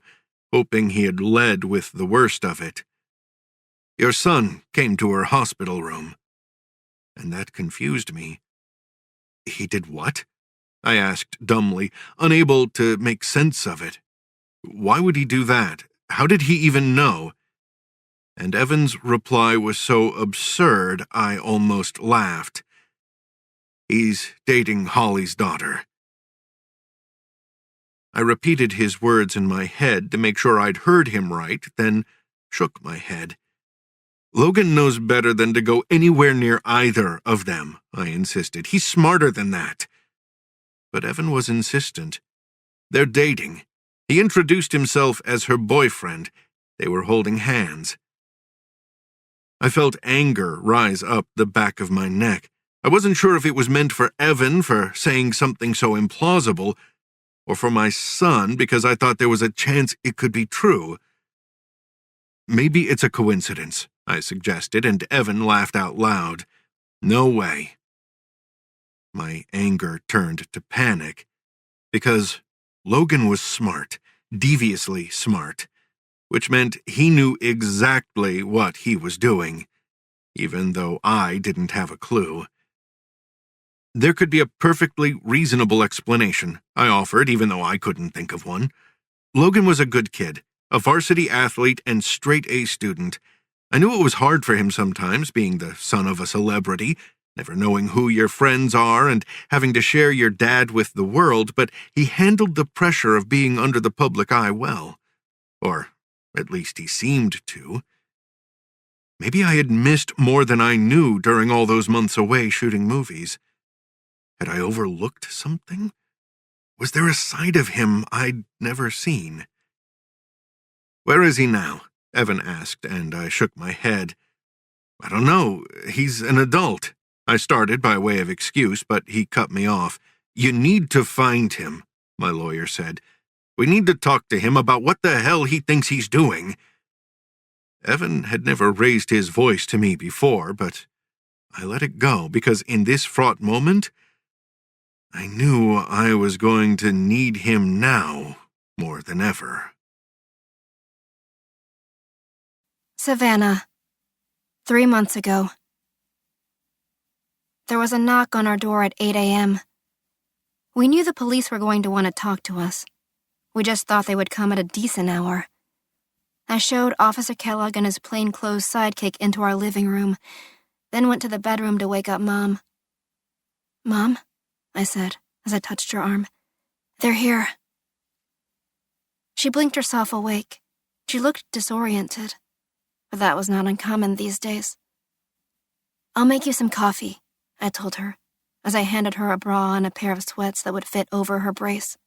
Speaker 8: hoping he had led with the worst of it. "Your son came to her hospital room." And that confused me. "He did what?" I asked dumbly, unable to make sense of it. Why would he do that? How did he even know? And Evan's reply was so absurd I almost laughed. "He's dating Holly's daughter." I repeated his words in my head to make sure I'd heard him right, then shook my head. "Logan knows better than to go anywhere near either of them," I insisted. "He's smarter than that." But Evan was insistent. "They're dating. He introduced himself as her boyfriend. They were holding hands." I felt anger rise up the back of my neck. I wasn't sure if it was meant for Evan for saying something so implausible, or for my son because I thought there was a chance it could be true. "Maybe it's a coincidence," I suggested, and Evan laughed out loud. "No way." My anger turned to panic, because Logan was smart, deviously smart, which meant he knew exactly what he was doing, even though I didn't have a clue. "There could be a perfectly reasonable explanation," I offered, even though I couldn't think of one. "Logan was a good kid, a varsity athlete and straight-A student. I knew it was hard for him sometimes, being the son of a celebrity, never knowing who your friends are and having to share your dad with the world, but he handled the pressure of being under the public eye well. Or at least he seemed to. Maybe I had missed more than I knew during all those months away shooting movies. Had I overlooked something? Was there a side of him I'd never seen? "Where is he now?" Evan asked, and I shook my head. "I don't know. He's an adult." I started by way of excuse, but he cut me off. "You need to find him," my lawyer said. "We need to talk to him about what the hell he thinks he's doing." Evan had never raised his voice to me before, but I let it go because in this fraught moment, I knew I was going to need him now more than ever.
Speaker 6: Savannah, 3 months ago. There was a knock on our door at 8 a.m. We knew the police were going to want to talk to us. We just thought they would come at a decent hour. I showed Officer Kellogg and his plainclothes sidekick into our living room, then went to the bedroom to wake up Mom. "Mom," I said as I touched her arm. "They're here." She blinked herself awake. She looked disoriented, but that was not uncommon these days. "I'll make you some coffee," I told her, as I handed her a bra and a pair of sweats that would fit over her brace.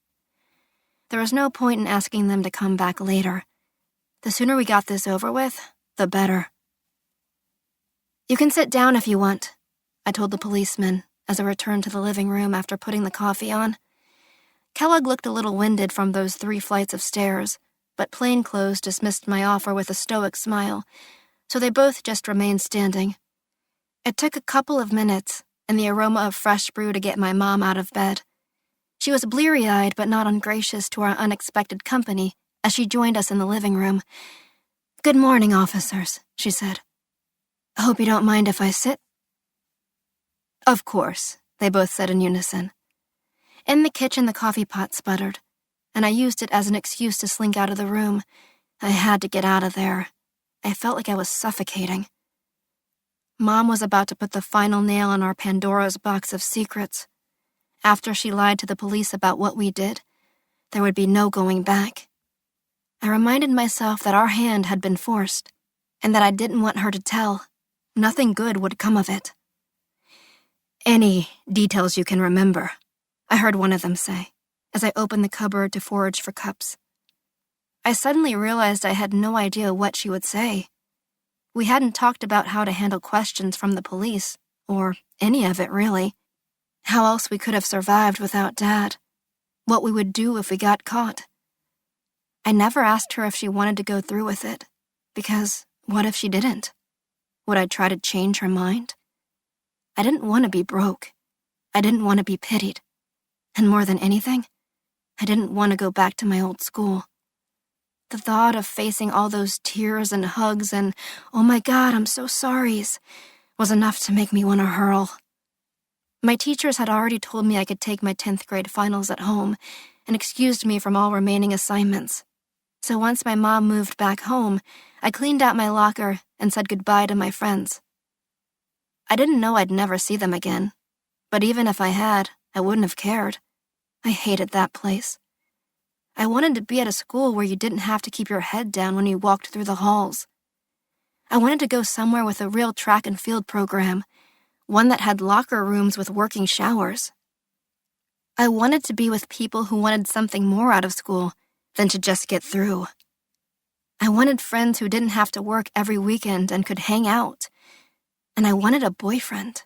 Speaker 6: There was no point in asking them to come back later. The sooner we got this over with, the better. "You can sit down if you want," I told the policeman as I returned to the living room after putting the coffee on. Kellogg looked a little winded from those 3 flights of stairs, but plainclothes dismissed my offer with a stoic smile, so they both just remained standing. It took a couple of minutes and the aroma of fresh brew to get my mom out of bed. She was bleary-eyed but not ungracious to our unexpected company as she joined us in the living room. "Good morning, officers," she said. "I hope you don't mind if I sit?" "Of course," they both said in unison. In the kitchen, the coffee pot sputtered, and I used it as an excuse to slink out of the room. I had to get out of there. I felt like I was suffocating. Mom was about to put the final nail in our Pandora's box of secrets. After she lied to the police about what we did, there would be no going back. I reminded myself that our hand had been forced, and that I didn't want her to tell. Nothing good would come of it. "Any details you can remember," I heard one of them say, as I opened the cupboard to forage for cups. I suddenly realized I had no idea what she would say. We hadn't talked about how to handle questions from the police, or any of it really. How else we could have survived without Dad. What we would do if we got caught. I never asked her if she wanted to go through with it, because what if she didn't? Would I try to change her mind? I didn't want to be broke. I didn't want to be pitied. And more than anything, I didn't want to go back to my old school. The thought of facing all those tears and hugs and, "Oh my God, I'm so sorry's," was enough to make me want to hurl. My teachers had already told me I could take my 10th grade finals at home and excused me from all remaining assignments. So once my mom moved back home, I cleaned out my locker and said goodbye to my friends. I didn't know I'd never see them again, but even if I had, I wouldn't have cared. I hated that place. I wanted to be at a school where you didn't have to keep your head down when you walked through the halls. I wanted to go somewhere with a real track and field program, one that had locker rooms with working showers. I wanted to be with people who wanted something more out of school than to just get through. I wanted friends who didn't have to work every weekend and could hang out. And I wanted a boyfriend,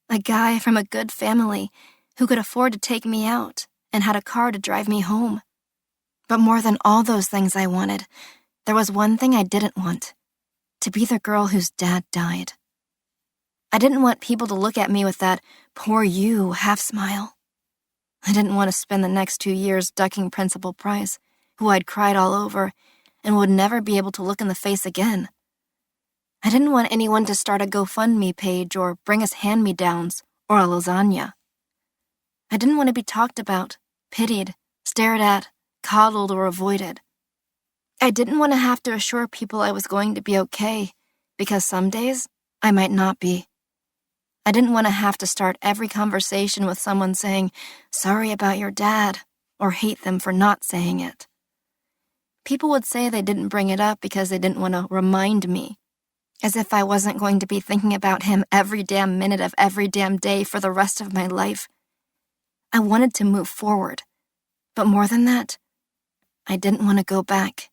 Speaker 6: a guy from a good family who could afford to take me out and had a car to drive me home. But more than all those things I wanted, there was one thing I didn't want: to be the girl whose dad died. I didn't want people to look at me with that "poor you" half smile. I didn't want to spend the next 2 years ducking Principal Price, who I'd cried all over and would never be able to look in the face again. I didn't want anyone to start a GoFundMe page or bring us hand-me-downs or a lasagna. I didn't want to be talked about, pitied, stared at, coddled, or avoided. I didn't want to have to assure people I was going to be okay, because some days I might not be. I didn't want to have to start every conversation with someone saying, "Sorry about your dad," or hate them for not saying it. People would say they didn't bring it up because they didn't want to remind me, as if I wasn't going to be thinking about him every damn minute of every damn day for the rest of my life. I wanted to move forward, but more than that, I didn't want to go back.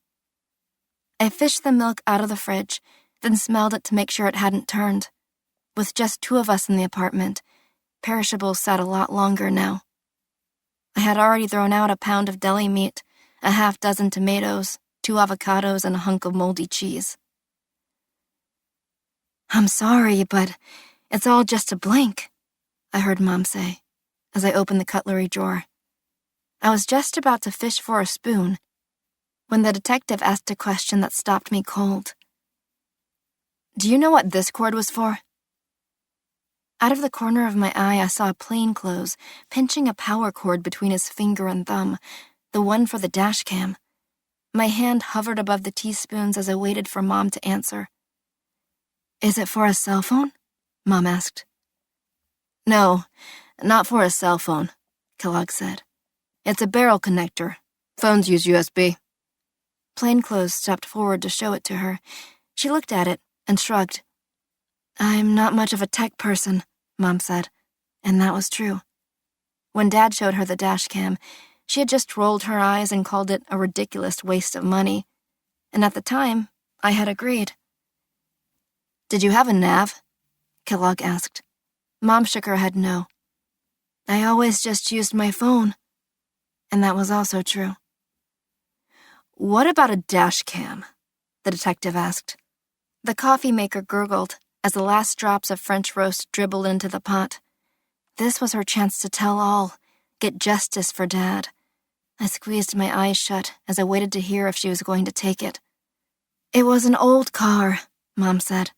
Speaker 6: I fished the milk out of the fridge, then smelled it to make sure it hadn't turned. With just 2 of us in the apartment, perishables sat a lot longer now. I had already thrown out a pound of deli meat, a half-dozen tomatoes, 2 avocados, and a hunk of moldy cheese. "I'm sorry, but It's all just a blink, I heard Mom say as I opened the cutlery drawer. I was just about to fish for a spoon when the detective asked a question that stopped me cold. Do you know what this cord was for? Out of the corner of my eye, I saw Plainclothes pinching a power cord between his finger and thumb, the one for the dash cam. My hand hovered above the teaspoons as I waited for Mom to answer. Is it for a cell phone? Mom asked. No, not for a cell phone, Kellogg said. It's a barrel connector. Phones use USB. Plainclothes stepped forward to show it to her. She looked at it and shrugged. I'm not much of a tech person, Mom said, and that was true. When Dad showed her the dash cam, she had just rolled her eyes and called it a ridiculous waste of money. And at the time, I had agreed. Did you have a nav? Kellogg asked. Mom shook her head no. I always just used my phone. And that was also true. What about a dash cam? The detective asked. The coffee maker gurgled as the last drops of French roast dribbled into the pot. This was her chance to tell all, get justice for Dad. I squeezed my eyes shut as I waited to hear if she was going to take it. It was an old car, Mom said.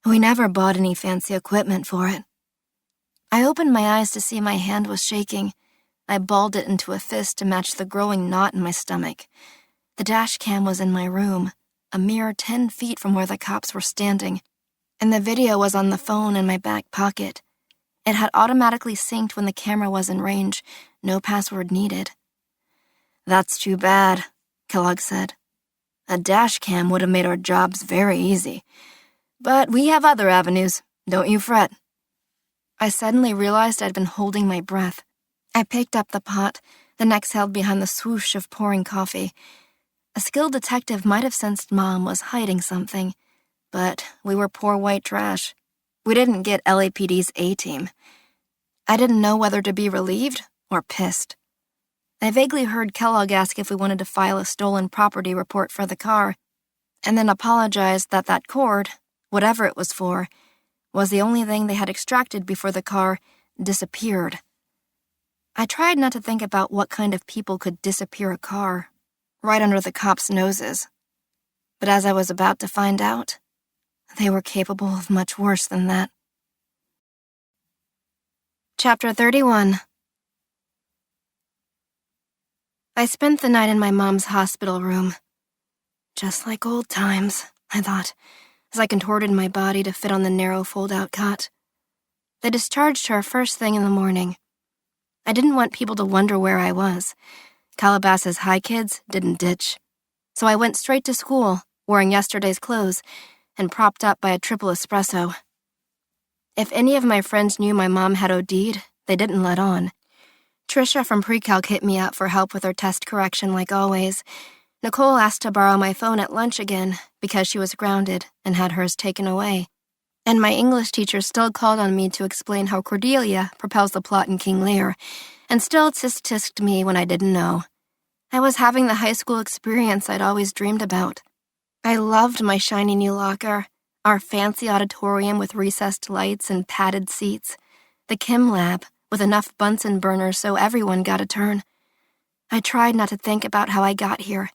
Speaker 6: We never bought any fancy equipment for it. I opened my eyes to see my hand was shaking. I balled it into a fist to match the growing knot in my stomach. The dash cam was in my room, a mere 10 feet from where the cops were standing, and the video was on the phone in my back pocket. It had automatically synced when the camera was in range, no password needed. That's too bad, Kellogg said. A dash cam would have made our jobs very easy. But we have other avenues, don't you fret. I suddenly realized I'd been holding my breath. I picked up the pot, then exhaled behind the swoosh of pouring coffee. A skilled detective might have sensed Mom was hiding something, but we were poor white trash. We didn't get LAPD's A-team. I didn't know whether to be relieved or pissed. I vaguely heard Kellogg ask if we wanted to file a stolen property report for the car, and then apologized that that cord, whatever it was for, was the only thing they had extracted before the car disappeared. I tried not to think about what kind of people could disappear a car, right under the cops' noses. But as I was about to find out, they were capable of much worse than that. Chapter 31. I spent the night in my mom's hospital room. Just like old times, I thought, as I contorted my body to fit on the narrow fold-out cot. They discharged her first thing in the morning. I didn't want people to wonder where I was. Calabasas High kids didn't ditch. So I went straight to school, wearing yesterday's clothes, and propped up by a triple espresso. If any of my friends knew my mom had OD'd, they didn't let on. Trisha from pre-calc hit me up for help with her test correction like always. Nicole asked to borrow my phone at lunch again because she was grounded and had hers taken away. And my English teacher still called on me to explain how Cordelia propels the plot in King Lear, and still tisk-tisked me when I didn't know. I was having the high school experience I'd always dreamed about. I loved my shiny new locker, our fancy auditorium with recessed lights and padded seats, the chem lab with enough Bunsen burners so everyone got a turn. I tried not to think about how I got here,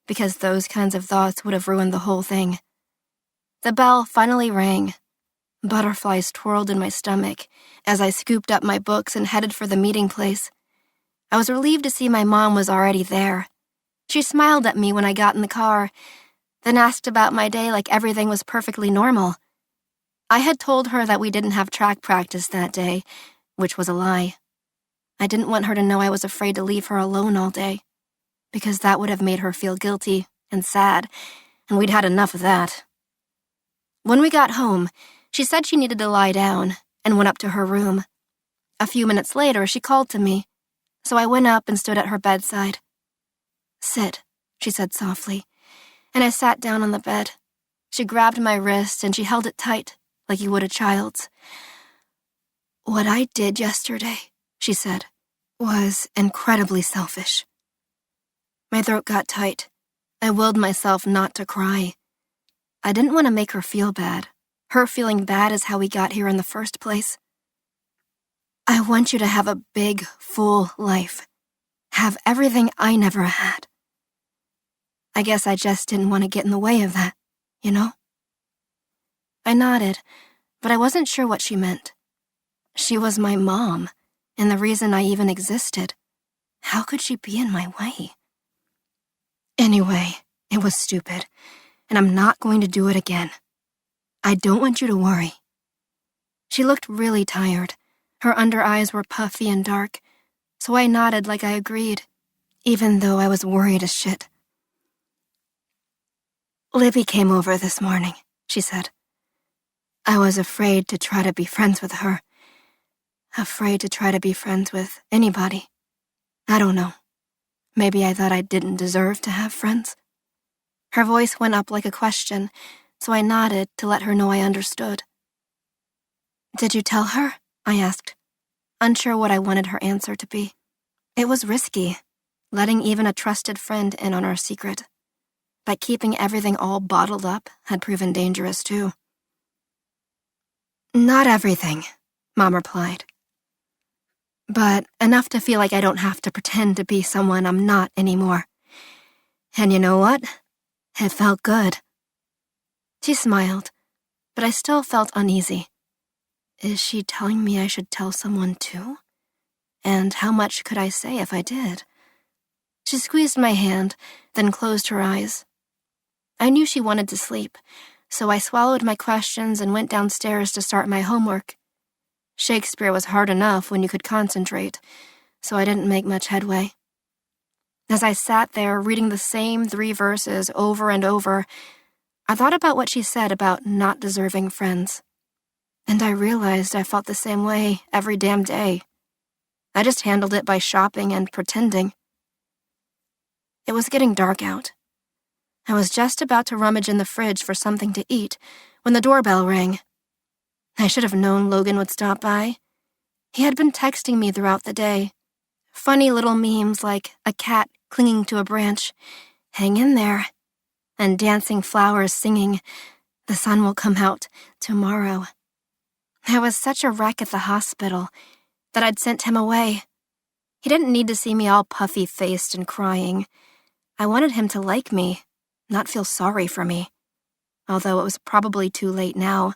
Speaker 6: because those kinds of thoughts would have ruined the whole thing. The bell finally rang. Butterflies twirled in my stomach as I scooped up my books and headed for the meeting place. I was relieved to see my mom was already there. She smiled at me when I got in the car, then asked about my day like everything was perfectly normal. I had told her that we didn't have track practice that day, which was a lie. I didn't want her to know I was afraid to leave her alone all day, because that would have made her feel guilty and sad, and we'd had enough of that. When we got home, she said she needed to lie down and went up to her room. A few minutes later, she called to me, so I went up and stood at her bedside. "Sit," she said softly, and I sat down on the bed. She grabbed my wrist and she held it tight, like you would a child's. "What I did yesterday," she said, "was incredibly selfish." My throat got tight. I willed myself not to cry. I didn't want to make her feel bad, Her feeling bad is how we got here in the first place. I want you to have a big, full life. Have everything I never had. I guess I just didn't want to get in the way of that, you know? I nodded, but I wasn't sure what she meant. She was my mom, and the reason I even existed. How could she be in my way? Anyway, it was stupid, and I'm not going to do it again. I don't want you to worry. She looked really tired. Her under eyes were puffy and dark, so I nodded like I agreed, even though I was worried as shit. Libby came over this morning, she said. I was afraid to try to be friends with her. Afraid to try to be friends with anybody. I don't know. Maybe I thought I didn't deserve to have friends. Her voice went up like a question, so I nodded to let her know I understood. Did you tell her? I asked, unsure what I wanted her answer to be. It was risky, letting even a trusted friend in on our secret. But keeping everything all bottled up had proven dangerous too. Not everything, Mom replied. But enough to feel like I don't have to pretend to be someone I'm not anymore. And you know what? It felt good. She smiled, but I still felt uneasy. Is she telling me I should tell someone too? And how much could I say if I did? She squeezed my hand, then closed her eyes. I knew she wanted to sleep, so I swallowed my questions and went downstairs to start my homework. Shakespeare was hard enough when you could concentrate, so I didn't make much headway. As I sat there reading the same 3 verses over and over, I thought about what she said about not deserving friends. And I realized I felt the same way every damn day. I just handled it by shopping and pretending. It was getting dark out. I was just about to rummage in the fridge for something to eat when the doorbell rang. I should have known Logan would stop by. He had been texting me throughout the day. Funny little memes like a cat clinging to a branch, hang in there, and dancing flowers singing, the sun will come out tomorrow. I was such a wreck at the hospital that I'd sent him away. He didn't need to see me all puffy-faced and crying. I wanted him to like me, not feel sorry for me, although it was probably too late now.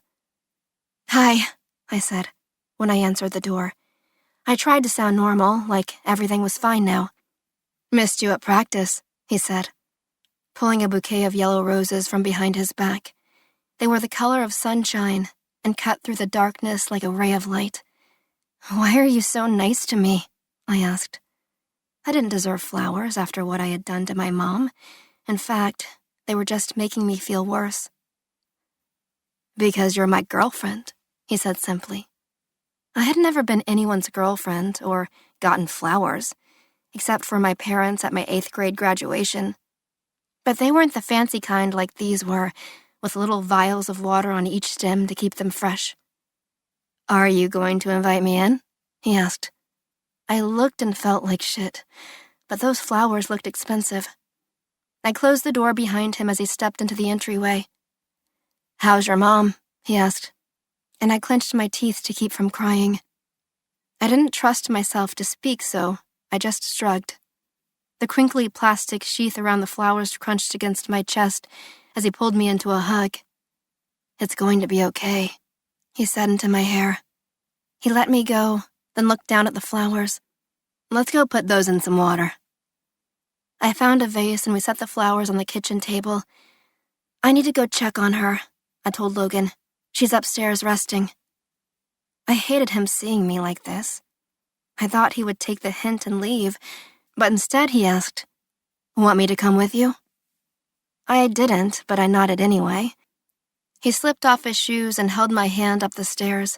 Speaker 6: Hi, I said, when I answered the door. I tried to sound normal, like everything was fine now. Missed you at practice, he said, pulling a bouquet of yellow roses from behind his back. They were the color of sunshine and cut through the darkness like a ray of light. Why are you so nice to me? I asked. I didn't deserve flowers after what I had done to my mom. In fact, they were just making me feel worse. Because you're my girlfriend, he said simply. I had never been anyone's girlfriend or gotten flowers, except for my parents at my 8th grade graduation. But they weren't the fancy kind like these were, with little vials of water on each stem to keep them fresh. Are you going to invite me in? He asked. I looked and felt like shit, but those flowers looked expensive. I closed the door behind him as he stepped into the entryway. How's your mom? He asked, and I clenched my teeth to keep from crying. I didn't trust myself to speak, so I just shrugged. The crinkly plastic sheath around the flowers crunched against my chest as he pulled me into a hug. It's going to be okay, he said into my hair. He let me go, then looked down at the flowers. Let's go put those in some water. I found a vase and we set the flowers on the kitchen table. I need to go check on her, I told Logan. She's upstairs resting. I hated him seeing me like this. I thought he would take the hint and leave, but instead he asked, Want me to come with you? I didn't, but I nodded anyway. He slipped off his shoes and held my hand up the stairs.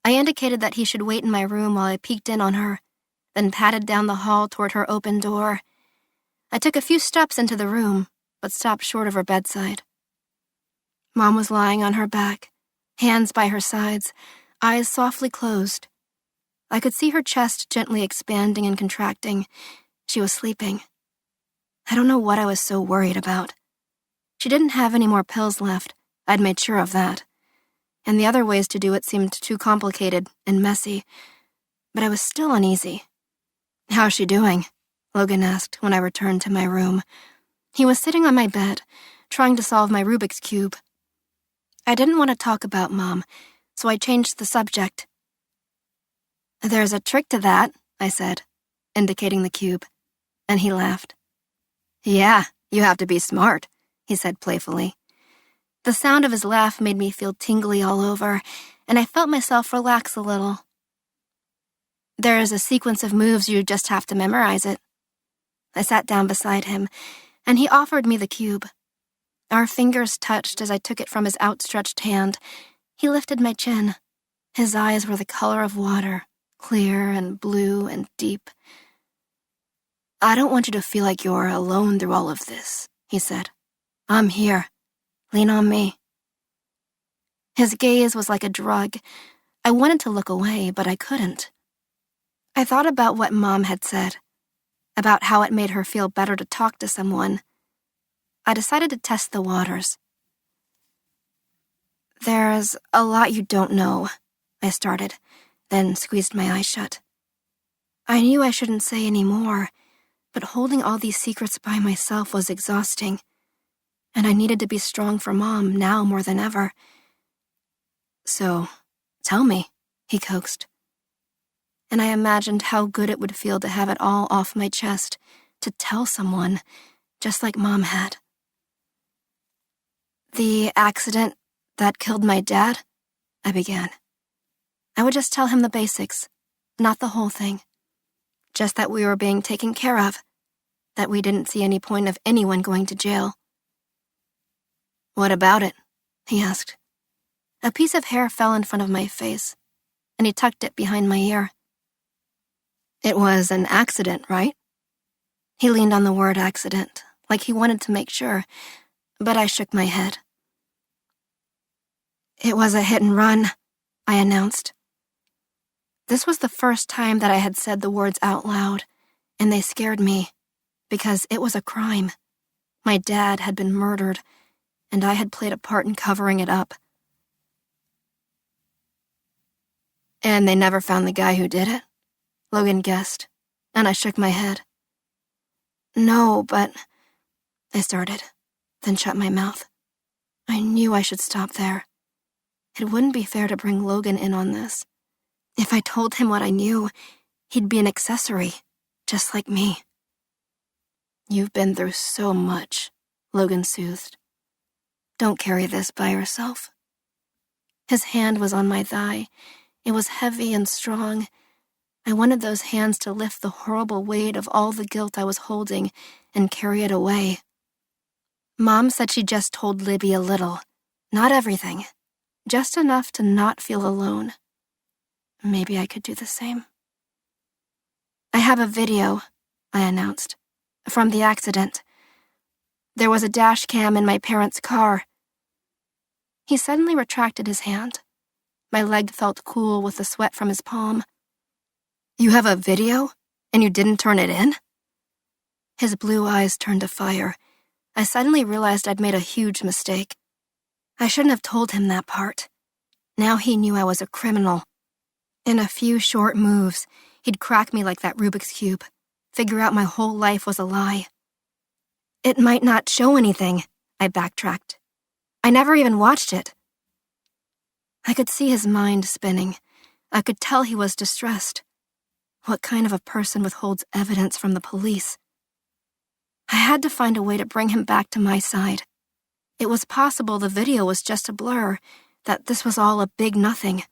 Speaker 6: I indicated that he should wait in my room while I peeked in on her, then padded down the hall toward her open door. I took a few steps into the room, but stopped short of her bedside. Mom was lying on her back, hands by her sides, eyes softly closed. I could see her chest gently expanding and contracting. She was sleeping. I don't know what I was so worried about. She didn't have any more pills left. I'd made sure of that. and the other ways to do it seemed too complicated and messy, but I was still uneasy. "How's she doing?" Logan asked when I returned to my room. He was sitting on my bed, trying to solve my Rubik's Cube. I didn't want to talk about Mom, so I changed the subject. "There's a trick to that," I said, indicating the cube, and he laughed. "Yeah, you have to be smart," he said playfully. The sound of his laugh made me feel tingly all over, and I felt myself relax a little. "There is a sequence of moves, you just have to memorize it." I sat down beside him, and he offered me the cube. Our fingers touched as I took it from his outstretched hand. He lifted my chin. His eyes were the color of water, clear and blue and deep. "I don't want you to feel like you're alone through all of this," he said. "I'm here. Lean on me." His gaze was like a drug. I wanted to look away, but I couldn't. I thought about what Mom had said, about how it made her feel better to talk to someone. I decided to test the waters. "There's a lot you don't know," I started, then squeezed my eyes shut. I knew I shouldn't say any more, but holding all these secrets by myself was exhausting, and I needed to be strong for Mom now more than ever. "So, tell me," he coaxed. And I imagined how good it would feel to have it all off my chest, to tell someone, just like Mom had. "The accident that killed my dad," I began. I would just tell him the basics, not the whole thing. Just that we were being taken care of, that we didn't see any point of anyone going to jail. "What about it?" he asked. A piece of hair fell in front of my face, and he tucked it behind my ear. "It was an accident, right?" He leaned on the word accident, like he wanted to make sure, but I shook my head. "It was a hit and run," I announced. This was the first time that I had said the words out loud, and they scared me, because it was a crime. My dad had been murdered, and I had played a part in covering it up. "And they never found the guy who did it?" Logan guessed, and I shook my head. "No, but," I started, then shut my mouth. I knew I should stop there. It wouldn't be fair to bring Logan in on this. If I told him what I knew, he'd be an accessory, just like me. "You've been through so much," Logan soothed. "Don't carry this by yourself." His hand was on my thigh. It was heavy and strong. I wanted those hands to lift the horrible weight of all the guilt I was holding and carry it away. Mom said she just told Libby a little, not everything, just enough to not feel alone. Maybe I could do the same. "I have a video," I announced, "from the accident. There was a dash cam in my parents' car." He suddenly retracted his hand. My leg felt cool with the sweat from his palm. "You have a video, and you didn't turn it in?" His blue eyes turned to fire. I suddenly realized I'd made a huge mistake. I shouldn't have told him that part. Now he knew I was a criminal. In a few short moves, he'd crack me like that Rubik's Cube, figure out my whole life was a lie. "It might not show anything," I backtracked. "I never even watched it." I could see his mind spinning. I could tell he was distressed. What kind of a person withholds evidence from the police? I had to find a way to bring him back to my side. It was possible the video was just a blur, that this was all a big nothing.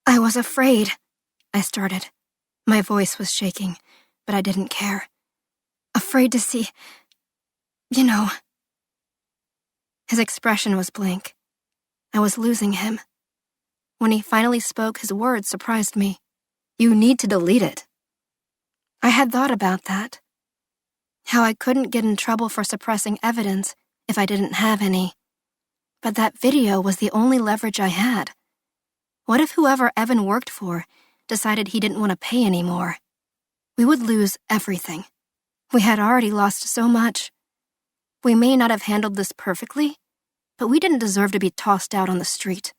Speaker 6: "I was afraid," I started. My voice was shaking, but I didn't care. "Afraid to see, you know." His expression was blank. I was losing him. When he finally spoke, his words surprised me. "You need to delete it." I had thought about that. How I couldn't get in trouble for suppressing evidence if I didn't have any. But that video was the only leverage I had. What if whoever Evan worked for decided he didn't want to pay anymore? We would lose everything. We had already lost so much. We may not have handled this perfectly, but we didn't deserve to be tossed out on the street.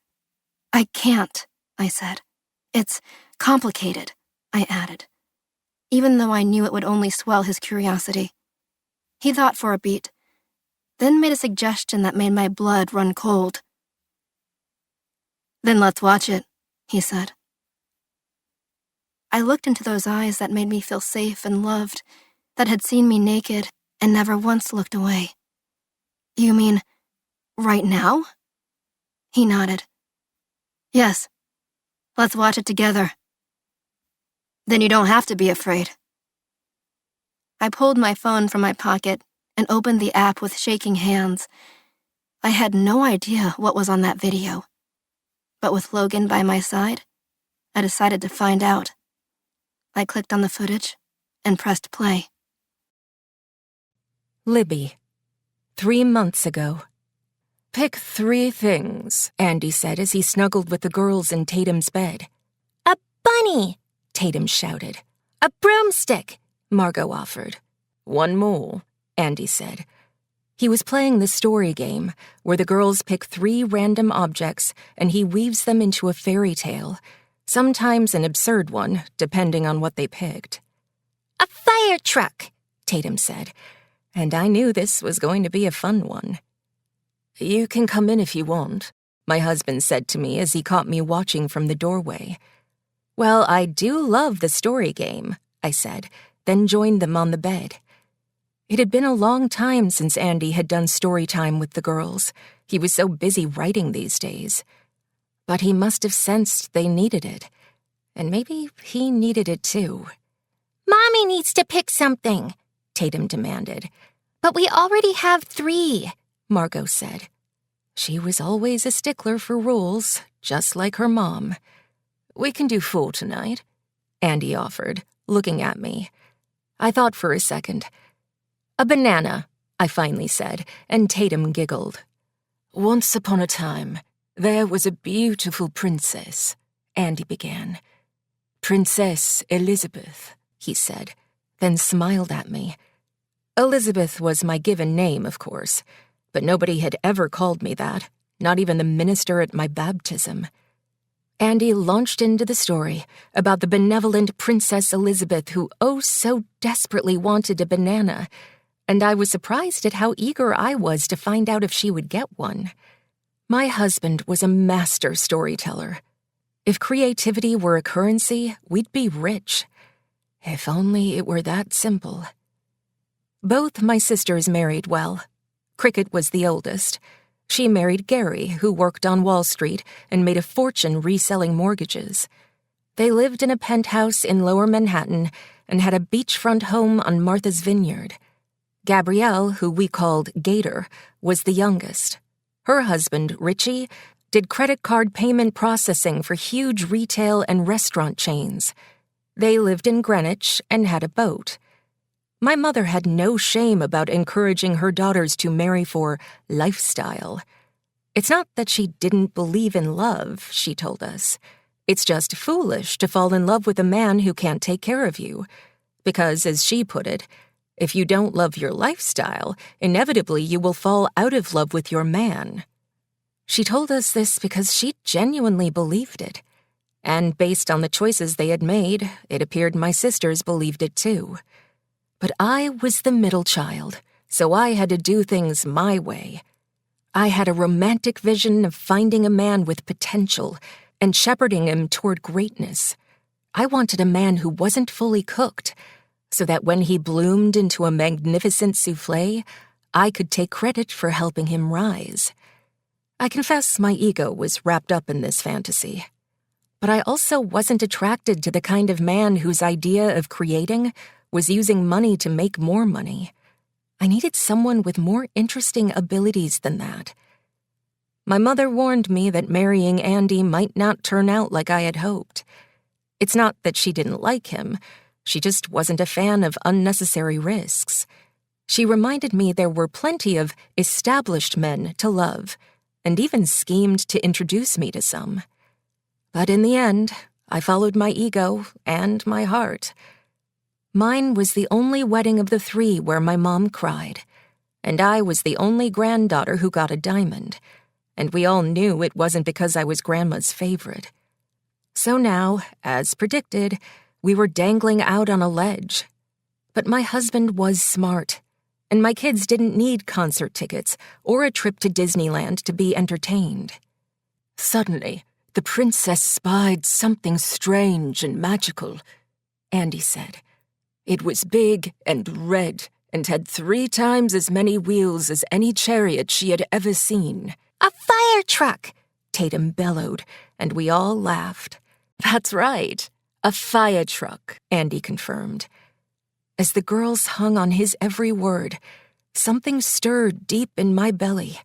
Speaker 6: I can't, I said. It's complicated, I added, even though I knew it would only swell his curiosity. He thought for a beat, then made a suggestion that made my blood run cold. Then let's watch it, he said. I looked into those eyes that made me feel safe and loved, that had seen me naked and never once looked away. You mean, right now? He nodded. Yes. Let's watch it together. Then you don't have to be afraid. I pulled my phone from my pocket and opened the app with shaking hands. I had no idea what was on that video. But with Logan by my side, I decided to find out. I clicked on the footage and pressed play.
Speaker 7: Libby. 3 months ago. Pick 3 things, Andy said as he snuggled with the girls in Tatum's bed. A bunny, Tatum shouted. A broomstick, Margot offered. 1 more, Andy said. He was playing the story game, where the girls pick 3 random objects and he weaves them into a fairy tale, sometimes an absurd one, depending on what they picked. A fire truck, Tatum said, and I knew this was going to be a fun one. You can come in if you want, my husband said to me as he caught me watching from the doorway. Well, I do love the story game, I said, then joined them on the bed. It had been a long time since Andy had done story time with the girls. He was so busy writing these days. But he must have sensed they needed it. And maybe he needed it too. Mommy needs to pick something, Tatum demanded. But we already have 3, Margot said. She was always a stickler for rules, just like her mom. We can do 4 tonight, Andy offered, looking at me. I thought for a second. A banana, I finally said, and Tatum giggled. Once upon a time, there was a beautiful princess, Andy began. Princess Elizabeth, he said, then smiled at me. Elizabeth was my given name, of course, but nobody had ever called me that, not even the minister at my baptism. Andy launched into the story about the benevolent Princess Elizabeth who oh so desperately wanted a banana, and I was surprised at how eager I was to find out if she would get one. My husband was a master storyteller. If creativity were a currency, we'd be rich. If only it were that simple. Both my sisters married well. Cricket was the oldest. She married Gary, who worked on Wall Street and made a fortune reselling mortgages. They lived in a penthouse in Lower Manhattan and had a beachfront home on Martha's Vineyard. Gabrielle, who we called Gator, was the youngest. Her husband, Richie, did credit card payment processing for huge retail and restaurant chains. They lived in Greenwich and had a boat. My mother had no shame about encouraging her daughters to marry for lifestyle. It's not that she didn't believe in love, she told us. It's just foolish to fall in love with a man who can't take care of you. Because, as she put it, if you don't love your lifestyle, inevitably you will fall out of love with your man. She told us this because she genuinely believed it. And based on the choices they had made, it appeared my sisters believed it too. But I was the middle child, so I had to do things my way. I had a romantic vision of finding a man with potential and shepherding him toward greatness. I wanted a man who wasn't fully cooked, so that when he bloomed into a magnificent soufflé, I could take credit for helping him rise. I confess my ego was wrapped up in this fantasy. But I also wasn't attracted to the kind of man whose idea of creating was using money to make more money. I needed someone with more interesting abilities than that. My mother warned me that marrying Andy might not turn out like I had hoped. It's not that she didn't like him. She just wasn't a fan of unnecessary risks. She reminded me there were plenty of established men to love, and even schemed to introduce me to some. But in the end, I followed my ego and my heart. Mine was the only wedding of the 3 where my mom cried. and I was the only granddaughter who got a diamond, and we all knew it wasn't because I was Grandma's favorite. So now, as predicted, we were dangling out on a ledge. But my husband was smart, and my kids didn't need concert tickets or a trip to Disneyland to be entertained. Suddenly, the princess spied something strange and magical, Andy said. It was big and red and had 3 times as many wheels as any chariot she had ever seen. A fire truck, Tatum bellowed, and we all laughed. That's right, a fire truck, Andy confirmed. As the girls hung on his every word, something stirred deep in my belly.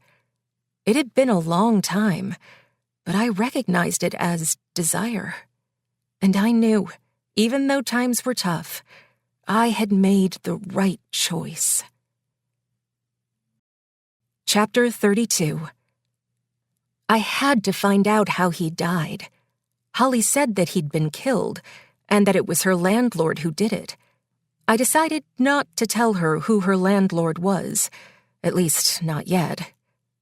Speaker 7: It had been a long time, but I recognized it as desire. And I knew, even though times were tough, I had made the right choice. Chapter 32. I had to find out how he died. Holly said that he'd been killed, and that it was her landlord who did it. I decided not to tell her who her landlord was, at least not yet.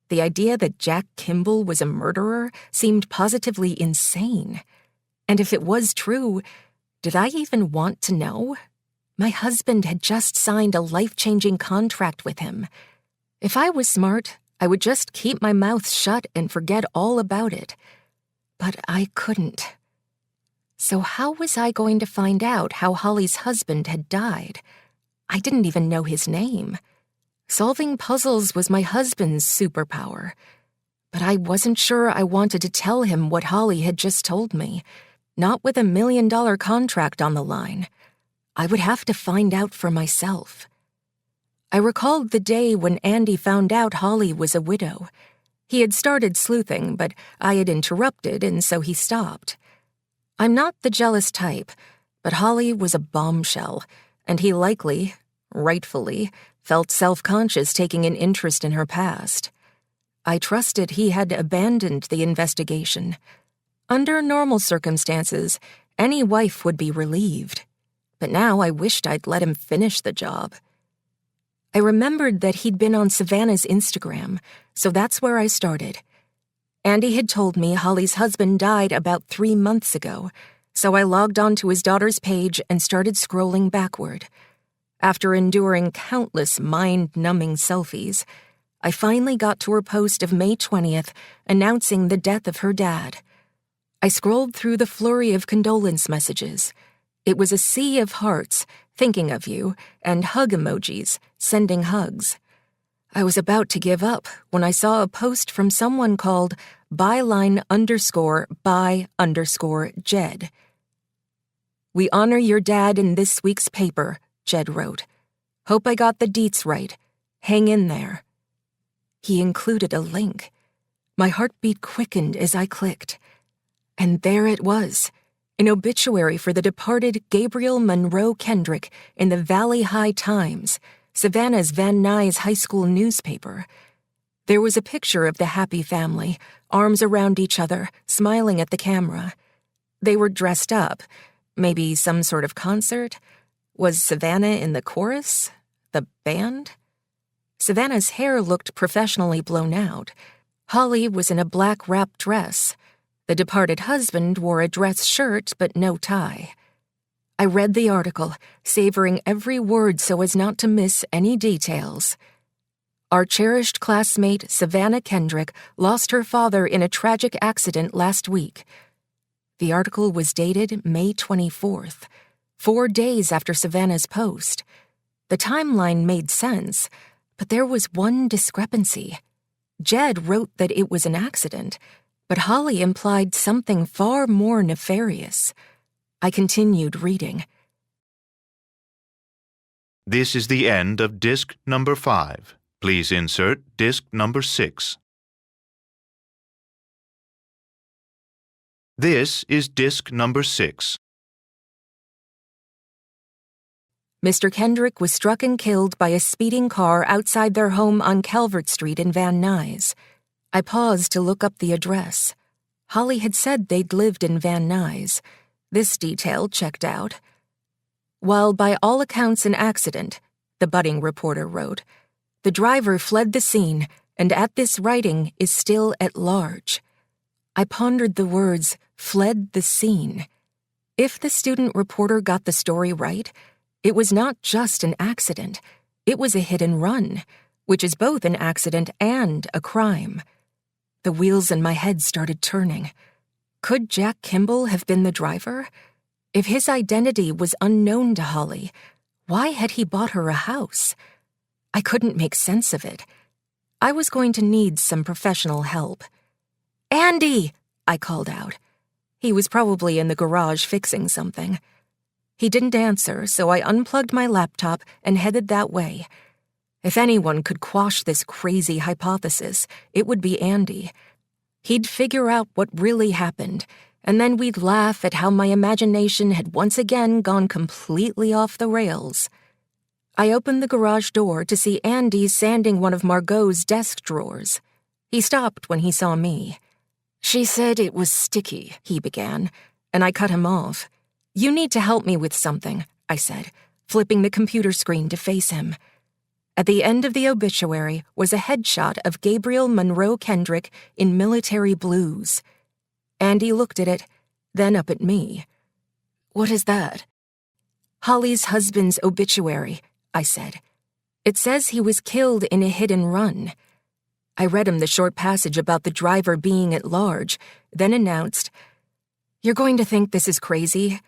Speaker 7: The idea that Jack Kimball was a murderer seemed positively insane. And if it was true, did I even want to know? My husband had just signed a life-changing contract with him. If I was smart, I would just keep my mouth shut and forget all about it. But I couldn't. So how was I going to find out how Holly's husband had died? I didn't even know his name. Solving puzzles was my husband's superpower. But I wasn't sure I wanted to tell him what Holly had just told me, not with $1 million contract on the line. I would have to find out for myself. I recalled the day when Andy found out Holly was a widow. He had started sleuthing, but I had interrupted, and so he stopped. I'm not the jealous type, but Holly was a bombshell, and he likely, rightfully, felt self-conscious taking an interest in her past. I trusted he had abandoned the investigation. Under normal circumstances, any wife would be relieved. But now I wished I'd let him finish the job. I remembered that he'd been on Savannah's Instagram, so that's where I started. Andy had told me Holly's husband died about 3 months ago, so I logged onto his daughter's page and started scrolling backward. After enduring countless mind-numbing selfies, I finally got to her post of May 20th announcing the death of her dad. I scrolled through the flurry of condolence messages. It was a sea of hearts, thinking of you, and hug emojis, sending hugs. I was about to give up when I saw a post from someone called byline_by_Jed. We honor your dad in this week's paper, Jed wrote. Hope I got the deets right. Hang in there. He included a link. My heartbeat quickened as I clicked. And there it was, an obituary for the departed Gabriel Monroe Kendrick in the Valley High Times, Savannah's Van Nuys high school newspaper. There was a picture of the happy family, arms around each other, smiling at the camera. They were dressed up. Maybe some sort of concert? Was Savannah in the chorus? The band? Savannah's hair looked professionally blown out. Holly was in a black wrap dress. The departed husband wore a dress shirt but no tie. I read the article, savoring every word so as not to miss any details. Our cherished classmate, Savannah Kendrick, lost her father in a tragic accident last week. The article was dated May 24th, 4 days after Savannah's post. The timeline made sense, but there was one discrepancy. Jed wrote that it was an accident, but Holly implied something far more nefarious. I continued reading.
Speaker 1: This is the end of disc number 5. Please insert disc number 6. This is disc number 6.
Speaker 7: Mr. Kendrick was struck and killed by a speeding car outside their home on Calvert Street in Van Nuys. I paused to look up the address. Holly had said they'd lived in Van Nuys. This detail checked out. While by all accounts an accident, the budding reporter wrote, The driver fled the scene, and at this writing is still at large. I pondered the words, fled the scene. If the student reporter got the story right, it was not just an accident. It was a hit and run, which is both an accident and a crime. The wheels in my head started turning. Could Jack Kimball have been the driver? If his identity was unknown to Holly, why had he bought her a house? I couldn't make sense of it. I was going to need some professional help. "Andy!" I called out. He was probably in the garage fixing something. He didn't answer, so I unplugged my laptop and headed that way. If anyone could quash this crazy hypothesis, it would be Andy. He'd figure out what really happened, and then we'd laugh at how my imagination had once again gone completely off the rails. I opened the garage door to see Andy sanding one of Margot's desk drawers. He stopped when he saw me. "She said it was sticky," he began, and I cut him off. "You need to help me with something," I said, flipping the computer screen to face him. At the end of the obituary was a headshot of Gabriel Monroe Kendrick in military blues. Andy looked at it, then up at me. "What is that?" "Holly's husband's obituary," I said. "It says he was killed in a hit and run." I read him the short passage about the driver being at large, then announced, "You're going to think this is crazy,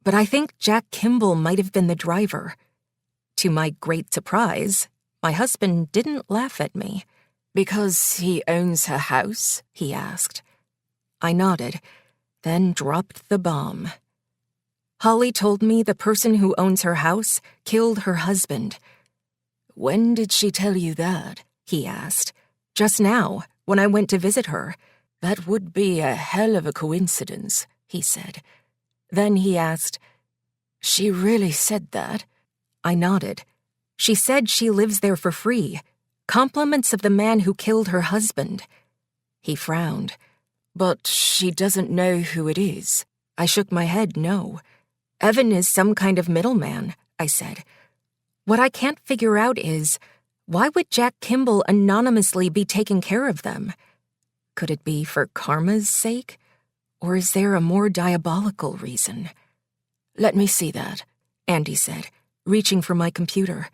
Speaker 7: but I think Jack Kimball might have been the driver." To my great surprise, my husband didn't laugh at me. "Because he owns her house?" he asked. I nodded, then dropped the bomb. Holly told me the person who owns her house killed her husband. "When did she tell you that?" he asked. "Just now, when I went to visit her." "That would be a hell of a coincidence," he said. Then he asked, "She really said that?" I nodded. "She said she lives there for free. Compliments of the man who killed her husband." He frowned. "But she doesn't know who it is." I shook my head no. "Evan is some kind of middleman," I said. "What I can't figure out is, why would Jack Kimball anonymously be taking care of them? Could it be for karma's sake? Or is there a more diabolical reason?" "Let me see that," Andy said, reaching for my computer.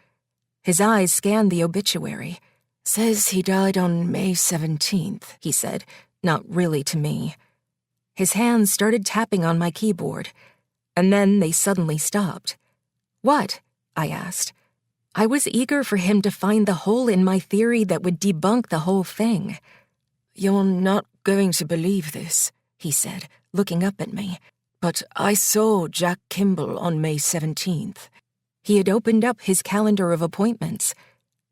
Speaker 7: His eyes scanned the obituary. "Says he died on May 17th, he said, not really to me. His hands started tapping on my keyboard, and then they suddenly stopped. "What?" I asked. I was eager for him to find the hole in my theory that would debunk the whole thing. "You're not going to believe this," he said, looking up at me, "but I saw Jack Kimball on May 17th. He had opened up his calendar of appointments.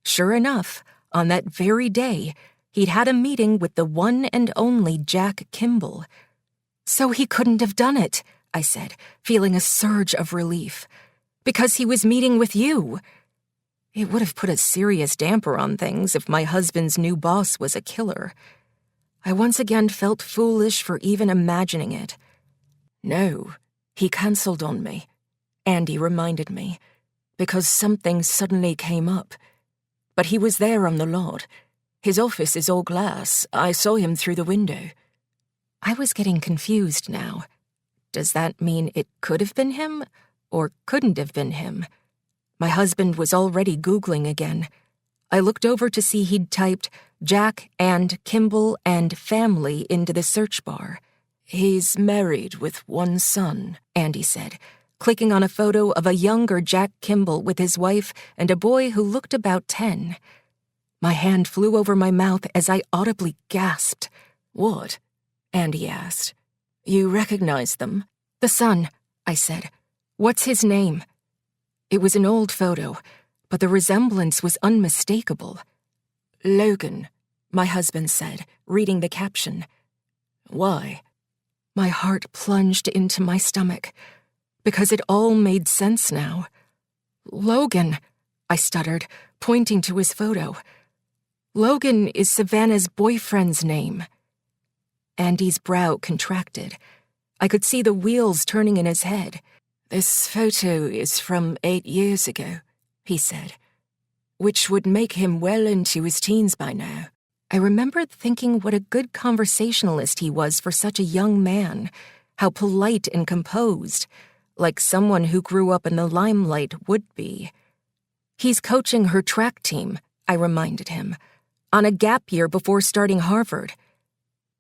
Speaker 7: Sure enough, on that very day, he'd had a meeting with the one and only Jack Kimball. "So he couldn't have done it," I said, feeling a surge of relief. "Because he was meeting with you." It would have put a serious damper on things if my husband's new boss was a killer. I once again felt foolish for even imagining it. "No, he cancelled on me," Andy reminded me, "because something suddenly came up. But he was there on the lot. His office is all glass. I saw him through the window." I was getting confused now. Does that mean it could have been him, or couldn't have been him? My husband was already Googling again. I looked over to see he'd typed Jack and Kimball and family into the search bar. "He's married with one son," Andy said, clicking on a photo of a younger Jack Kimball with his wife and a boy who looked about 10. My hand flew over my mouth as I audibly gasped. "What?" Andy asked. "You recognize them?" "The son," I said. "What's his name?" It was an old photo, but the resemblance was unmistakable. "Logan," my husband said, reading the caption. "Why?" My heart plunged into my stomach, because it all made sense now. "Logan," I stuttered, pointing to his photo. "Logan is Savannah's boyfriend's name." Andy's brow contracted. I could see the wheels turning in his head. "This photo is from 8 years ago," he said. which would make him well into his teens by now. I remembered thinking what a good conversationalist he was for such a young man, how polite and composed, like someone who grew up in the limelight would be. He's coaching her track team, I reminded him, on a gap year before starting Harvard.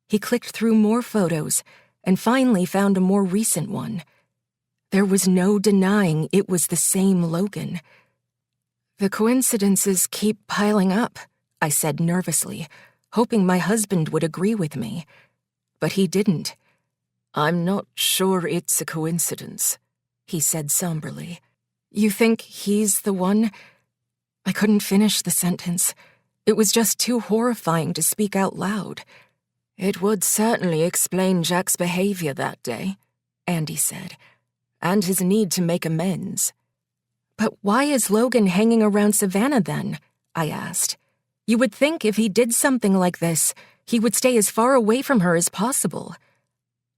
Speaker 7: He clicked through more photos and finally found a more recent one. There was no denying it was the same Logan. The coincidences keep piling up, I said nervously, hoping my husband would agree with me. But he didn't. I'm not sure it's a coincidence, he said somberly. You think he's the one? I couldn't finish the sentence. It was just too horrifying to speak out loud. It would certainly explain Jack's behavior that day, Andy said, and his need to make amends. But why is Logan hanging around Savannah then? I asked. You would think if he did something like this, he would stay as far away from her as possible.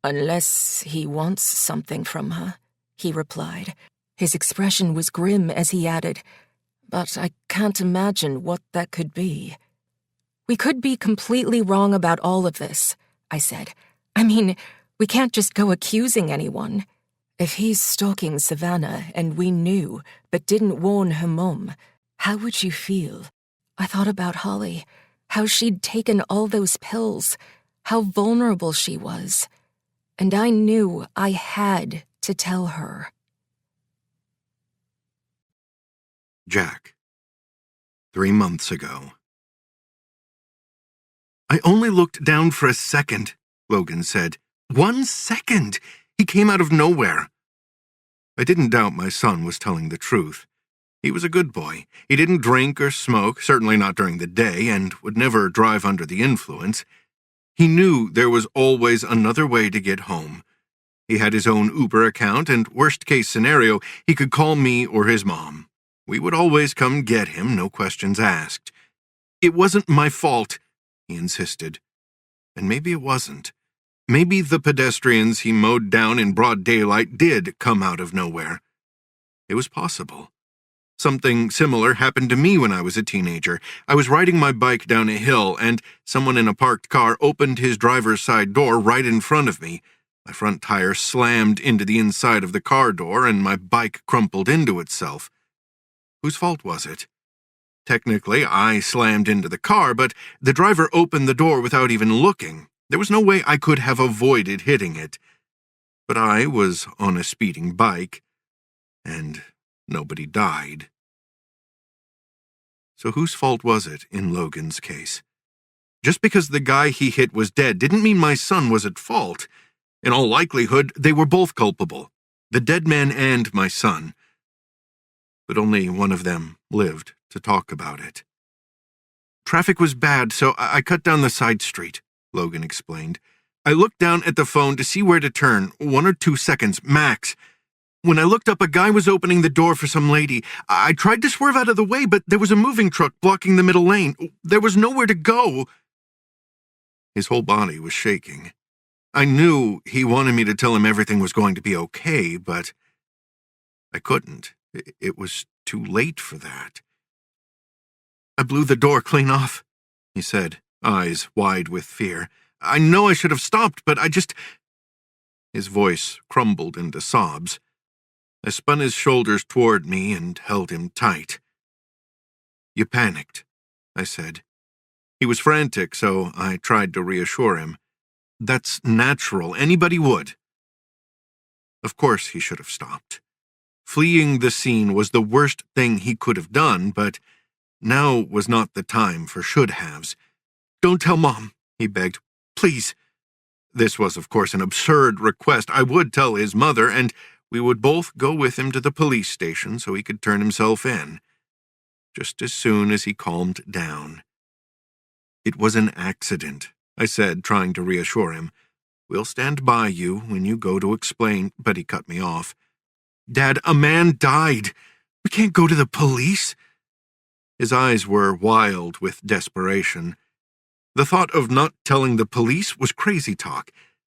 Speaker 7: Unless he wants something from her, he replied. His expression was grim as he added, but I can't imagine what that could be. We could be completely wrong about all of this, I said. I mean, we can't just go accusing anyone. If he's stalking Savannah and we knew, but didn't warn her mom, how would you feel? I thought about Holly, how she'd taken all those pills, how vulnerable she was. And I knew I had to tell her.
Speaker 8: Jack. 3 months ago. I only looked down for a second, Logan said. 1 second! He came out of nowhere. I didn't doubt my son was telling the truth. He was a good boy. He didn't drink or smoke, certainly not during the day, and would never drive under the influence. He knew there was always another way to get home. He had his own Uber account, and worst-case scenario, he could call me or his mom. We would always come get him, no questions asked. It wasn't my fault, he insisted. And maybe it wasn't. Maybe the pedestrians he mowed down in broad daylight did come out of nowhere. It was possible. Something similar happened to me when I was a teenager. I was riding my bike down a hill, and someone in a parked car opened his driver's side door right in front of me. My front tire slammed into the inside of the car door, and my bike crumpled into itself. Whose fault was it? Technically, I slammed into the car, but the driver opened the door without even looking. There was no way I could have avoided hitting it. But I was on a speeding bike, and nobody died. So whose fault was it in Logan's case? Just because the guy he hit was dead didn't mean my son was at fault. In all likelihood, they were both culpable, the dead man and my son. But only one of them lived to talk about it. Traffic was bad, so I cut down the side street, Logan explained. I looked down at the phone to see where to turn, 1 or 2 seconds, max. When I looked up, a guy was opening the door for some lady. I tried to swerve out of the way, but there was a moving truck blocking the middle lane. There was nowhere to go. His whole body was shaking. I knew he wanted me to tell him everything was going to be okay, but I couldn't. It was too late for that. I blew the door clean off, he said, eyes wide with fear. I know I should have stopped, but I just... His voice crumbled into sobs. I spun his shoulders toward me and held him tight. You panicked, I said. He was frantic, so I tried to reassure him. That's natural. Anybody would. Of course he should have stopped. Fleeing the scene was the worst thing he could have done, but now was not the time for should-haves. Don't tell Mom, he begged. Please. This was, of course, an absurd request. I would tell his mother, and we would both go with him to the police station so he could turn himself in, just as soon as he calmed down. It was an accident, I said, trying to reassure him. We'll stand by you when you go to explain, but he cut me off. Dad, a man died. We can't go to the police. His eyes were wild with desperation. The thought of not telling the police was crazy talk,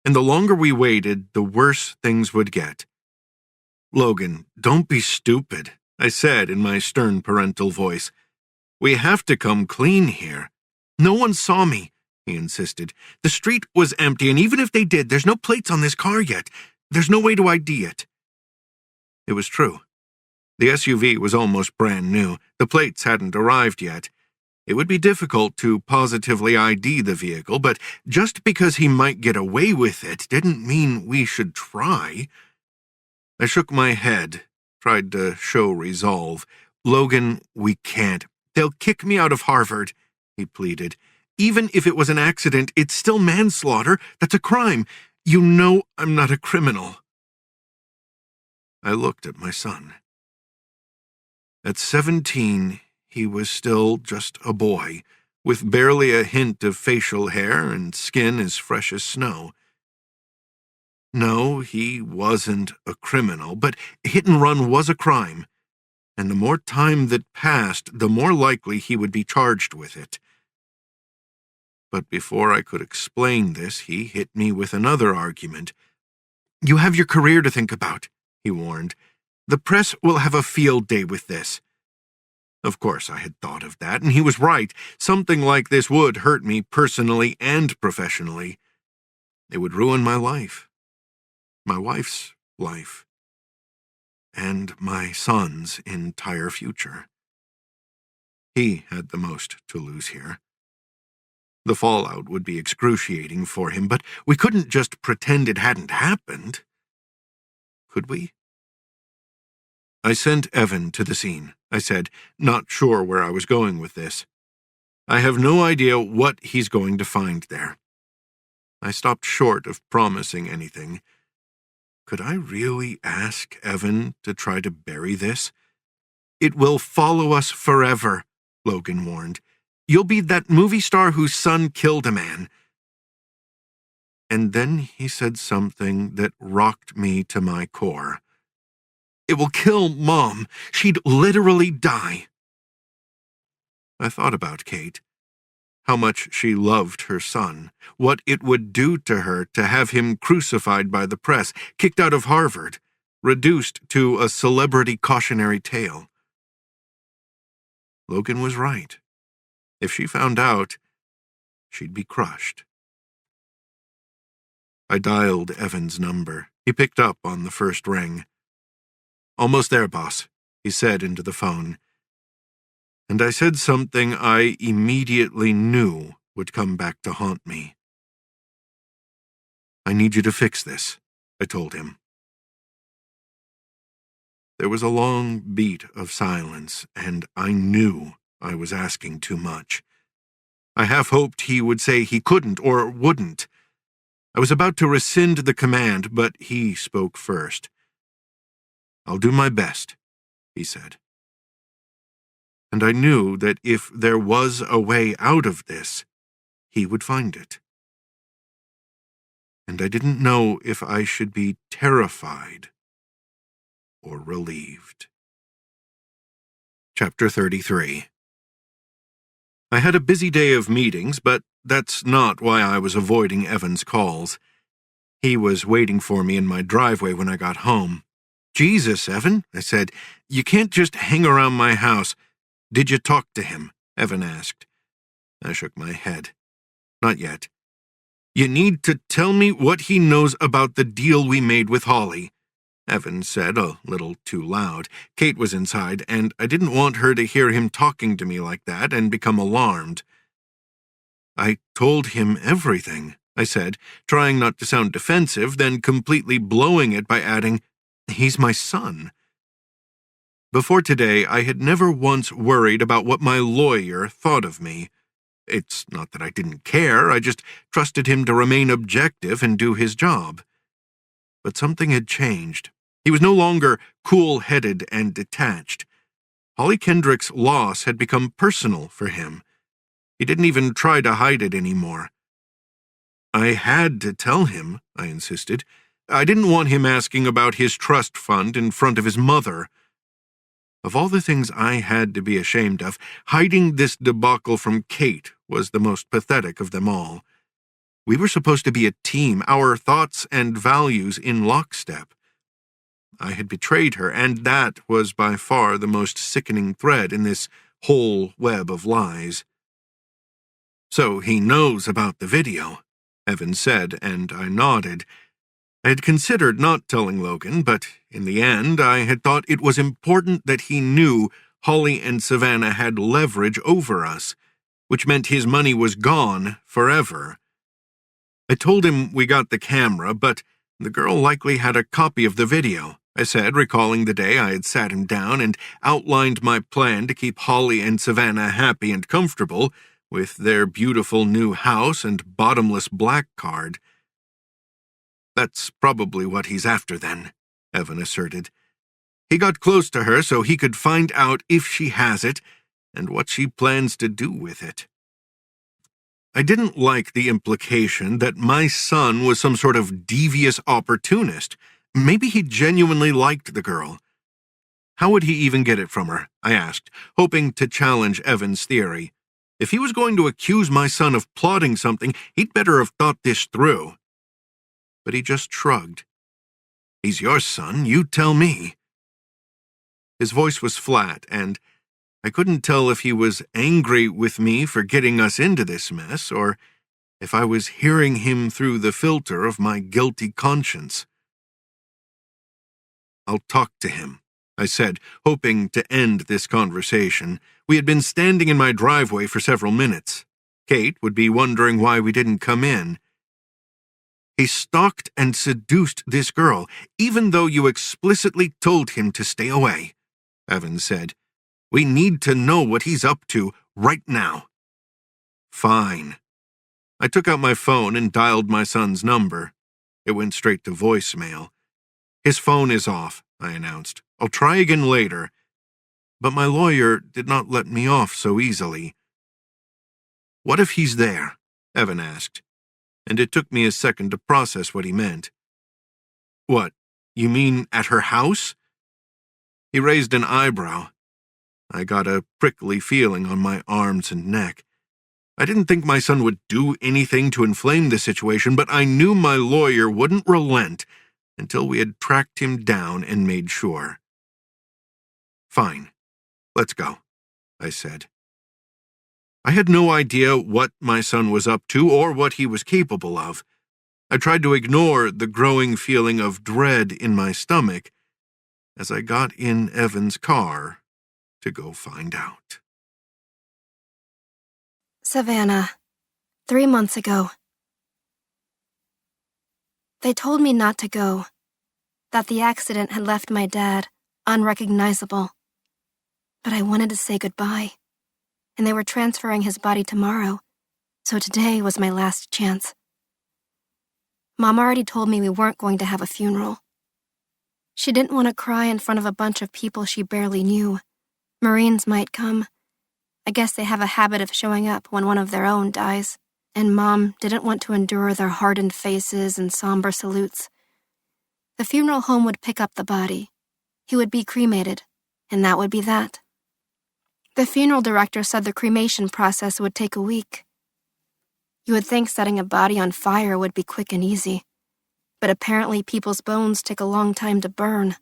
Speaker 8: and the longer we waited, the worse things would get. Logan, don't be stupid, I said in my stern parental voice. We have to come clean here. No one saw me, he insisted. The street was empty, and even if they did, there's no plates on this car yet. There's no way to ID it. It was true. The SUV was almost brand new. The plates hadn't arrived yet. It would be difficult to positively ID the vehicle, but just because he might get away with it didn't mean we should try. I shook my head, tried to show resolve. Logan, we can't. They'll kick me out of Harvard, he pleaded. Even if it was an accident, it's still manslaughter. That's a crime. You know I'm not a criminal. I looked at my son. At 17, he was still just a boy, with barely a hint of facial hair and skin as fresh as snow. No, he wasn't a criminal, but hit and run was a crime, and the more time that passed, the more likely he would be charged with it. But before I could explain this, he hit me with another argument. You have your career to think about, he warned. The press will have a field day with this. Of course, I had thought of that, and he was right. Something like this would hurt me personally and professionally. It would ruin my life, my wife's life, and my son's entire future. He had the most to lose here. The fallout would be excruciating for him, but we couldn't just pretend it hadn't happened. Could we? I sent Evan to the scene, I said, not sure where I was going with this. I have no idea what he's going to find there. I stopped short of promising anything. Could I really ask Evan to try to bury this? It will follow us forever, Logan warned. You'll be that movie star whose son killed a man. And then he said something that rocked me to my core. It will kill Mom. She'd literally die. I thought about Kate, how much she loved her son, what it would do to her to have him crucified by the press, kicked out of Harvard, reduced to a celebrity cautionary tale. Logan was right. If she found out, she'd be crushed. I dialed Evan's number. He picked up on the first ring. Almost there, boss, he said into the phone. And I said something I immediately knew would come back to haunt me. I need you to fix this, I told him. There was a long beat of silence, and I knew I was asking too much. I half hoped he would say he couldn't or wouldn't. I was about to rescind the command, but he spoke first. I'll do my best, he said. And I knew that if there was a way out of this, he would find it. And I didn't know if I should be terrified or relieved. Chapter 33. I had a busy day of meetings, but that's not why I was avoiding Evan's calls. He was waiting for me in my driveway when I got home. Jesus, Evan, I said, you can't just hang around my house. Did you talk to him? Evan asked. I shook my head. Not yet. You need to tell me what he knows about the deal we made with Holly, Evan said a little too loud. Kate was inside, and I didn't want her to hear him talking to me like that and become alarmed. I told him everything, I said, trying not to sound defensive, then completely blowing it by adding, he's my son. Before today, I had never once worried about what my lawyer thought of me. It's not that I didn't care, I just trusted him to remain objective and do his job. But something had changed. He was no longer cool-headed and detached. Holly Kendrick's loss had become personal for him. He didn't even try to hide it anymore. I had to tell him, I insisted. I didn't want him asking about his trust fund in front of his mother. Of all the things I had to be ashamed of, hiding this debacle from Kate was the most pathetic of them all. We were supposed to be a team, our thoughts and values in lockstep. I had betrayed her, and that was by far the most sickening thread in this whole web of lies. So he knows about the video, Evan said, and I nodded. I had considered not telling Logan, but in the end I had thought it was important that he knew Holly and Savannah had leverage over us, which meant his money was gone forever. I told him we got the camera, but the girl likely had a copy of the video, I said, recalling the day I had sat him down and outlined my plan to keep Holly and Savannah happy and comfortable with their beautiful new house and bottomless black card. That's probably what he's after then, Evan asserted. He got close to her so he could find out if she has it and what she plans to do with it. I didn't like the implication that my son was some sort of devious opportunist. Maybe he genuinely liked the girl. How would he even get it from her? I asked, hoping to challenge Evan's theory. If he was going to accuse my son of plotting something, he'd better have thought this through. But he just shrugged. He's your son, you tell me. His voice was flat, and I couldn't tell if he was angry with me for getting us into this mess, or if I was hearing him through the filter of my guilty conscience. I'll talk to him, I said, hoping to end this conversation. We had been standing in my driveway for several minutes. Kate would be wondering why we didn't come in. He stalked and seduced this girl, even though you explicitly told him to stay away, Evan said. We need to know what he's up to right now. Fine. I took out my phone and dialed my son's number. It went straight to voicemail. His phone is off, I announced. I'll try again later. But my lawyer did not let me off so easily. What if he's there? Evan asked, and it took me a second to process what he meant. What, you mean at her house? He raised an eyebrow. I got a prickly feeling on my arms and neck. I didn't think my son would do anything to inflame the situation, but I knew my lawyer wouldn't relent until we had tracked him down and made sure. Fine, let's go, I said. I had no idea what my son was up to or what he was capable of. I tried to ignore the growing feeling of dread in my stomach as I got in Evan's car to go find out.
Speaker 6: Savannah, 3 months ago. They told me not to go, that the accident had left my dad unrecognizable. But I wanted to say goodbye, and they were transferring his body tomorrow, so today was my last chance. Mom already told me we weren't going to have a funeral. She didn't want to cry in front of a bunch of people she barely knew. Marines might come. I guess they have a habit of showing up when one of their own dies, and Mom didn't want to endure their hardened faces and somber salutes. The funeral home would pick up the body. He would be cremated, and that would be that. The funeral director said the cremation process would take a week. You would think setting a body on fire would be quick and easy, but apparently people's bones take a long time to burn.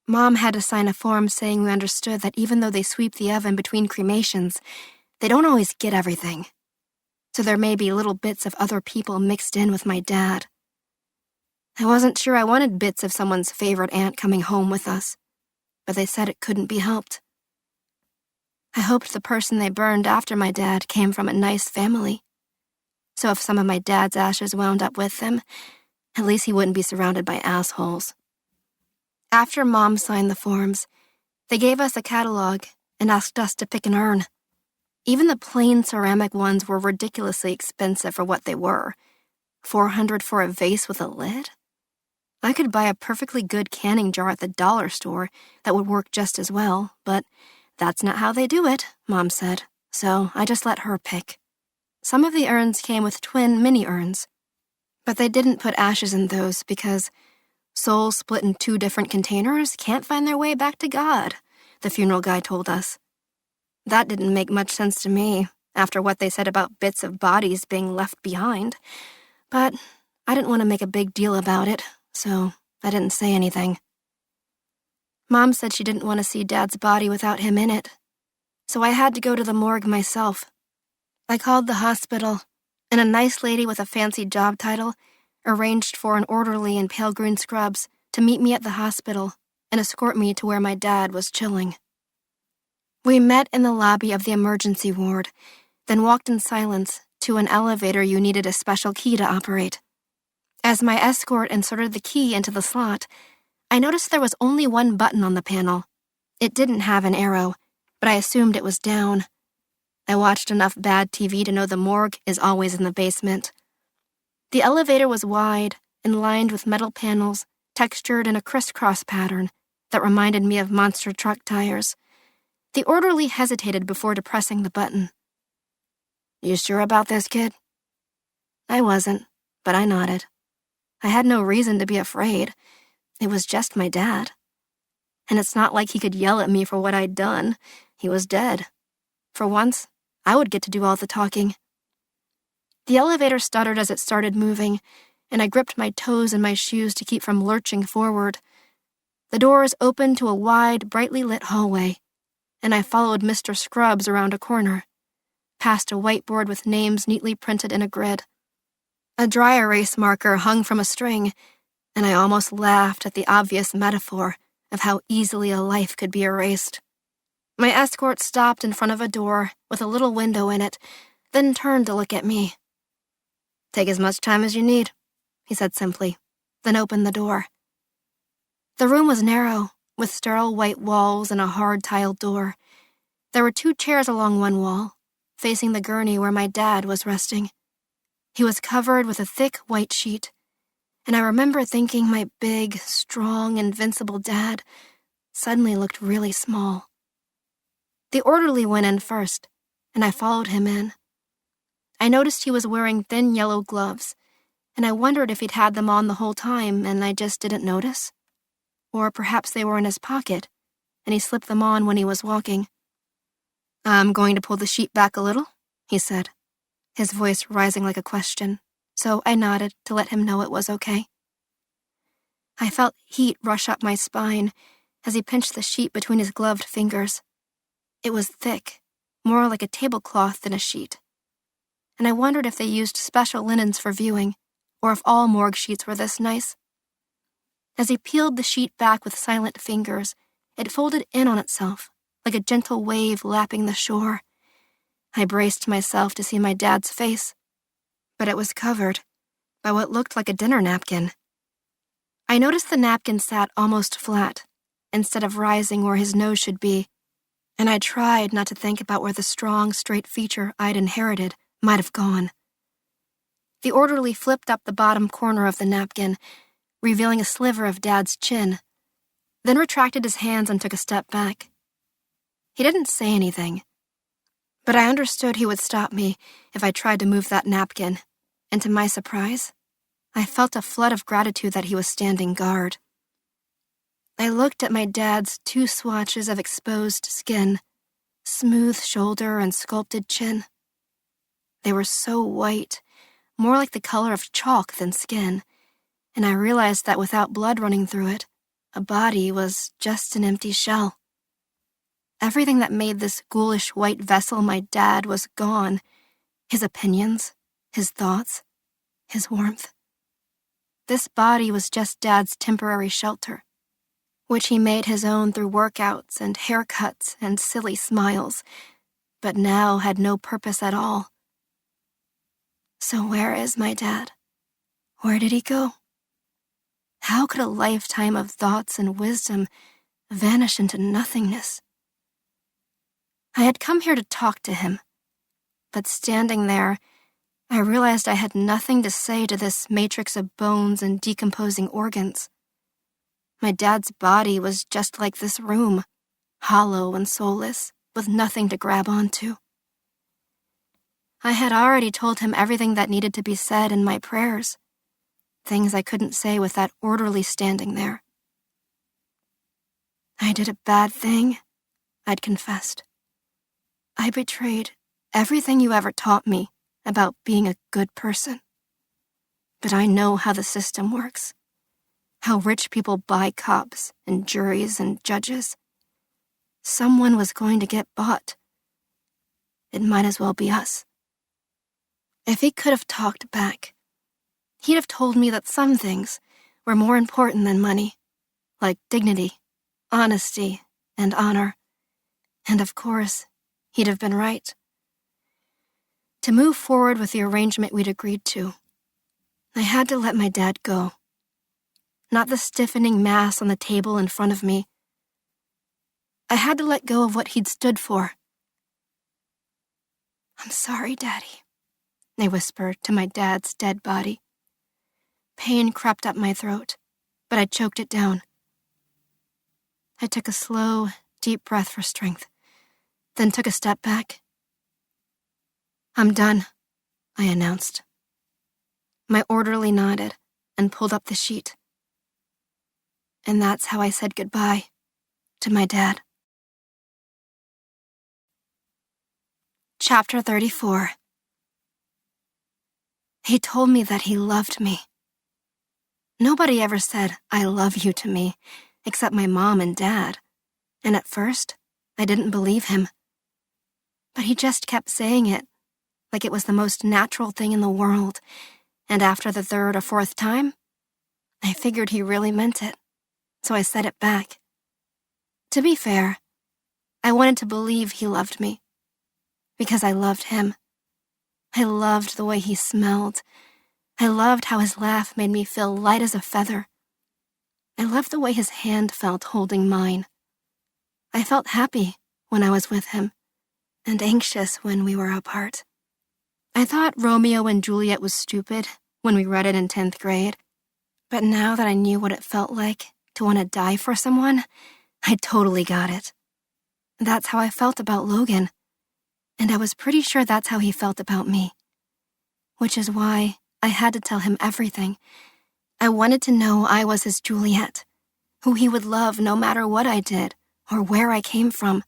Speaker 6: Mom had to sign a form saying we understood that even though they sweep the oven between cremations, they don't always get everything. So there may be little bits of other people mixed in with my dad. I wasn't sure I wanted bits of someone's favorite aunt coming home with us, but they said it couldn't be helped. I hoped the person they burned after my dad came from a nice family. So if some of my dad's ashes wound up with them, at least he wouldn't be surrounded by assholes. After Mom signed the forms, they gave us a catalog and asked us to pick an urn. Even the plain ceramic ones were ridiculously expensive for what they were. $400 for a vase with a lid? I could buy a perfectly good canning jar at the dollar store that would work just as well, but that's not how they do it, Mom said, so I just let her pick. Some of the urns came with twin mini-urns, but they didn't put ashes in those because souls split in 2 different containers can't find their way back to God, the funeral guy told us. That didn't make much sense to me after what they said about bits of bodies being left behind, but I didn't want to make a big deal about it, so I didn't say anything. Mom said she didn't want to see Dad's body without him in it. so I had to go to the morgue myself. I called the hospital, and a nice lady with a fancy job title arranged for an orderly in pale green scrubs to meet me at the hospital and escort me to where my dad was chilling. We met in the lobby of the emergency ward, then walked in silence to an elevator you needed a special key to operate. As my escort inserted the key into the slot, I noticed there was only one button on the panel. It didn't have an arrow, but I assumed it was down. I watched enough bad TV to know the morgue is always in the basement. The elevator was wide and lined with metal panels textured in a crisscross pattern that reminded me of monster truck tires. The orderly hesitated before depressing the button. "You sure about this, kid?" I wasn't, but I nodded. I had no reason to be afraid. It was just my dad. And it's not like he could yell at me for what I'd done. He was dead. For once, I would get to do all the talking. The elevator stuttered as it started moving, and I gripped my toes in my shoes to keep from lurching forward. The doors opened to a wide, brightly lit hallway, and I followed Mr. Scrubs around a corner, past a whiteboard with names neatly printed in a grid. A dry erase marker hung from a string, and I almost laughed at the obvious metaphor of how easily a life could be erased. My escort stopped in front of a door with a little window in it, then turned to look at me. "Take as much time as you need," he said simply, then opened the door. The room was narrow, with sterile white walls and a hard tiled door. There were 2 chairs along one wall, facing the gurney where my dad was resting. He was covered with a thick white sheet, and I remember thinking my big, strong, invincible dad suddenly looked really small. The orderly went in first, and I followed him in. I noticed he was wearing thin yellow gloves, and I wondered if he'd had them on the whole time and I just didn't notice. Or perhaps they were in his pocket, and he slipped them on when he was walking. "I'm going to pull the sheet back a little," he said, his voice rising like a question, so I nodded to let him know it was okay. I felt heat rush up my spine as he pinched the sheet between his gloved fingers. It was thick, more like a tablecloth than a sheet, and I wondered if they used special linens for viewing, or if all morgue sheets were this nice. As he peeled the sheet back with silent fingers, it folded in on itself, like a gentle wave lapping the shore. I braced myself to see my dad's face, but it was covered by what looked like a dinner napkin. I noticed the napkin sat almost flat, instead of rising where his nose should be, and I tried not to think about where the strong, straight feature I'd inherited might have gone. The orderly flipped up the bottom corner of the napkin, revealing a sliver of Dad's chin, then retracted his hands and took a step back. He didn't say anything, but I understood he would stop me if I tried to move that napkin, and to my surprise, I felt a flood of gratitude that he was standing guard. I looked at my dad's 2 swatches of exposed skin, smooth shoulder and sculpted chin. They were so white, more like the color of chalk than skin, and I realized that without blood running through it, a body was just an empty shell. Everything that made this ghoulish white vessel my dad was gone. His opinions, his thoughts, his warmth. This body was just Dad's temporary shelter, which he made his own through workouts and haircuts and silly smiles, but now had no purpose at all. So where is my dad? Where did he go? How could a lifetime of thoughts and wisdom vanish into nothingness? I had come here to talk to him, but standing there, I realized I had nothing to say to this matrix of bones and decomposing organs. My dad's body was just like this room, hollow and soulless, with nothing to grab onto. I had already told him everything that needed to be said in my prayers, things I couldn't say with that orderly standing there. I did a bad thing, I'd confessed. I betrayed everything you ever taught me about being a good person. But I know how the system works, how rich people buy cops and juries and judges. Someone was going to get bought, it might as well be us. If he could have talked back, he'd have told me that some things were more important than money, like dignity, honesty, and honor. And of course, he'd have been right. To move forward with the arrangement we'd agreed to, I had to let my dad go. Not the stiffening mass on the table in front of me. I had to let go of what he'd stood for. "I'm sorry, Daddy," I whispered to my dad's dead body. Pain crept up my throat, but I choked it down. I took a slow, deep breath for strength, then took a step back. "I'm done," I announced. My orderly nodded and pulled up the sheet. And that's how I said goodbye to my dad. Chapter 34. He told me that he loved me. Nobody ever said, "I love you" to me, except my mom and dad. And at first, I didn't believe him. But he just kept saying it, like it was the most natural thing in the world. And after the third or fourth time, I figured he really meant it. So I said it back. To be fair, I wanted to believe he loved me. Because I loved him. I loved the way he smelled. I loved how his laugh made me feel light as a feather. I loved the way his hand felt holding mine. I felt happy when I was with him, and anxious when we were apart. I thought Romeo and Juliet was stupid when we read it in 10th grade, but now that I knew what it felt like to want to die for someone, I totally got it. That's how I felt about Logan, and I was pretty sure that's how he felt about me. Which is why I had to tell him everything. I wanted to know I was his Juliet, who he would love no matter what I did or where I came from.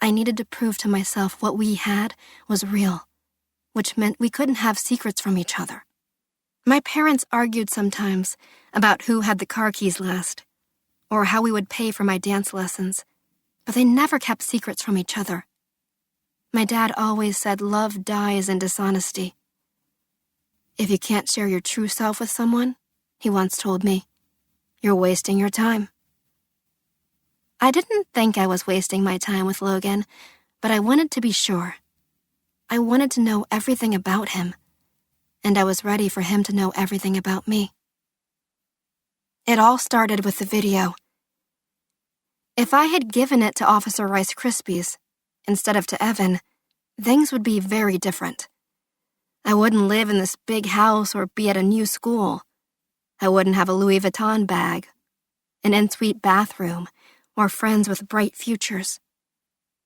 Speaker 6: I needed to prove to myself what we had was real, which meant we couldn't have secrets from each other. My parents argued sometimes about who had the car keys last, or how we would pay for my dance lessons, but they never kept secrets from each other. My dad always said love dies in dishonesty. If you can't share your true self with someone, he once told me, you're wasting your time. I didn't think I was wasting my time with Logan, but I wanted to be sure. I wanted to know everything about him, and I was ready for him to know everything about me. It all started with the video. If I had given it to Officer Rice Krispies, instead of to Evan, things would be very different. I wouldn't live in this big house or be at a new school. I wouldn't have a Louis Vuitton bag, an ensuite bathroom, or friends with bright futures.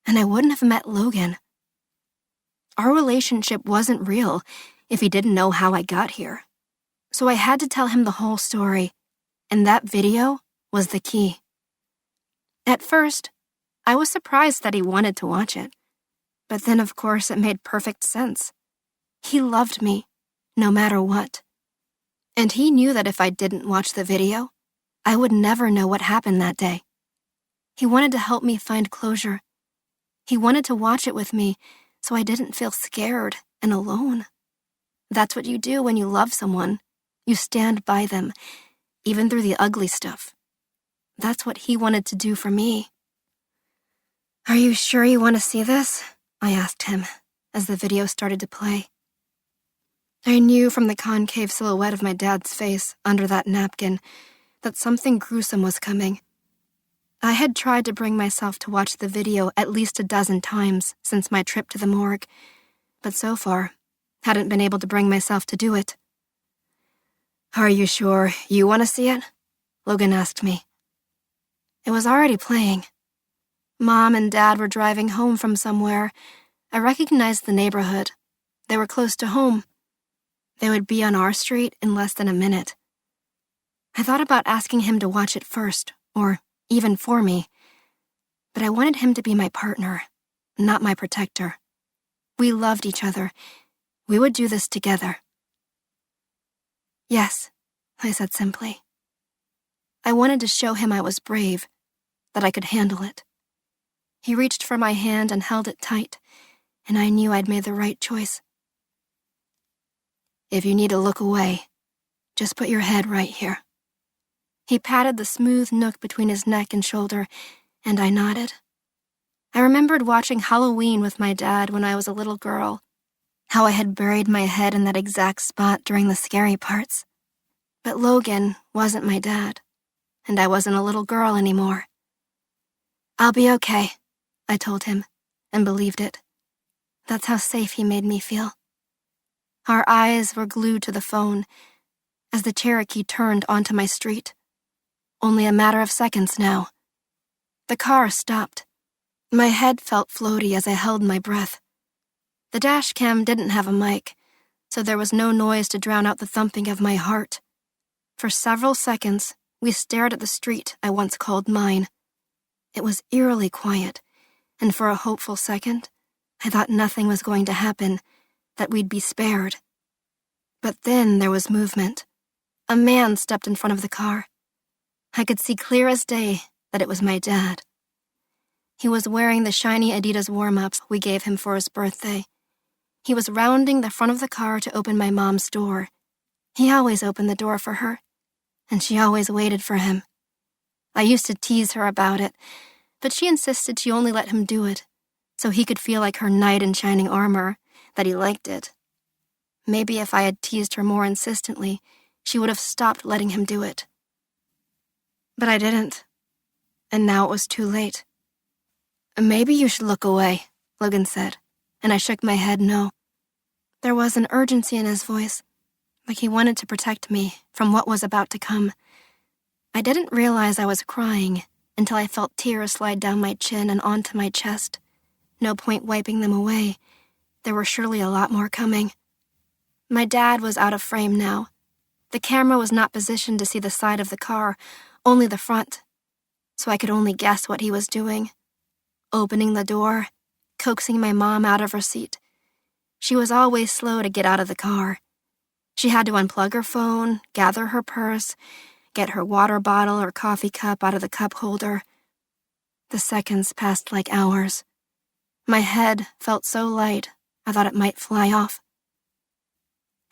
Speaker 6: And I wouldn't have met Logan. Our relationship wasn't real if he didn't know how I got here. So I had to tell him the whole story, and that video was the key. At first, I was surprised that he wanted to watch it. But then, of course, it made perfect sense. He loved me, no matter what. And he knew that if I didn't watch the video, I would never know what happened that day. He wanted to help me find closure. He wanted to watch it with me so I didn't feel scared and alone. That's what you do when you love someone. You stand by them, even through the ugly stuff. That's what he wanted to do for me. "Are you sure you want to see this?" I asked him as the video started to play. I knew from the concave silhouette of my dad's face under that napkin that something gruesome was coming. I had tried to bring myself to watch the video at least a dozen times since my trip to the morgue, but so far, hadn't been able to bring myself to do it. "Are you sure you want to see it?" Logan asked me. It was already playing. Mom and Dad were driving home from somewhere. I recognized the neighborhood. They were close to home. They would be on our street in less than a minute. I thought about asking him to watch it first, or even for me. But I wanted him to be my partner, not my protector. We loved each other. We would do this together. "Yes," I said simply. I wanted to show him I was brave, that I could handle it. He reached for my hand and held it tight, and I knew I'd made the right choice. If you need to look away, just put your head right here. He patted the smooth nook between his neck and shoulder, and I nodded. I remembered watching Halloween with my dad when I was a little girl, how I had buried my head in that exact spot during the scary parts. But Logan wasn't my dad, and I wasn't a little girl anymore. I'll be okay, I told him, and believed it. That's how safe he made me feel. Our eyes were glued to the phone as the Cherokee turned onto my street. Only a matter of seconds now. The car stopped. My head felt floaty as I held my breath. The dash cam didn't have a mic, so there was no noise to drown out the thumping of my heart. For several seconds, we stared at the street I once called mine. It was eerily quiet, and for a hopeful second, I thought nothing was going to happen, that we'd be spared. But then there was movement. A man stepped in front of the car. I could see clear as day that it was my dad. He was wearing the shiny Adidas warm-ups we gave him for his birthday. He was rounding the front of the car to open my mom's door. He always opened the door for her, and she always waited for him. I used to tease her about it, but she insisted she only let him do it, so he could feel like her knight in shining armor, that he liked it. Maybe if I had teased her more insistently, she would have stopped letting him do it. But I didn't, and now it was too late. Maybe you should look away, Logan said, and I shook my head no. There was an urgency in his voice, like he wanted to protect me from what was about to come. I didn't realize I was crying until I felt tears slide down my chin and onto my chest. No point wiping them away. There were surely a lot more coming. My dad was out of frame now. The camera was not positioned to see the side of the car, only the front, so I could only guess what he was doing. Opening the door, coaxing my mom out of her seat. She was always slow to get out of the car. She had to unplug her phone, gather her purse, get her water bottle or coffee cup out of the cup holder. The seconds passed like hours. My head felt so light, I thought it might fly off.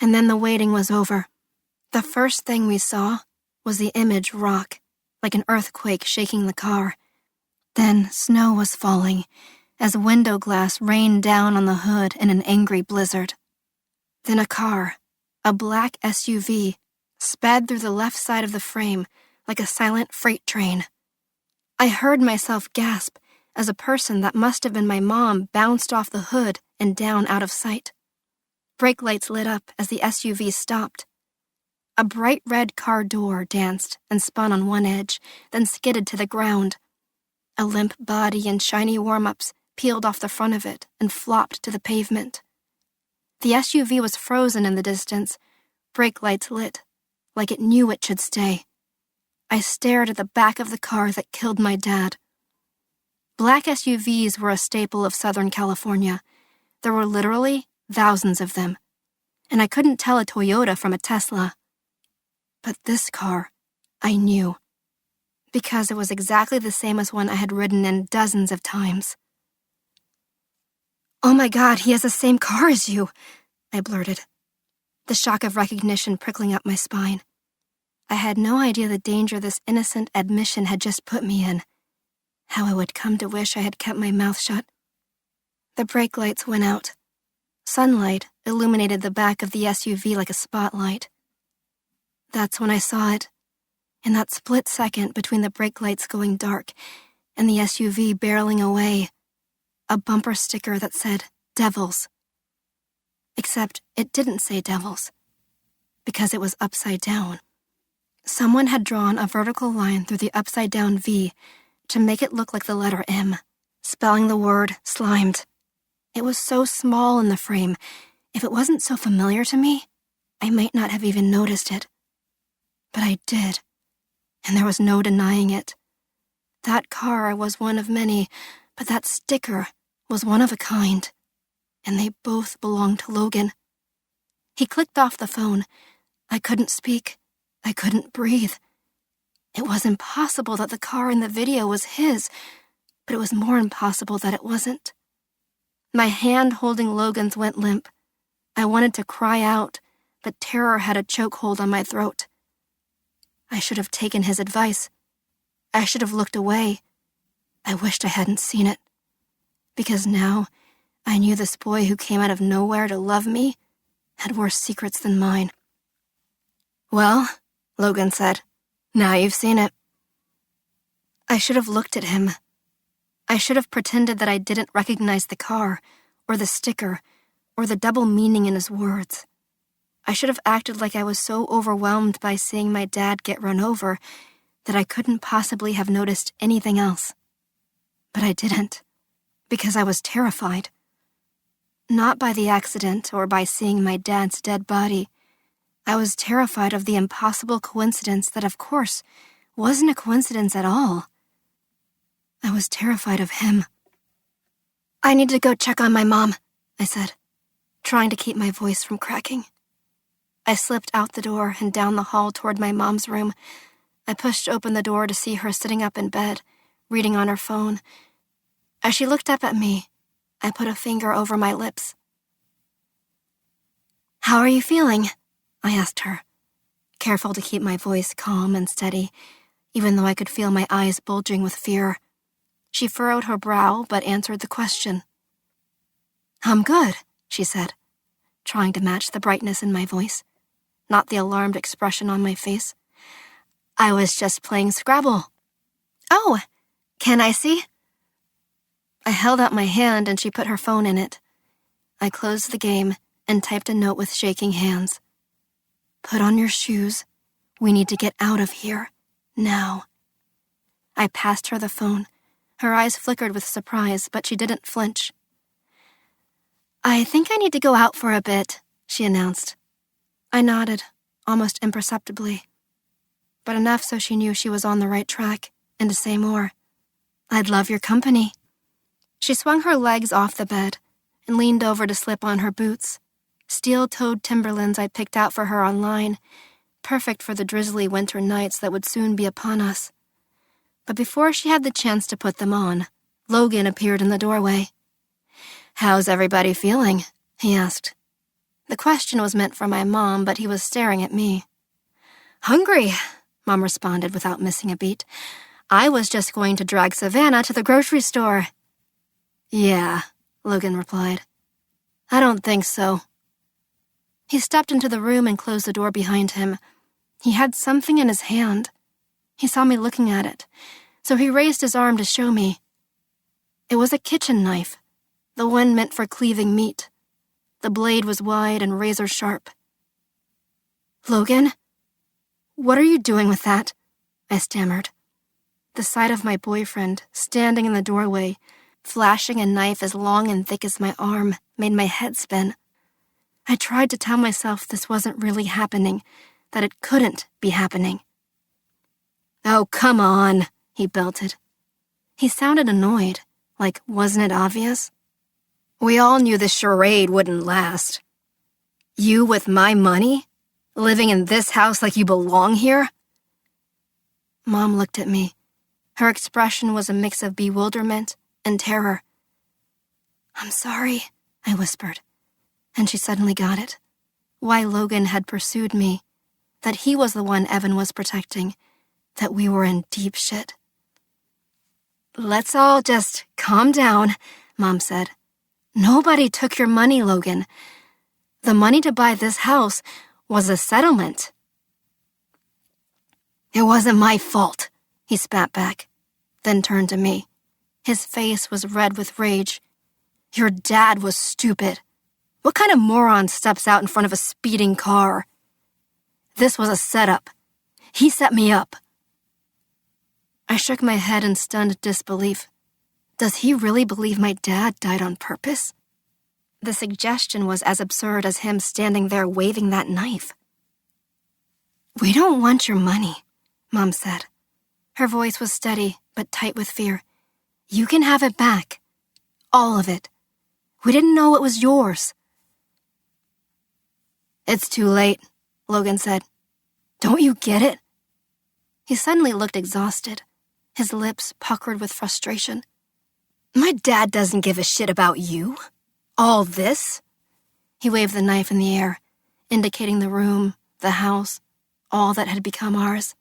Speaker 6: And then the waiting was over. The first thing we saw was the image rock, like an earthquake shaking the car. Then snow was falling, as window glass rained down on the hood in an angry blizzard. Then a car, a black SUV, sped through the left side of the frame like a silent freight train. I heard myself gasp as a person that must have been my mom bounced off the hood and down out of sight. Brake lights lit up as the SUV stopped. A bright red car door danced and spun on one edge, then skidded to the ground. A limp body and shiny warm-ups peeled off the front of it and flopped to the pavement. The SUV was frozen in the distance, brake lights lit, like it knew it should stay. I stared at the back of the car that killed my dad. Black SUVs were a staple of Southern California. There were literally thousands of them, and I couldn't tell a Toyota from a Tesla. But this car, I knew, because it was exactly the same as one I had ridden in dozens of times. "Oh my God, he has the same car as you," I blurted, the shock of recognition prickling up my spine. I had no idea the danger this innocent admission had just put me in. How I would come to wish I had kept my mouth shut. The brake lights went out. Sunlight illuminated the back of the SUV like a spotlight. That's when I saw it. In that split second between the brake lights going dark and the SUV barreling away, a bumper sticker that said, "Devils." Except it didn't say devils, because it was upside down. Someone had drawn a vertical line through the upside-down V to make it look like the letter M, spelling the word slimed. It was so small in the frame, if it wasn't so familiar to me, I might not have even noticed it. But I did, and there was no denying it. That car was one of many, but that sticker was one of a kind, and they both belonged to Logan. He clicked off the phone. I couldn't speak. I couldn't breathe. It was impossible that the car in the video was his, but it was more impossible that it wasn't. My hand holding Logan's went limp. I wanted to cry out, but terror had a chokehold on my throat. I should have taken his advice. I should have looked away. I wished I hadn't seen it. Because now, I knew this boy who came out of nowhere to love me had worse secrets than mine. "Well," Logan said, "now you've seen it." I should have looked at him. I should have pretended that I didn't recognize the car, or the sticker, or the double meaning in his words. I should have acted like I was so overwhelmed by seeing my dad get run over that I couldn't possibly have noticed anything else. But I didn't, because I was terrified. Not by the accident or by seeing my dad's dead body. I was terrified of the impossible coincidence that, of course, wasn't a coincidence at all. I was terrified of him. "I need to go check on my mom," I said, trying to keep my voice from cracking. I slipped out the door and down the hall toward my mom's room. I pushed open the door to see her sitting up in bed, reading on her phone. As she looked up at me, I put a finger over my lips. "How are you feeling?" I asked her, careful to keep my voice calm and steady, even though I could feel my eyes bulging with fear. She furrowed her brow but answered the question. "I'm good," she said, trying to match the brightness in my voice, not the alarmed expression on my face. "I was just playing Scrabble." "Oh, can I see?" I held out my hand and she put her phone in it. I closed the game and typed a note with shaking hands. "Put on your shoes. We need to get out of here. Now." I passed her the phone. Her eyes flickered with surprise, but she didn't flinch. "I think I need to go out for a bit," she announced. I nodded, almost imperceptibly, but enough so she knew she was on the right track, and to say more. "I'd love your company." She swung her legs off the bed and leaned over to slip on her boots, steel-toed Timberlands I picked out for her online, perfect for the drizzly winter nights that would soon be upon us. But before she had the chance to put them on, Logan appeared in the doorway. "How's everybody feeling?" he asked. The question was meant for my mom, but he was staring at me. "Hungry," Mom responded without missing a beat. "I was just going to drag Savannah to the grocery store." "Yeah," Logan replied. "I don't think so." He stepped into the room and closed the door behind him. He had something in his hand. He saw me looking at it, so he raised his arm to show me. It was a kitchen knife, the one meant for cleaving meat. The blade was wide and razor sharp. "Logan, what are you doing with that?" I stammered. The sight of my boyfriend, standing in the doorway, flashing a knife as long and thick as my arm, made my head spin. I tried to tell myself this wasn't really happening, that it couldn't be happening. "Oh, come on," he belted. He sounded annoyed, like, wasn't it obvious? "We all knew this charade wouldn't last. You with my money? Living in this house like you belong here?" Mom looked at me. Her expression was a mix of bewilderment and terror. "I'm sorry," I whispered, and she suddenly got it. Why Logan had pursued me, that he was the one Evan was protecting, that we were in deep shit. "Let's all just calm down," Mom said. "Nobody took your money, Logan. The money to buy this house was a settlement." "It wasn't my fault," he spat back, then turned to me. His face was red with rage. "Your dad was stupid. What kind of moron steps out in front of a speeding car? This was a setup. He set me up." I shook my head in stunned disbelief. Does he really believe my dad died on purpose? The suggestion was as absurd as him standing there waving that knife. "We don't want your money," Mom said. Her voice was steady, but tight with fear. "You can have it back. All of it. We didn't know it was yours." "It's too late," Logan said. "Don't you get it?" He suddenly looked exhausted, his lips puckered with frustration. "My dad doesn't give a shit about you. all this? He waved the knife in the air, indicating the room, the house, all that had become ours.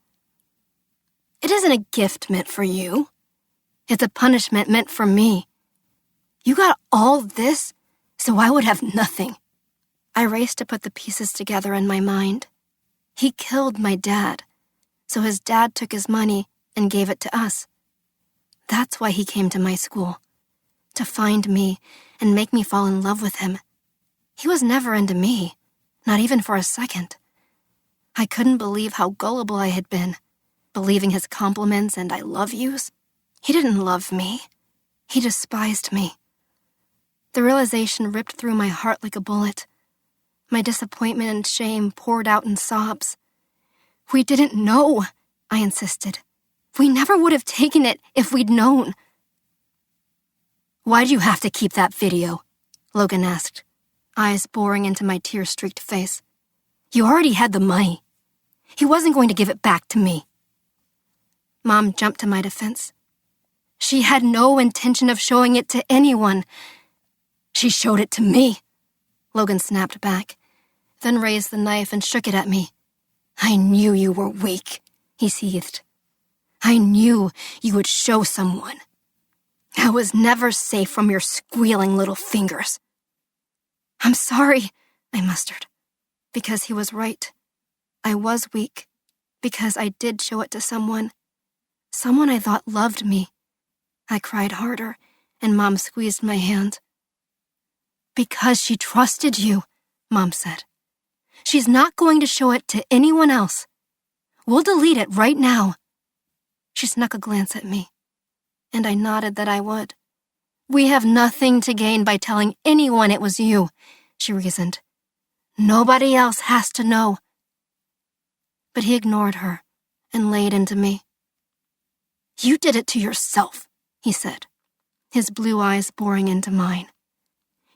Speaker 6: It isn't a gift meant for you. It's a punishment meant for me. You got all this, so I would have nothing. I raced to put the pieces together in my mind. He killed my dad, so his dad took his money and gave it to us. That's why he came to my school, to find me and make me fall in love with him. He was never into me, not even for a second. I couldn't believe how gullible I had been, believing his compliments and I love yous. He didn't love me. He despised me. The realization ripped through my heart like a bullet. My disappointment and shame poured out in sobs. We didn't know, I insisted. We never would have taken it if we'd known. Why'd you have to keep that video? Logan asked, eyes boring into my tear-streaked face. You already had the money. He wasn't going to give it back to me. Mom jumped to my defense. She had no intention of showing it to anyone. She showed it to me. Logan snapped back, then raised the knife and shook it at me. I knew you were weak, he seethed. I knew you would show someone. I was never safe from your squealing little fingers. I'm sorry, I mustered, because he was right. I was weak, because I did show it to someone I thought loved me. I cried harder, and Mom squeezed my hand. Because she trusted you, Mom said. She's not going to show it to anyone else. We'll delete it right now. She snuck a glance at me, and I nodded that I would. We have nothing to gain by telling anyone it was you, she reasoned. Nobody else has to know. But he ignored her and laid into me. You did it to yourself, he said, his blue eyes boring into mine.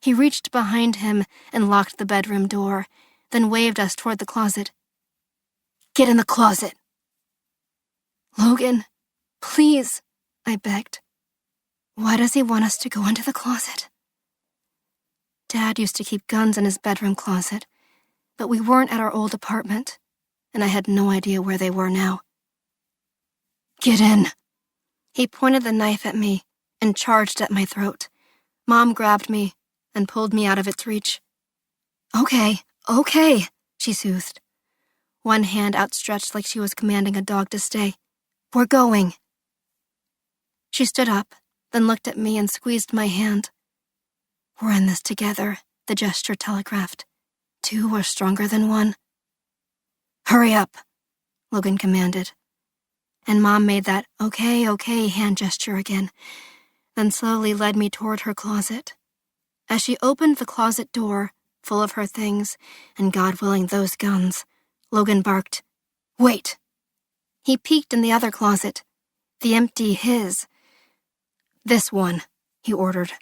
Speaker 6: He reached behind him and locked the bedroom door, then waved us toward the closet. Get in the closet. Logan, please, I begged. Why does he want us to go into the closet? Dad used to keep guns in his bedroom closet, but we weren't at our old apartment, and I had no idea where they were now. Get in. He pointed the knife at me and charged at my throat. Mom grabbed me and pulled me out of its reach. Okay, she soothed, one hand outstretched like she was commanding a dog to stay. We're going. She stood up, then looked at me and squeezed my hand. We're in this together, the gesture telegraphed. Two are stronger than one. Hurry up, Logan commanded. And Mom made that okay hand gesture again, then slowly led me toward her closet. As she opened the closet door, full of her things, and God willing those guns, Logan barked, Wait! He peeked in the other closet, the empty his. This one, he ordered.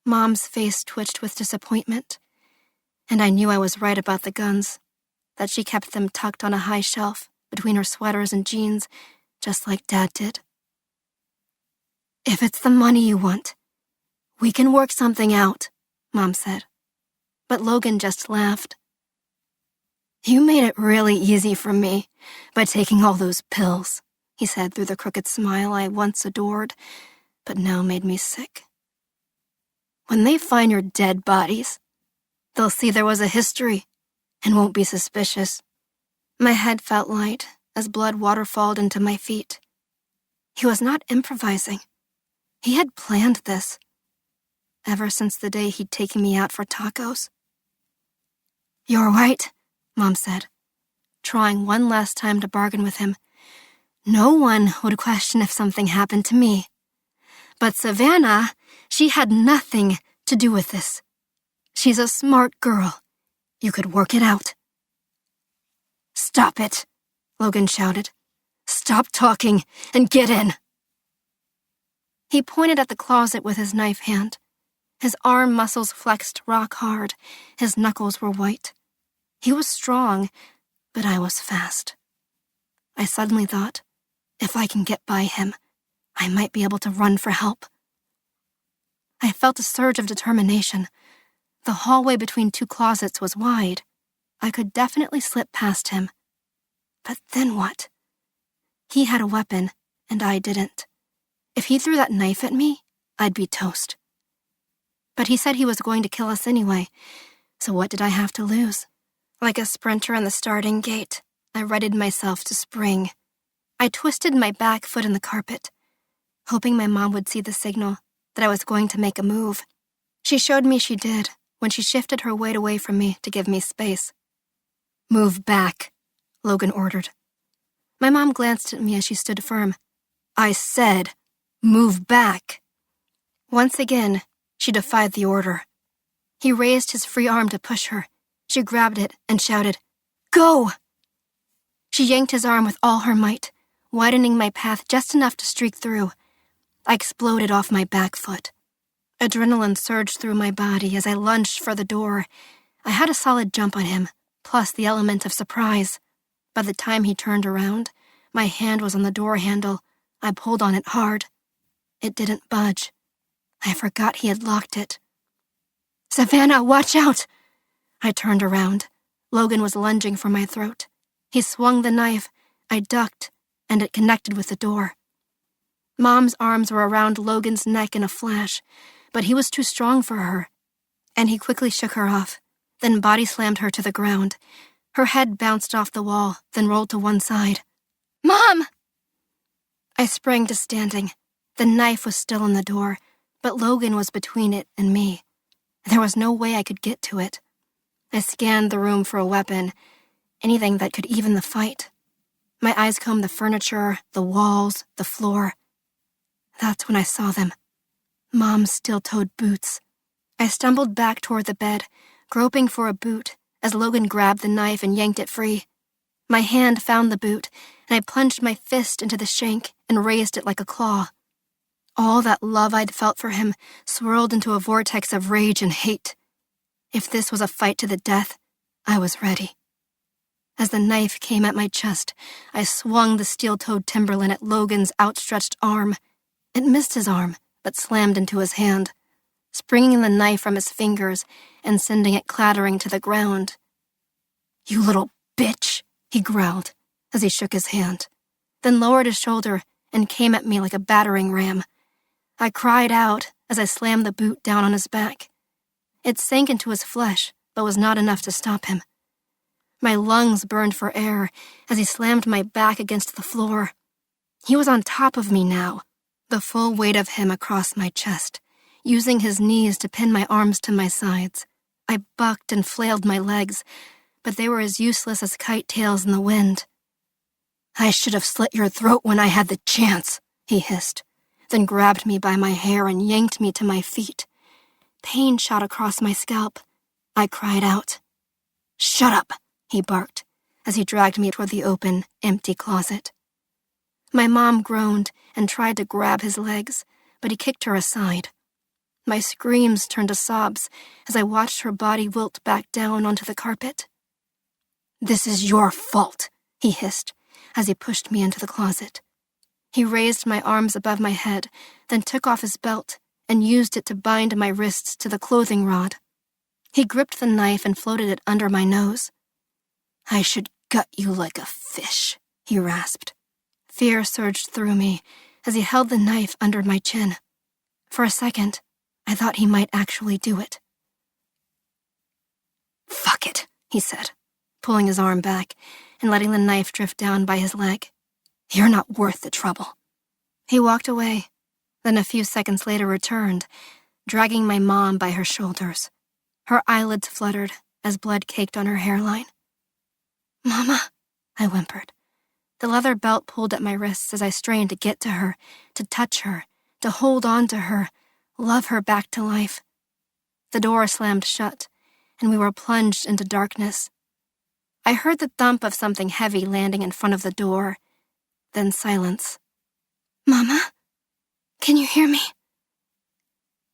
Speaker 6: Mom's face twitched with disappointment, and I knew I was right about the guns, that she kept them tucked on a high shelf between her sweaters and jeans, just like Dad did. If it's the money you want, we can work something out, Mom said. But Logan just laughed. You made it really easy for me by taking all those pills, he said through the crooked smile I once adored, but now made me sick. When they find your dead bodies, they'll see there was a history and won't be suspicious. My head felt light as blood waterfalled into my feet. He was not improvising. He had planned this, ever since the day he'd taken me out for tacos. You're right, Mom said, trying one last time to bargain with him. No one would question if something happened to me. But Savannah, she had nothing to do with this. She's a smart girl. You could work it out. Stop it, Logan shouted. Stop talking and get in. He pointed at the closet with his knife hand. His arm muscles flexed rock hard. His knuckles were white. He was strong, but I was fast. I suddenly thought, if I can get by him, I might be able to run for help. I felt a surge of determination. The hallway between two closets was wide. I could definitely slip past him. But then what? He had a weapon, and I didn't. If he threw that knife at me, I'd be toast. But he said he was going to kill us anyway, so what did I have to lose? Like a sprinter in the starting gate, I readied myself to spring. I twisted my back foot in the carpet, hoping my mom would see the signal that I was going to make a move. She showed me she did when she shifted her weight away from me to give me space. "Move back," Logan ordered. My mom glanced at me as she stood firm. "I said, move back." Once again, she defied the order. He raised his free arm to push her. She grabbed it and shouted, "Go!" She yanked his arm with all her might, widening my path just enough to streak through. I exploded off my back foot. Adrenaline surged through my body as I lunged for the door. I had a solid jump on him, plus the element of surprise. By the time he turned around, my hand was on the door handle. I pulled on it hard. It didn't budge. I forgot he had locked it. "Savannah, watch out!" I turned around. Logan was lunging for my throat. He swung the knife. I ducked, and it connected with the door. Mom's arms were around Logan's neck in a flash, but he was too strong for her, and he quickly shook her off, then body slammed her to the ground. Her head bounced off the wall, then rolled to one side. "Mom!" I sprang to standing. The knife was still in the door, but Logan was between it and me. There was no way I could get to it. I scanned the room for a weapon, anything that could even the fight. My eyes combed the furniture, the walls, the floor. That's when I saw them. Mom's steel-toed boots. I stumbled back toward the bed, groping for a boot, as Logan grabbed the knife and yanked it free. My hand found the boot, and I plunged my fist into the shank and raised it like a claw. All that love I'd felt for him swirled into a vortex of rage and hate. If this was a fight to the death, I was ready. As the knife came at my chest, I swung the steel-toed Timberland at Logan's outstretched arm. It missed his arm, but slammed into his hand, springing the knife from his fingers and sending it clattering to the ground. "You little bitch," he growled as he shook his hand, then lowered his shoulder and came at me like a battering ram. I cried out as I slammed the boot down on his back. It sank into his flesh, but was not enough to stop him. My lungs burned for air as he slammed my back against the floor. He was on top of me now, the full weight of him across my chest, using his knees to pin my arms to my sides. I bucked and flailed my legs, but they were as useless as kite tails in the wind. "I should have slit your throat when I had the chance," he hissed, then grabbed me by my hair and yanked me to my feet. Pain shot across my scalp. I cried out. "Shut up," he barked, as he dragged me toward the open, empty closet. My mom groaned and tried to grab his legs, but he kicked her aside. My screams turned to sobs as I watched her body wilt back down onto the carpet. "This is your fault," he hissed as he pushed me into the closet. He raised my arms above my head, then took off his belt and used it to bind my wrists to the clothing rod. He gripped the knife and floated it under my nose. "I should gut you like a fish," he rasped. Fear surged through me as he held the knife under my chin. For a second, I thought he might actually do it. "Fuck it," he said, pulling his arm back and letting the knife drift down by his leg. "You're not worth the trouble." He walked away, then a few seconds later returned, dragging my mom by her shoulders. Her eyelids fluttered as blood caked on her hairline. "Mama," I whimpered. The leather belt pulled at my wrists as I strained to get to her, to touch her, to hold on to her, love her back to life. The door slammed shut, and we were plunged into darkness. I heard the thump of something heavy landing in front of the door, then silence. "Mama, can you hear me?"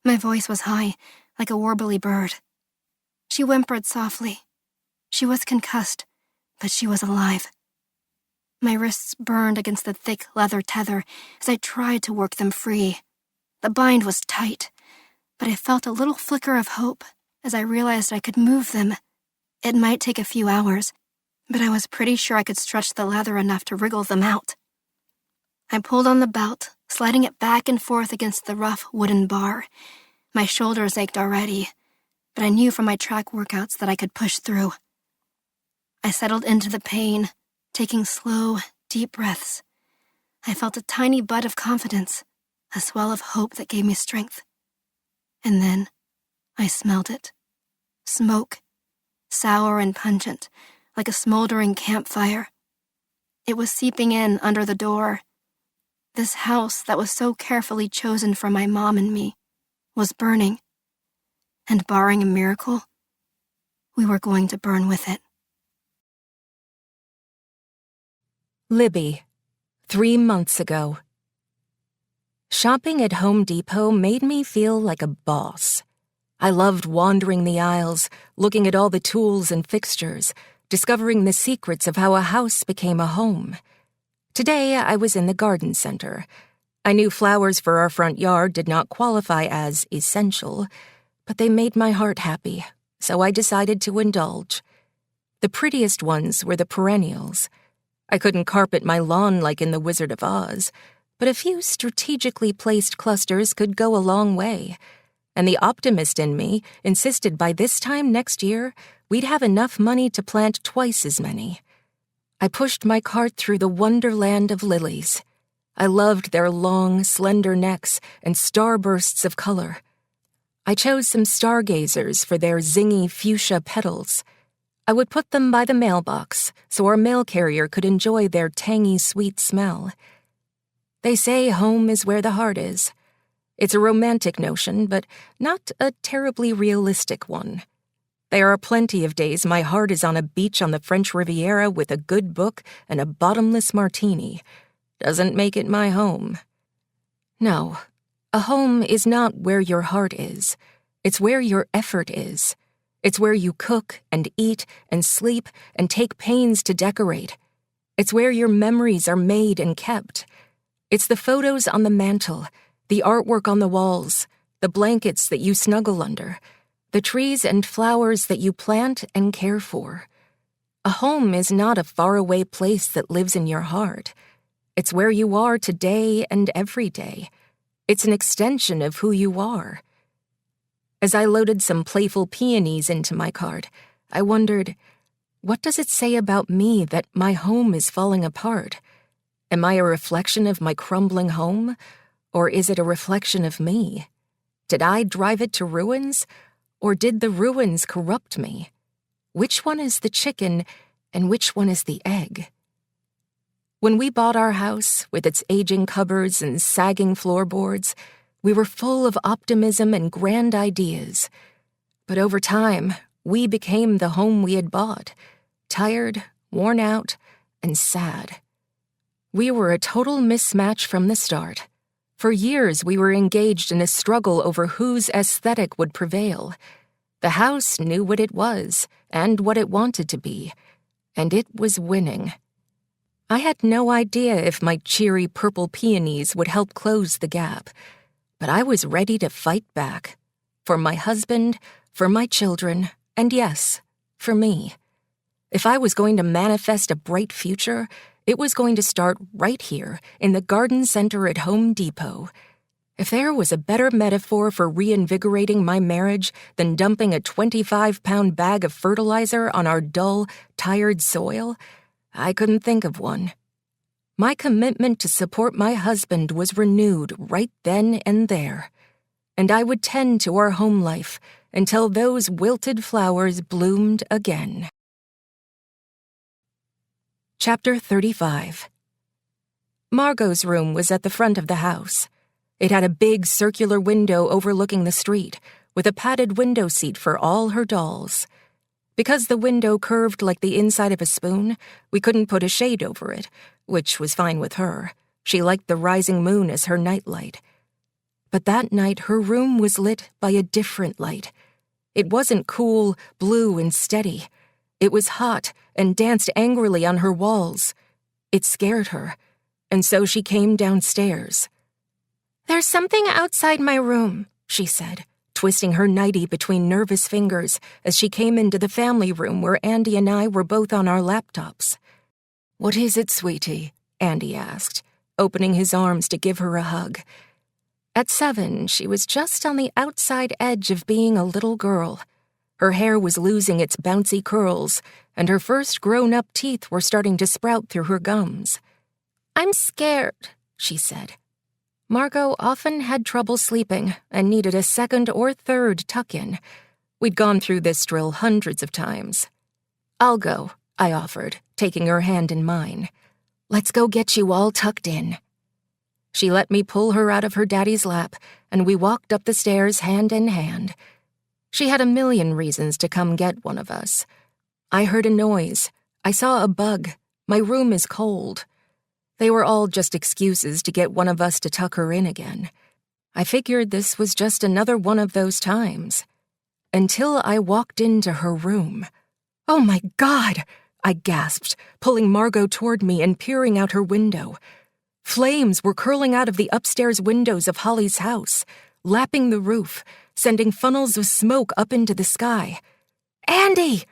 Speaker 6: My voice was high, like a warbly bird. She whimpered softly. She was concussed, but she was alive. My wrists burned against the thick leather tether as I tried to work them free. The bind was tight. but I felt a little flicker of hope as I realized I could move them. It might take a few hours, but I was pretty sure I could stretch the leather enough to wriggle them out. I pulled on the belt, sliding it back and forth against the rough wooden bar. My shoulders ached already, but I knew from my track workouts that I could push through. I settled into the pain, taking slow, deep breaths. I felt a tiny bud of confidence, a swell of hope that gave me strength. And then I smelled it. Smoke, sour and pungent, like a smoldering campfire. It was seeping in under the door. This house that was so carefully chosen for my mom and me was burning. And barring a miracle, we were going to burn with it.
Speaker 7: Libby, 3 months ago. Shopping at Home Depot made me feel like a boss. I loved wandering the aisles, looking at all the tools and fixtures, discovering the secrets of how a house became a home. Today, I was in the garden center. I knew flowers for our front yard did not qualify as essential, but they made my heart happy, so I decided to indulge. The prettiest ones were the perennials. I couldn't carpet my lawn like in The Wizard of Oz, but a few strategically placed clusters could go a long way, and the optimist in me insisted by this time next year we'd have enough money to plant twice as many. I pushed my cart through the wonderland of lilies. I loved their long, slender necks and starbursts of color. I chose some stargazers for their zingy fuchsia petals. I would put them by the mailbox so our mail carrier could enjoy their tangy, sweet smell. They say home is where the heart is. It's a romantic notion, but not a terribly realistic one. There are plenty of days my heart is on a beach on the French Riviera with a good book and a bottomless martini. Doesn't make it my home. No, a home is not where your heart is. It's where your effort is. It's where you cook and eat and sleep and take pains to decorate. It's where your memories are made and kept. It's the photos on the mantel, the artwork on the walls, the blankets that you snuggle under, the trees and flowers that you plant and care for. A home is not a faraway place that lives in your heart. It's where you are today and every day. It's an extension of who you are. As I loaded some playful peonies into my cart, I wondered, what does it say about me that my home is falling apart? Am I a reflection of my crumbling home, or is it a reflection of me? Did I drive it to ruins, or did the ruins corrupt me? Which one is the chicken, and which one is the egg? When we bought our house, with its aging cupboards and sagging floorboards, we were full of optimism and grand ideas. But over time, we became the home we had bought, tired, worn out, and sad. We were a total mismatch from the start. For years, we were engaged in a struggle over whose aesthetic would prevail. The house knew what it was and what it wanted to be, and it was winning. I had no idea if my cheery purple peonies would help close the gap, but I was ready to fight back. For my husband, for my children, and yes, for me. If I was going to manifest a bright future, it was going to start right here in the garden center at Home Depot. If there was a better metaphor for reinvigorating my marriage than dumping a 25-pound bag of fertilizer on our dull, tired soil, I couldn't think of one. My commitment to support my husband was renewed right then and there, and I would tend to our home life until those wilted flowers bloomed again. Chapter 35. Margot's room was at the front of the house. It had a big circular window overlooking the street, with a padded window seat for all her dolls. Because the window curved like the inside of a spoon, we couldn't put a shade over it, which was fine with her. She liked the rising moon as her nightlight. But that night her room was lit by a different light. It wasn't cool, blue, and steady. It was hot and danced angrily on her walls. It scared her, and so she came downstairs. "There's something outside my room," she said, twisting her nightie between nervous fingers as she came into the family room where Andy and I were both on our laptops. "What is it, sweetie?" Andy asked, opening his arms to give her a hug. At 7, she was just on the outside edge of being a little girl. Her hair was losing its bouncy curls, and her first grown-up teeth were starting to sprout through her gums. "I'm scared," she said. Margot often had trouble sleeping and needed a second or third tuck-in. We'd gone through this drill hundreds of times. "I'll go," I offered, taking her hand in mine. "Let's go get you all tucked in." She let me pull her out of her daddy's lap, and we walked up the stairs hand in hand. She had a million reasons to come get one of us. I heard a noise. I saw a bug. My room is cold. They were all just excuses to get one of us to tuck her in again. I figured this was just another one of those times. Until I walked into her room. "Oh my God!" I gasped, pulling Margot toward me and peering out her window. Flames were curling out of the upstairs windows of Holly's house, lapping the roof, sending funnels of smoke up into the sky. "Andy!"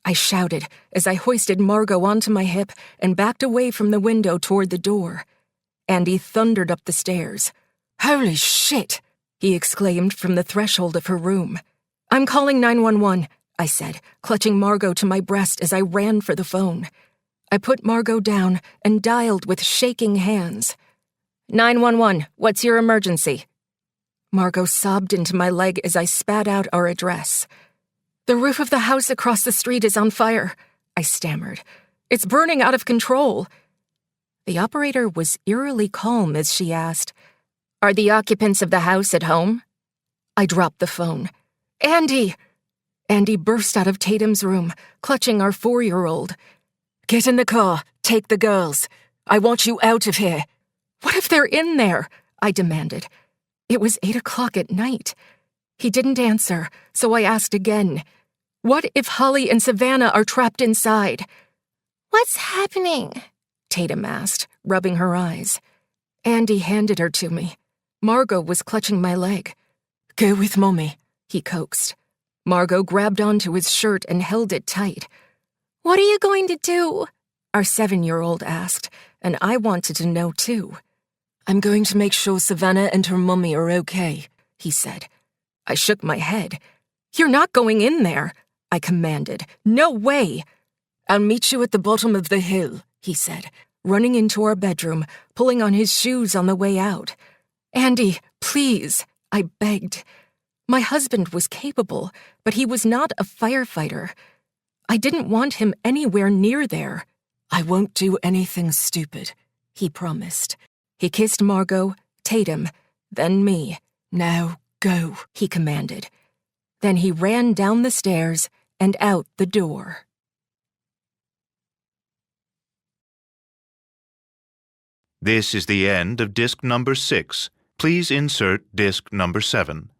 Speaker 7: I shouted as I hoisted Margot onto my hip and backed away from the window toward the door. Andy thundered up the stairs. "Holy shit!" he exclaimed from the threshold of her room. "I'm calling 911, I said, clutching Margot to my breast as I ran for the phone. I put Margot down and dialed with shaking hands. 911, what's your emergency?" Margot sobbed into my leg as I spat out our address. "The roof of the house across the street is on fire," I stammered. "It's burning out of control." The operator was eerily calm as she asked, "Are the occupants of the house at home?" I dropped the phone. "Andy!" Andy burst out of Tatum's room, clutching our 4-year-old. "Get in the car. Take the girls. I want you out of here." "What if they're in there?" I demanded. It was 8 o'clock at night. He didn't answer, so I asked again. "What if Holly and Savannah are trapped inside?" "What's happening?" Tatum asked, rubbing her eyes. Andy handed her to me. Margot was clutching my leg. "Go with Mommy," he coaxed. Margot grabbed onto his shirt and held it tight. "What are you going to do?" our 7-year-old asked, and I wanted to know too. "I'm going to make sure Savannah and her mommy are okay," he said. I shook my head. "You're not going in there," I commanded. "No way." "I'll meet you at the bottom of the hill," he said, running into our bedroom, pulling on his shoes on the way out. "Andy, please," I begged. My husband was capable, but he was not a firefighter. I didn't want him anywhere near there. "I won't do anything stupid," he promised. He kissed Margot, Tatum, then me. "Now go," he commanded. Then he ran down the stairs and out the door.
Speaker 1: This is the end of disc number 6. Please insert disc number 7.